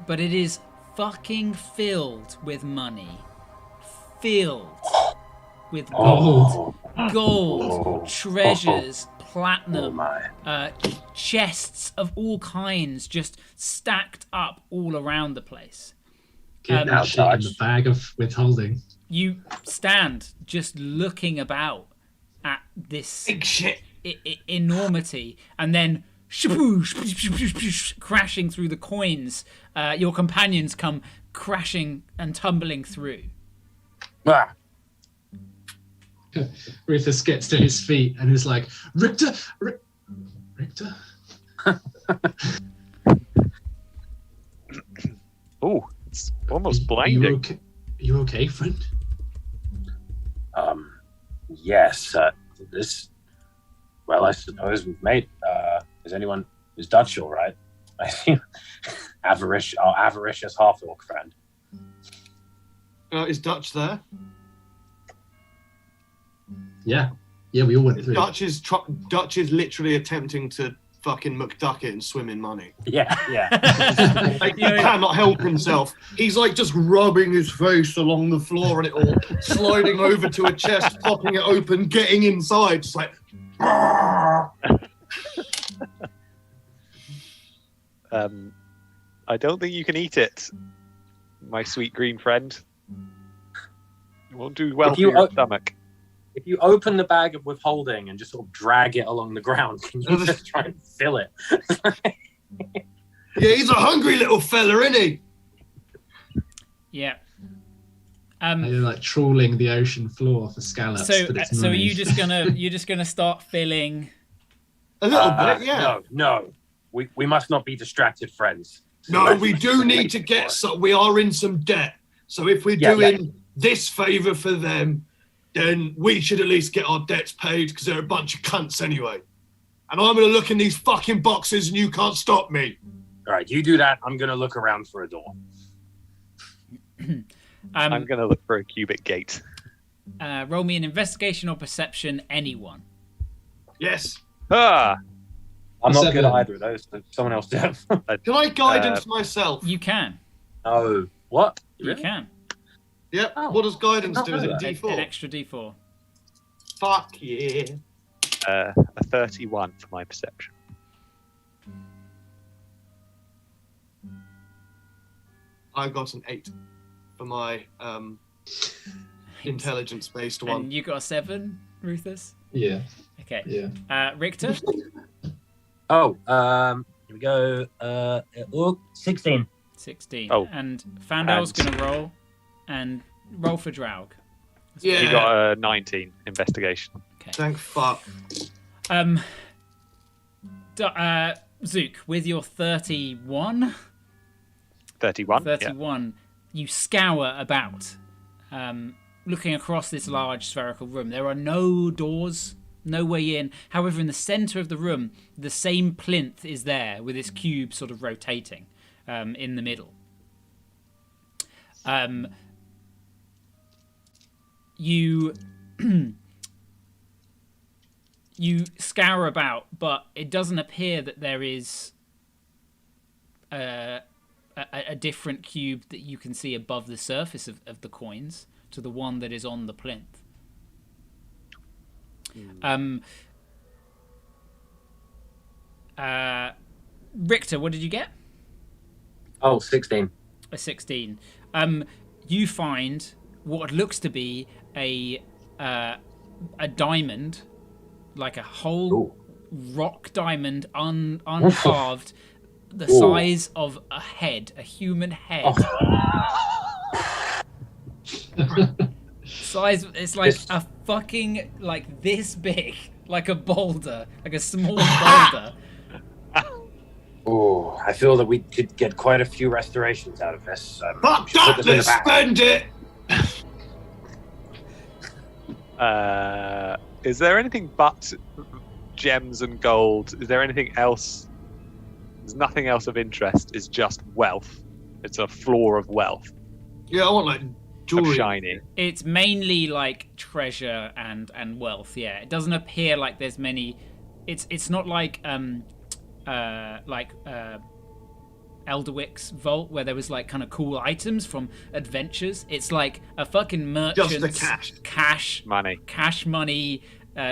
But it is fucking filled with money. Filled with gold, treasures, platinum, chests of all kinds just stacked up all around the place. Get that shit in the bag of withholding. You stand just looking about at this Big shit. enormity, and then crashing through the coins. Your companions come crashing and tumbling through. Rufus gets to his feet and is like, Richter? Oh, it's almost blinding. You okay, friend? Yes. Well, I suppose we've made. Is Dutch all right? I see. Our avaricious half-orc friend. Is Dutch there? Yeah, we all went through. Dutch is literally attempting to fucking McDuck it and swim in money. Yeah. Like, he cannot help himself. He's like just rubbing his face along the floor and it all sliding over to a chest, popping it open, getting inside, just like. I don't think you can eat it, my sweet green friend. It won't do well for your stomach. If you open the bag of withholding and just sort of drag it along the ground, can you just try and fill it? Yeah, he's a hungry little fella, isn't he? Yeah. You're like trawling the ocean floor for scallops. So are you just gonna start filling? A little bit, yeah. No. We must not be distracted, friends. No, we do need to get. So we are in some debt. So if we're doing this favour for them, then we should at least get our debts paid because they're a bunch of cunts anyway. And I'm going to look in these fucking boxes and you can't stop me. All right, you do that. I'm going to look around for a door. I'm going to look for a cubic gate. Roll me an investigation or perception, anyone. Yes. Ah! I'm not good at either of those. So someone else do. Can I guidance myself? You can. Oh, what? You can. Yep. What does guidance do? Is it D4? An extra D4. Fuck yeah. A 31 for my perception. I got an 8 for my intelligence-based one. And you got a 7, Rufus? Yeah. Okay. Yeah. Richter? Oh, here we go. 16. 16. Oh. And Fandel's going to roll. And roll for Draug. Yeah. You got a 19 investigation. Okay. Thank fuck. Zook, with your 31, 31. You scour about, looking across this large spherical room. There are no doors, no way in. However, in the center of the room, the same plinth is there with this cube sort of rotating in the middle. you you scour about, but it doesn't appear that there is a different cube that you can see above the surface of the coins to the one that is on the plinth. Richter, what did you get? Oh, 16. A 16. You find what looks to be a diamond, like a whole rock diamond, uncarved, the size of a head, a human head. Size, it's like a fucking, like this big, like a boulder, like a small boulder. Oh, I feel that we could get quite a few restorations out of this. Fuck that! Let's spend it! Is there anything but gems and gold? Is there anything else? There's nothing else of interest. It's just wealth. It's a floor of wealth. Yeah, I want like jewelry. Shiny. It's mainly like treasure and wealth. Yeah, it doesn't appear like there's many. It's not like Elderwick's vault where there was like kind of cool items from adventures. It's like a fucking merchant's Just the cash money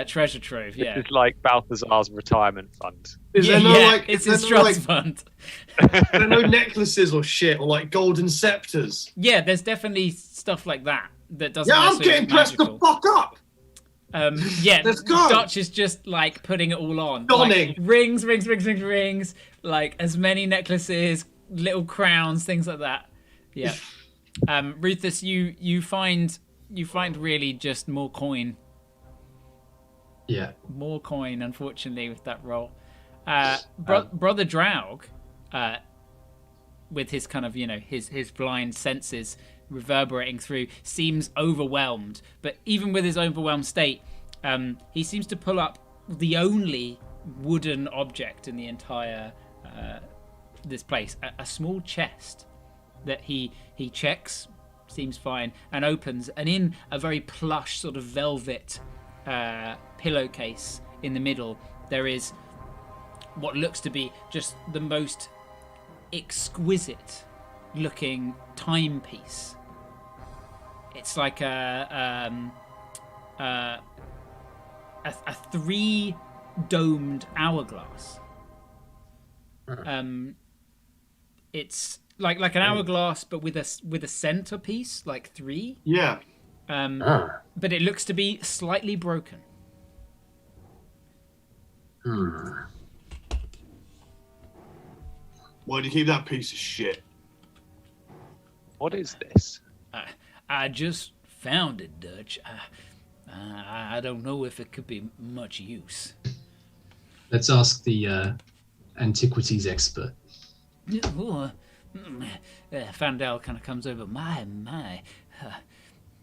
treasure trove. Yeah, it's like Balthazar's retirement fund. Is there no like? It's Is his there no, trust like, fund. there are no necklaces or shit or like golden scepters? Yeah, there's definitely stuff like that doesn't. Yeah, I'm necessarily getting look pressed magical. the fuck up. Yeah, Let's go. Dutch is just like putting it all on. Donning. Like, rings, like as many necklaces, little crowns, things like that. Yeah. Rufus, you find really just more coin. Yeah. More coin, unfortunately, with that roll. Brother Draug, with his kind of, his blind senses reverberating through, seems overwhelmed. But even with his overwhelmed state, he seems to pull up the only wooden object in the entire this place, a small chest that he checks, seems fine, and opens, and in a very plush sort of velvet pillowcase in the middle, there is what looks to be just the most exquisite looking timepiece. It's like a 3-domed hourglass. It's like an hourglass, but with a centerpiece, like 3. Yeah. But it looks to be slightly broken. Why do you keep that piece of shit? What is this? I just found it, Dutch. I don't know if it could be much use. Let's ask the antiquities expert. Fandel kind of comes over. My.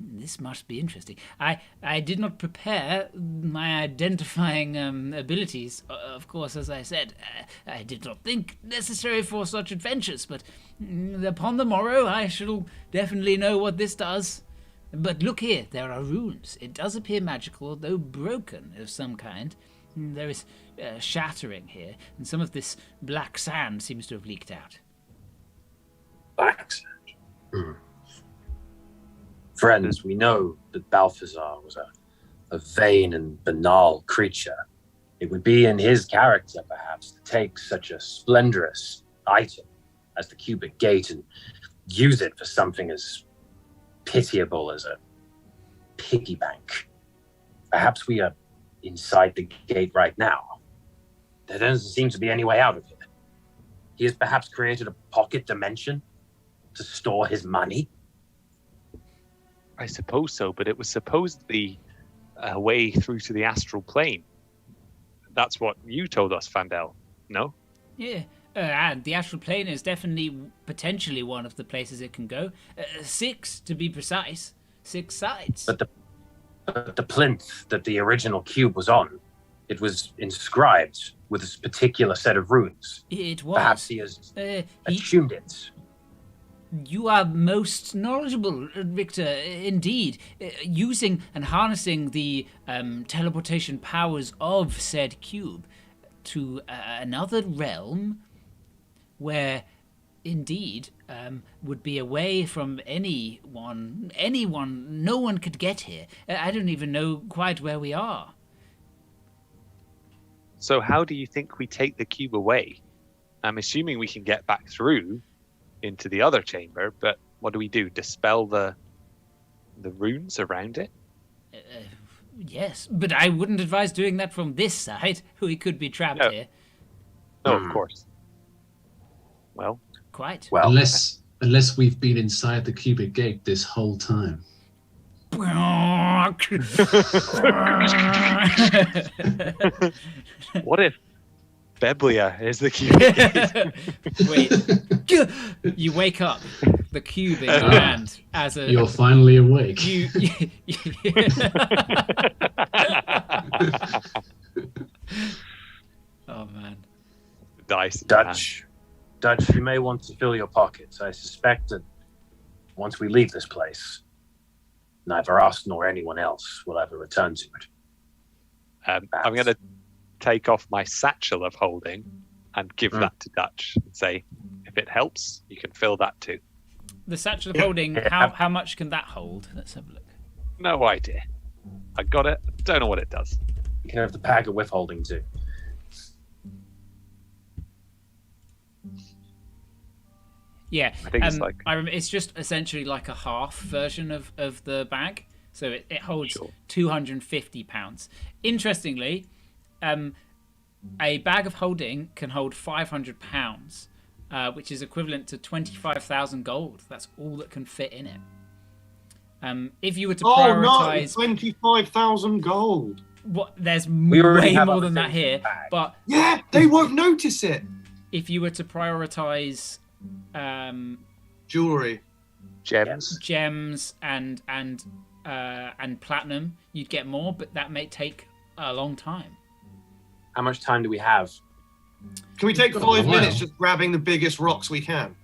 This must be interesting. I did not prepare my identifying abilities. Of course, as I said, I did not think necessary for such adventures, but upon the morrow I shall definitely know what this does. But look here, there are runes. It does appear magical, though broken of some kind. There is shattering here, and some of this black sand seems to have leaked out. Black sand? Friends, we know that Balthazar was a vain and banal creature. It would be in his character, perhaps, to take such a splendorous item as the cubic gate and use it for something as pitiable as a piggy bank. Perhaps we are inside the gate right now. There doesn't seem to be any way out of here. He has perhaps created a pocket dimension to store his money. I suppose so, but it was supposedly a way through to the astral plane. That's what you told us, Fandel. No? Yeah, and the astral plane is definitely potentially one of the places it can go. 6, to be precise. 6 sides. But the plinth that the original cube was on, it was inscribed with a particular set of runes. It was. Perhaps he has attuned it. You are most knowledgeable, Richter, indeed. Using and harnessing the teleportation powers of said cube to another realm where, indeed, would be away from anyone. No one could get here. I don't even know quite where we are. So how do you think we take the cube away? I'm assuming we can get back through into the other chamber, but what do? Dispel the runes around it? Yes, but I wouldn't advise doing that from this side. We could be trapped here. No, of course. Well, quite. Well, unless we've been inside the cubic gate this whole time. What if Beblia is the cube? Wait, you wake up, the cube in your hand as a. You're finally awake. Oh man. Dice. Dutch, you may want to fill your pockets. I suspect that once we leave this place, neither us nor anyone else will ever return to it. I'm going to take off my satchel of holding and give that to Dutch and say, if it helps, you can fill that too. The satchel of holding, how much can that hold? Let's have a look. No idea. I got it. Don't know what it does. You can have the bag of withholding too. Yeah, I think it's like... I remember it's just essentially like a half version of the bag. So it holds 250 pounds. Interestingly, a bag of holding can hold 500 pounds, which is equivalent to 25,000 gold. That's all that can fit in it. If you were to prioritize... 25,000 gold. What? There's way more than that here. Bag. But yeah, they won't notice it. If you were to prioritize... jewelry, gems and platinum, you'd get more, but that may take a long time. How much time do we have? Can we take 5 minutes just grabbing the biggest rocks we can?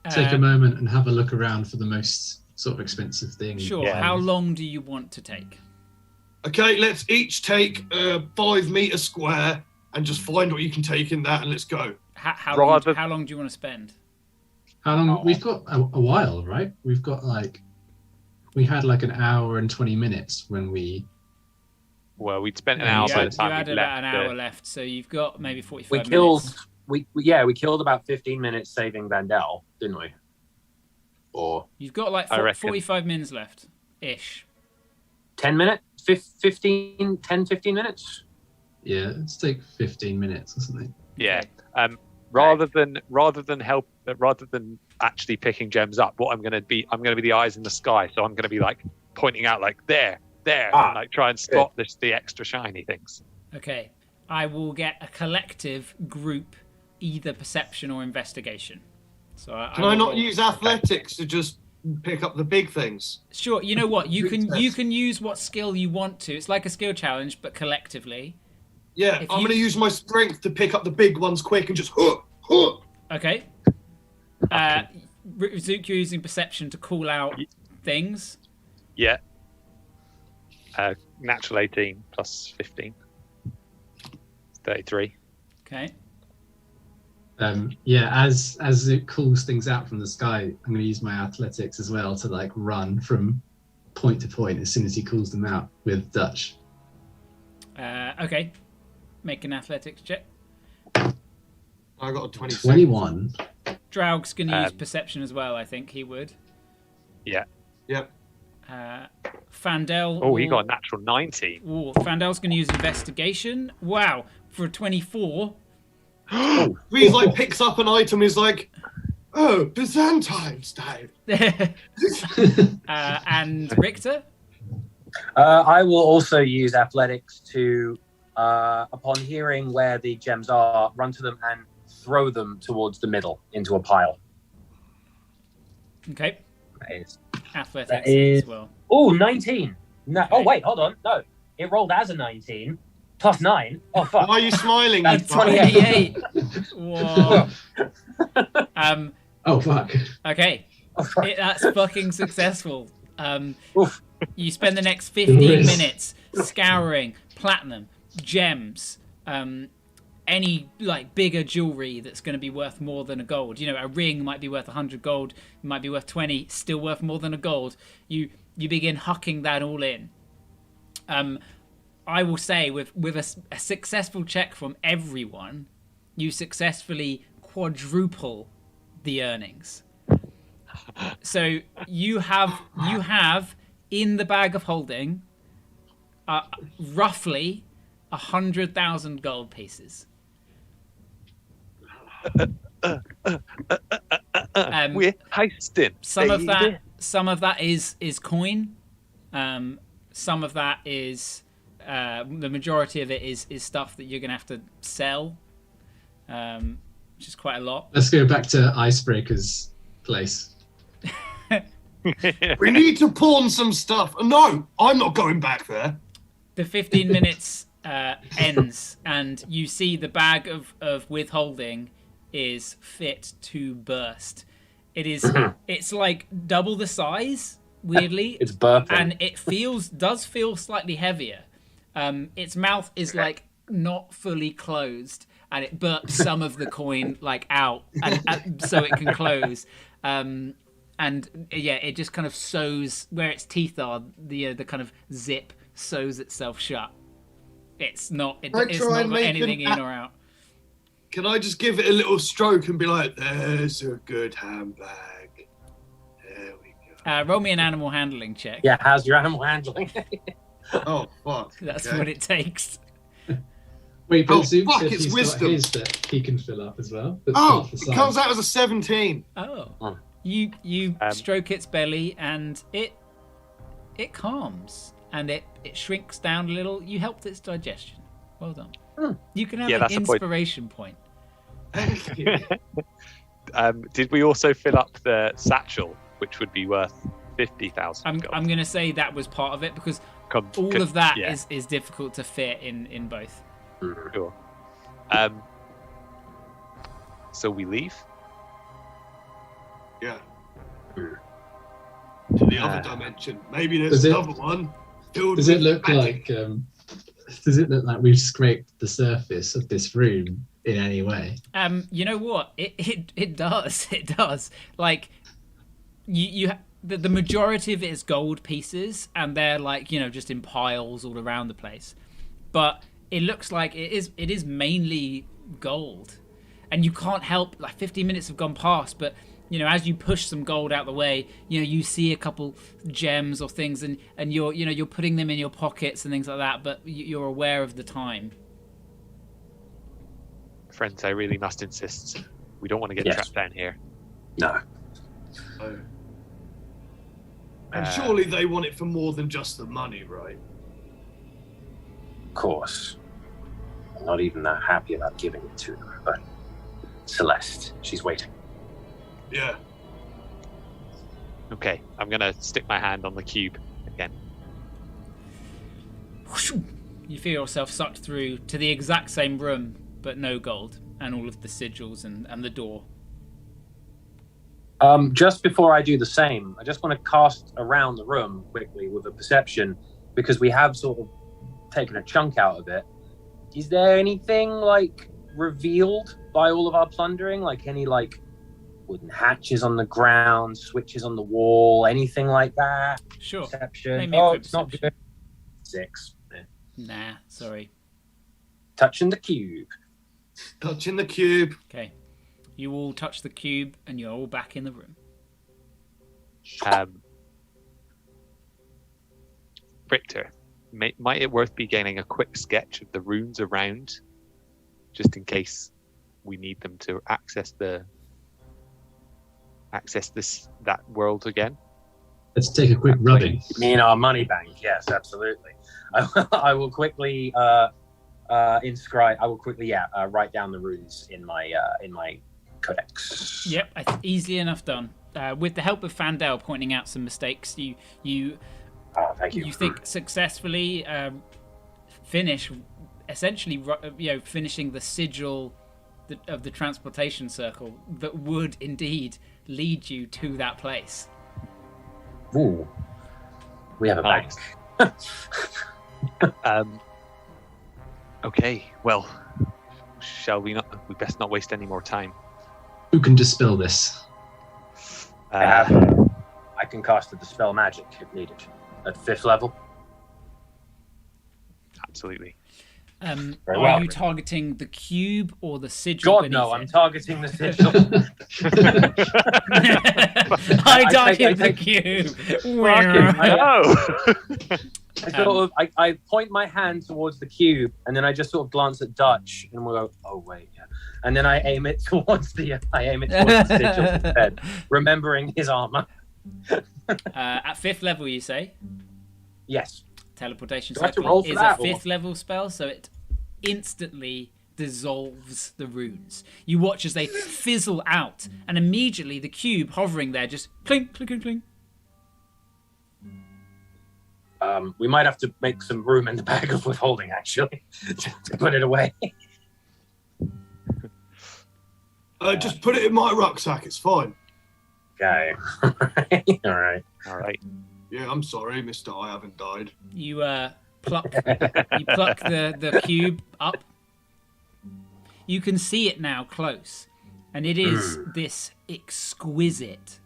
Take a moment and have a look around for the most sort of expensive thing. Sure. Yeah. How long do you want to take? Okay, let's each take 5 meters square and just find what you can take in that, and let's go. How long do you want to spend? How long? We've got a while, right? We've got we had an hour and 20 minutes when we. Well, we'd spent an hour by the time you had we about left. an hour left, so you've got maybe 45 minutes. We killed about 15 minutes saving Vandal, didn't we? Or you've got 45 minutes left, ish. 10 minutes, 15 minutes. Yeah, let's take 15 minutes or something. Yeah. Rather than actually picking gems up, what I'm going to be the eyes in the sky. So I'm going to be pointing out there, and try and spot the extra shiny things. Okay, I will get a collective group, either perception or investigation. So can I not use athletics to just pick up the big things? Sure. You know what? You can use what skill you want to. It's like a skill challenge, but collectively. Yeah, I'm going to use my strength to pick up the big ones quick and just Okay. Zook, you're using perception to call out things. Yeah. Natural 18 plus 15. 33. Okay. As it calls things out from the sky, I'm going to use my athletics as well to run from point to point as soon as he calls them out with Dutch. Okay. Make an athletics check. I got a 21. Draug's going to use perception as well, I think he would. Yeah. Yep. Fandel. Oh, he got a natural 19. Oh, Fandel's going to use investigation. Wow. For a 24. He's picks up an item, is Byzantine style. And Richter? I will also use athletics to, upon hearing where the gems are, run to them and throw them towards the middle into a pile. Okay. Athletics as well. Oh, 19. No. Okay. Oh, wait, hold on. No, it rolled as a 19. Plus 9. Oh, fuck. Why are you smiling? That's 28. Whoa. Oh fuck. Okay, that's fucking successful. Oof. You spend the next There 15 is. minutes scouring platinum, gems, any like bigger jewelry that's going to be worth more than a gold. You know, a ring might be worth 100 gold, might be worth 20, still worth more than a gold. You begin hucking that all in. I will say with a successful check from everyone, you successfully quadruple the earnings. So you have in the bag of holding roughly 100,000 gold pieces. We're heisting. Some of that is coin. Some of that is the majority of it is stuff that you're gonna have to sell, which is quite a lot. Let's go back to Icebreaker's place. We need to pawn some stuff. No, I'm not going back there. The 15 minutes ends, and you see the bag of withholding is fit to burst. It's like double the size, weirdly. It's burping. And it does feel slightly heavier. Its mouth is like not fully closed, and it burps some of the coin like out, and so it can close. And yeah, it just kind of sews where its teeth are. The kind of zip sews itself shut. It's not got anything in or out. Can I just give it a little stroke and be like, "There's a good handbag. There we go." Roll me an animal handling check. Yeah, how's your animal handling? Oh fuck. That's okay. what it takes. Wait, but Oh, Zoom fuck, said it's he's wisdom. got his that he can fill up as well. That's Oh, half the it size. comes out as a 17. Oh. You stroke its belly and it calms and it shrinks down a little. You helped its digestion. Well done. You can have an that's a point. inspiration point. Thank you. Did we also fill up the satchel, which would be worth 50,000? I'm going to say that was part of it because all of that is difficult to fit in both. Sure. So we leave. Yeah. To the other dimension. Maybe there's another one. Does it look like? Does it look like we've scraped the surface of this room in any way? You know what? It does. It does. Like the majority of it is gold pieces, and they're like just in piles all around the place. But it looks like it is mainly gold, and you can't help. Like 15 minutes have gone past, but as you push some gold out the way, you see a couple gems or things, and you're putting them in your pockets and things like that. But you're aware of the time. Friends, I really must insist. We don't want to get trapped down here. No. Oh. And surely they want it for more than just the money, right? Of course. I'm not even that happy about giving it to them, but Celeste, she's waiting. Yeah. Okay, I'm gonna stick my hand on the cube again. You feel yourself sucked through to the exact same room, but no gold, and all of the sigils and the door. Just before I do the same, I just want to cast around the room quickly with a perception, because we have sort of taken a chunk out of it. Is there anything like revealed by all of our plundering? Like any like wooden hatches on the ground, switches on the wall, anything like that? Sure. Perception. Oh, it's not good. 6. Nah, sorry. Touching the cube. Touching the cube. Okay. You all touch the cube, and you're all back in the room. Richter, might it worth be getting a quick sketch of the runes around, just in case we need them to access that world again? Let's take a quick rubbing. You mean our money bank? Yes, absolutely. I will quickly inscribe. I will quickly write down the runes in my codex. Yep, easily enough done. With the help of Fandel pointing out some mistakes, you thank you. You think successfully finish, essentially, finishing the sigil the transportation circle that would indeed lead you to that place. Ooh. We have a Nice. bank. Okay, well, shall we not? We best not waste any more time. Who can dispel this? I can cast a dispel magic if needed. At 5th level. Absolutely. Very Are well. you targeting the cube or the sigil God, beneath no, it? I'm targeting the sigil. I I target the take- cube. Oh. I point my hand towards the cube, and then I just sort of glance at Dutch, and we'll go, oh wait, yeah. And then I aim it towards the sigil instead, remembering his armor. At 5th level, you say? Yes. Teleportation Do I have to circle roll for is that, a or- 5th level spell, so it instantly dissolves the runes. You watch as they fizzle out, and immediately the cube hovering there just clink, clink, clink, clink. We might have to make some room in the bag of withholding, actually, to put it away. Just put it in my rucksack. It's fine. Okay. All right. All right. Yeah, I'm sorry, Mister. I haven't died. You pluck the cube up. You can see it now close, and it is this exquisite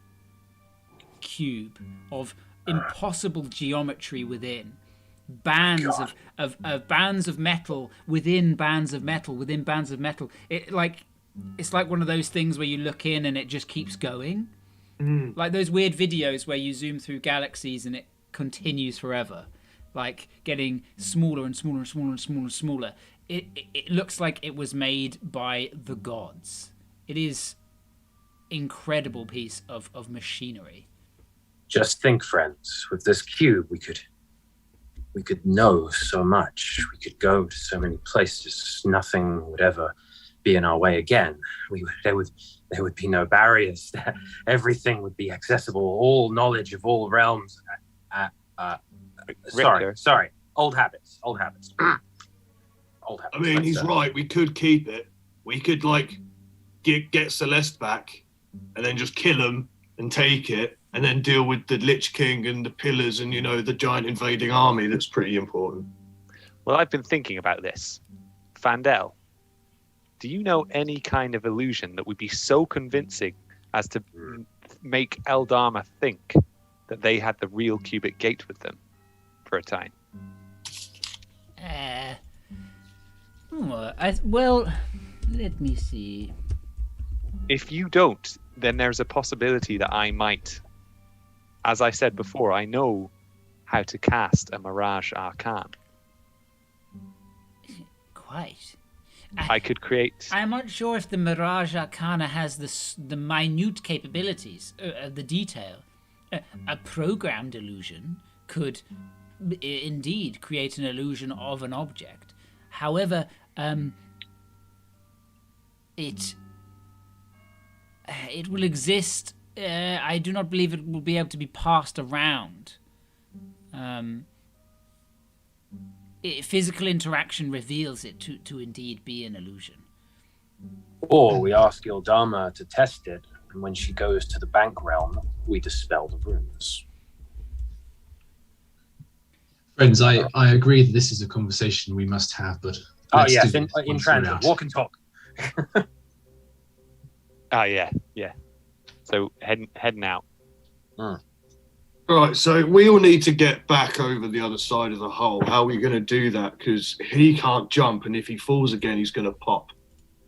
cube of impossible geometry within. Bands of bands of metal within bands of metal within bands of metal. It's like one of those things where you look in and it just keeps going. Like those weird videos where you zoom through galaxies and it continues forever, like getting smaller and smaller and smaller and smaller and smaller. It looks like it was made by the gods. It is incredible piece of machinery. Just think, friends, with this cube, we could know so much. We could go to so many places. Nothing would ever be in our way again. There would be no barriers. Everything would be accessible. All knowledge of all realms. Sorry. Old habits. Old habits. I mean, he's right. We could keep it. We could get Celeste back, and then just kill him and take it, and then deal with the Lich King and the pillars and the giant invading army. That's pretty important. Well, I've been thinking about this. Fandel, do you know any kind of illusion that would be so convincing as to make Eldama think that they had the real cubic gate with them for a time? Well, let me see. If you don't, then there's a possibility that I might. As I said before, I know how to cast a Mirage Arcane. Quite. I could create... I'm not sure if the Mirage Arcana has the minute capabilities, the detail. A programmed illusion could indeed create an illusion of an object. However, it will exist. I do not believe it will be able to be passed around. Physical interaction reveals it to indeed be an illusion. Or we ask Eldama to test it, and when she goes to the bank realm, we dispel the runes. Friends, I agree that this is a conversation we must have, but let's yes, do in this once we're transit. out. Walk and talk. Yeah. So heading out. Right, so we all need to get back over the other side of the hole. How are we going to do that? Because he can't jump, and if he falls again, he's going to pop.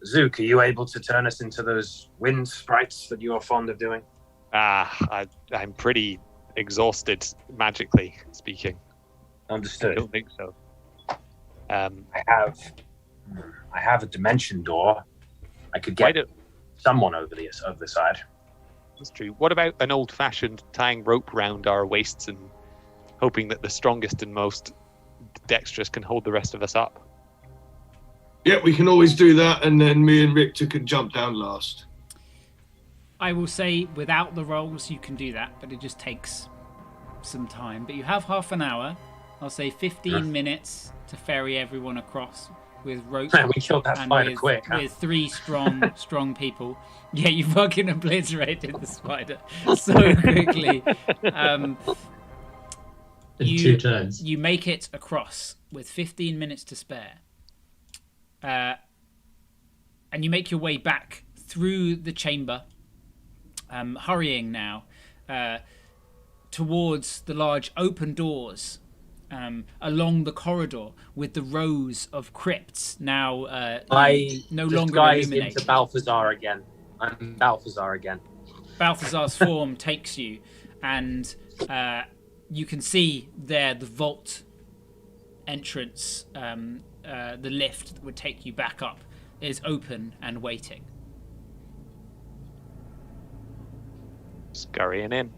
Zook, are you able to turn us into those wind sprites that you are fond of doing? I'm pretty exhausted, magically speaking. I Understood. don't think so. I have a dimension door. I could Why get someone over the side. That's true. What about an old-fashioned tying rope round our waists and hoping that the strongest and most dexterous can hold the rest of us up? Yeah, we can always do that, and then me and Richter can jump down last. I will say without the rolls you can do that, but it just takes some time. But you have half an hour. I'll say 15 minutes to ferry everyone across with rope. We killed that and spider with, quick. Huh? with 3 strong people. Yeah, you fucking obliterated the spider so quickly. In 2 turns. You make it across with 15 minutes to spare. And you make your way back through the chamber, hurrying now towards the large open doors along the corridor with the rows of crypts now no longer illuminated. Into Balthazar again. I'm Balthazar again. Balthazar's form takes you, and you can see there the vault entrance, the lift that would take you back up, is open and waiting. Scurrying in.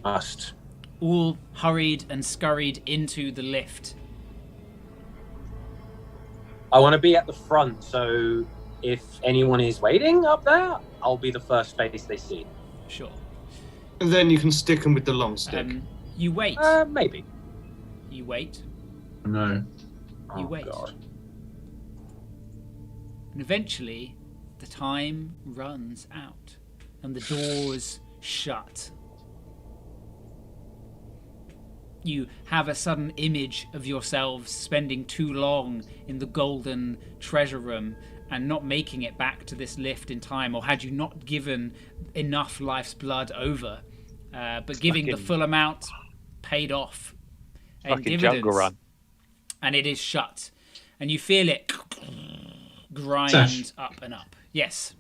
Must. All hurried and scurried into the lift. I want to be at the front, so if anyone is waiting up there, I'll be the first face they see. Sure. And then you can stick them with the long stick. You wait. Maybe. You wait. No. You wait. God. And eventually, the time runs out, and the doors shut. You have a sudden image of yourselves spending too long in the golden treasure room and not making it back to this lift in time, or had you not given enough life's blood over, but giving the full amount paid off in dividends. Jungle Run. And it is shut, and you feel it grind Sash. up and up. Yes.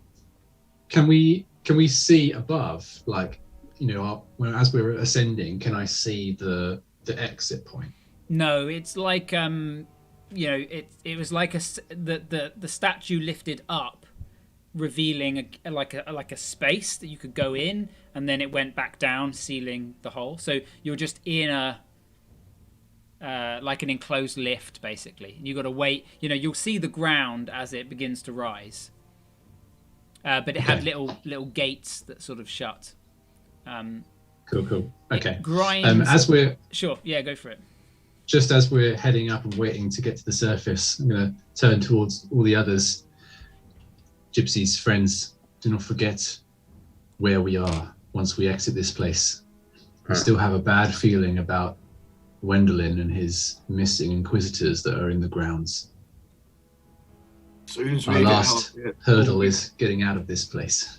Can we see above, like, as we're ascending, can I see the exit point? No, it's like it was like the statue lifted up, revealing a space that you could go in, and then it went back down, sealing the hole. So you're just in a like an enclosed lift, basically. And you got to wait. You'll see the ground as it begins to rise, but it had little gates that sort of shut. Cool. Okay. Grinds. As we're Sure. Yeah, go for it. just as we're heading up and waiting to get to the surface, I'm going to turn towards all the others. Gypsies, friends, do not forget where we are once we exit this place. We still have a bad feeling about Wendelin and his missing inquisitors that are in the grounds. Soon as Our we get last out, hurdle is getting out of this place.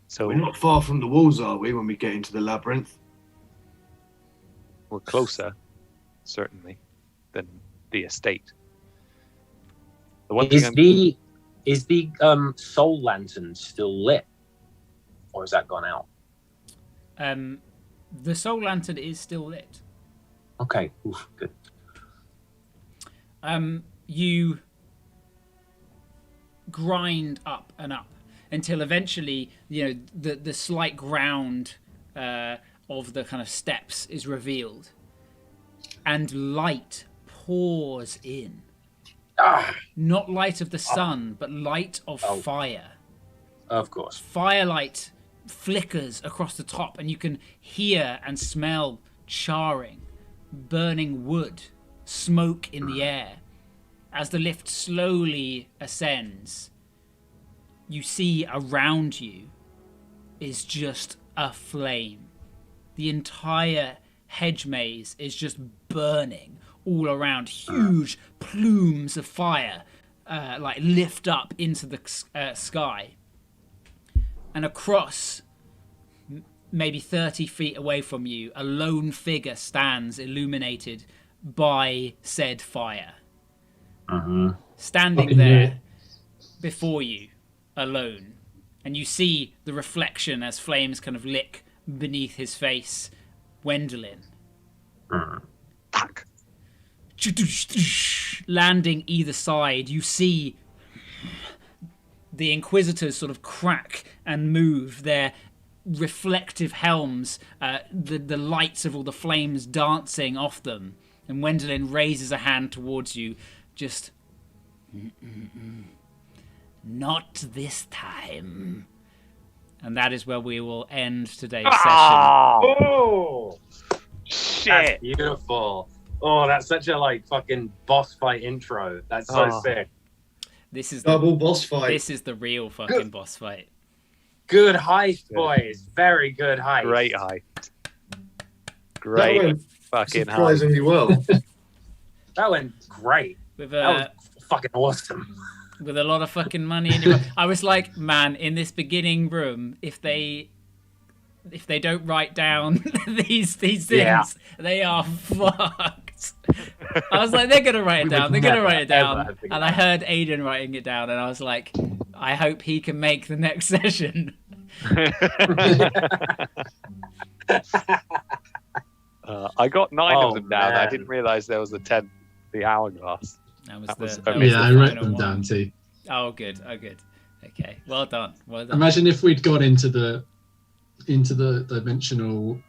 So we're not far from the walls, are we, when we get into the labyrinth? we're closer, certainly, than the estate. The one thing Is the soul lantern still lit, or has that gone out? The soul lantern is still lit. Okay, oof, good. You grind up and up until eventually, the slight ground of the kind of steps is revealed, and light pours in. Not light of the sun, but light of fire. Of course. Firelight flickers across the top, and you can hear and smell charring, burning wood, smoke in the air. As the lift slowly ascends, you see around you is just a flame. The entire hedge maze is just burning all around. Huge plumes of fire lift up into the sky. And across, maybe 30 feet away from you, a lone figure stands illuminated by said fire. Standing there before you, alone. And you see the reflection as flames kind of lick beneath his face. Wendelin. Fuck. Landing either side, you see the Inquisitors sort of crack and move their reflective helms, the lights of all the flames dancing off them. And Wendelin raises a hand towards you, just... Not this time. And that is where we will end today's session. Oh, Shit. that's beautiful. Oh, that's such a like fucking boss fight intro. That's so sick. This is Double boss fight. This is the real fucking boss fight. Good heist, boys. Very good heist. Great heist. That Great went fucking heist. surprisingly well. That went great. With That was fucking awesome. with a lot of fucking money in your I was like, man, in this beginning room, if they don't write down these things, they are fucked. I was like, they're gonna write it down. They're gonna write it down. And I heard Aiden writing it down, and I was like, I hope he can make the next session. I got 9 of them down. I man. didn't realize there was the hourglass. That That was the amazing. Yeah, I the wrote final them one. down too. Oh, good. Oh, good. Okay. Well done. Well done. Imagine if we'd gone into the dimensional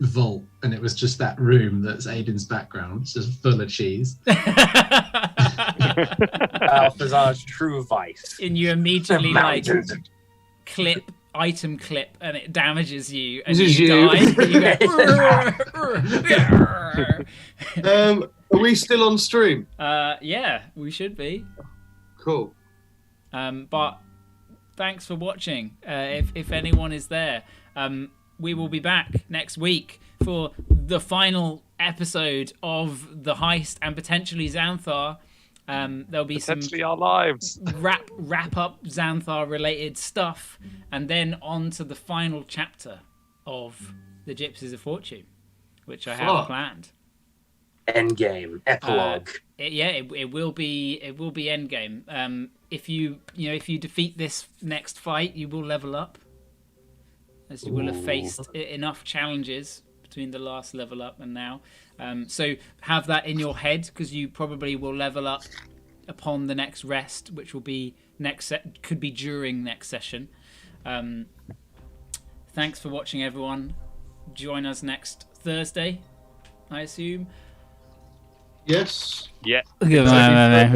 vault, and it was just that room that's Aiden's background, it's just full of cheese. Balthazar's true vice. And you immediately The like mountains. item clip, and it damages you, and This is you you. die. You go, Are we still on stream? yeah, we should be. Cool. But thanks for watching. If anyone is there, we will be back next week for the final episode of the heist and potentially Xanthar. There'll be Potentially our lives. wrap up Xanthar related stuff, and then on to the final chapter of the Gypsies of Fortune, which I have Fuck. planned. Endgame. Epilogue. It will be endgame. If you defeat this next fight, you will level up, as you will have faced enough challenges between the last level up and now. So have that in your head, because you probably will level up upon the next rest, which will be could be during next session. Thanks for watching, everyone. Join us next Thursday, I assume. Yes. Yeah. Goodbye.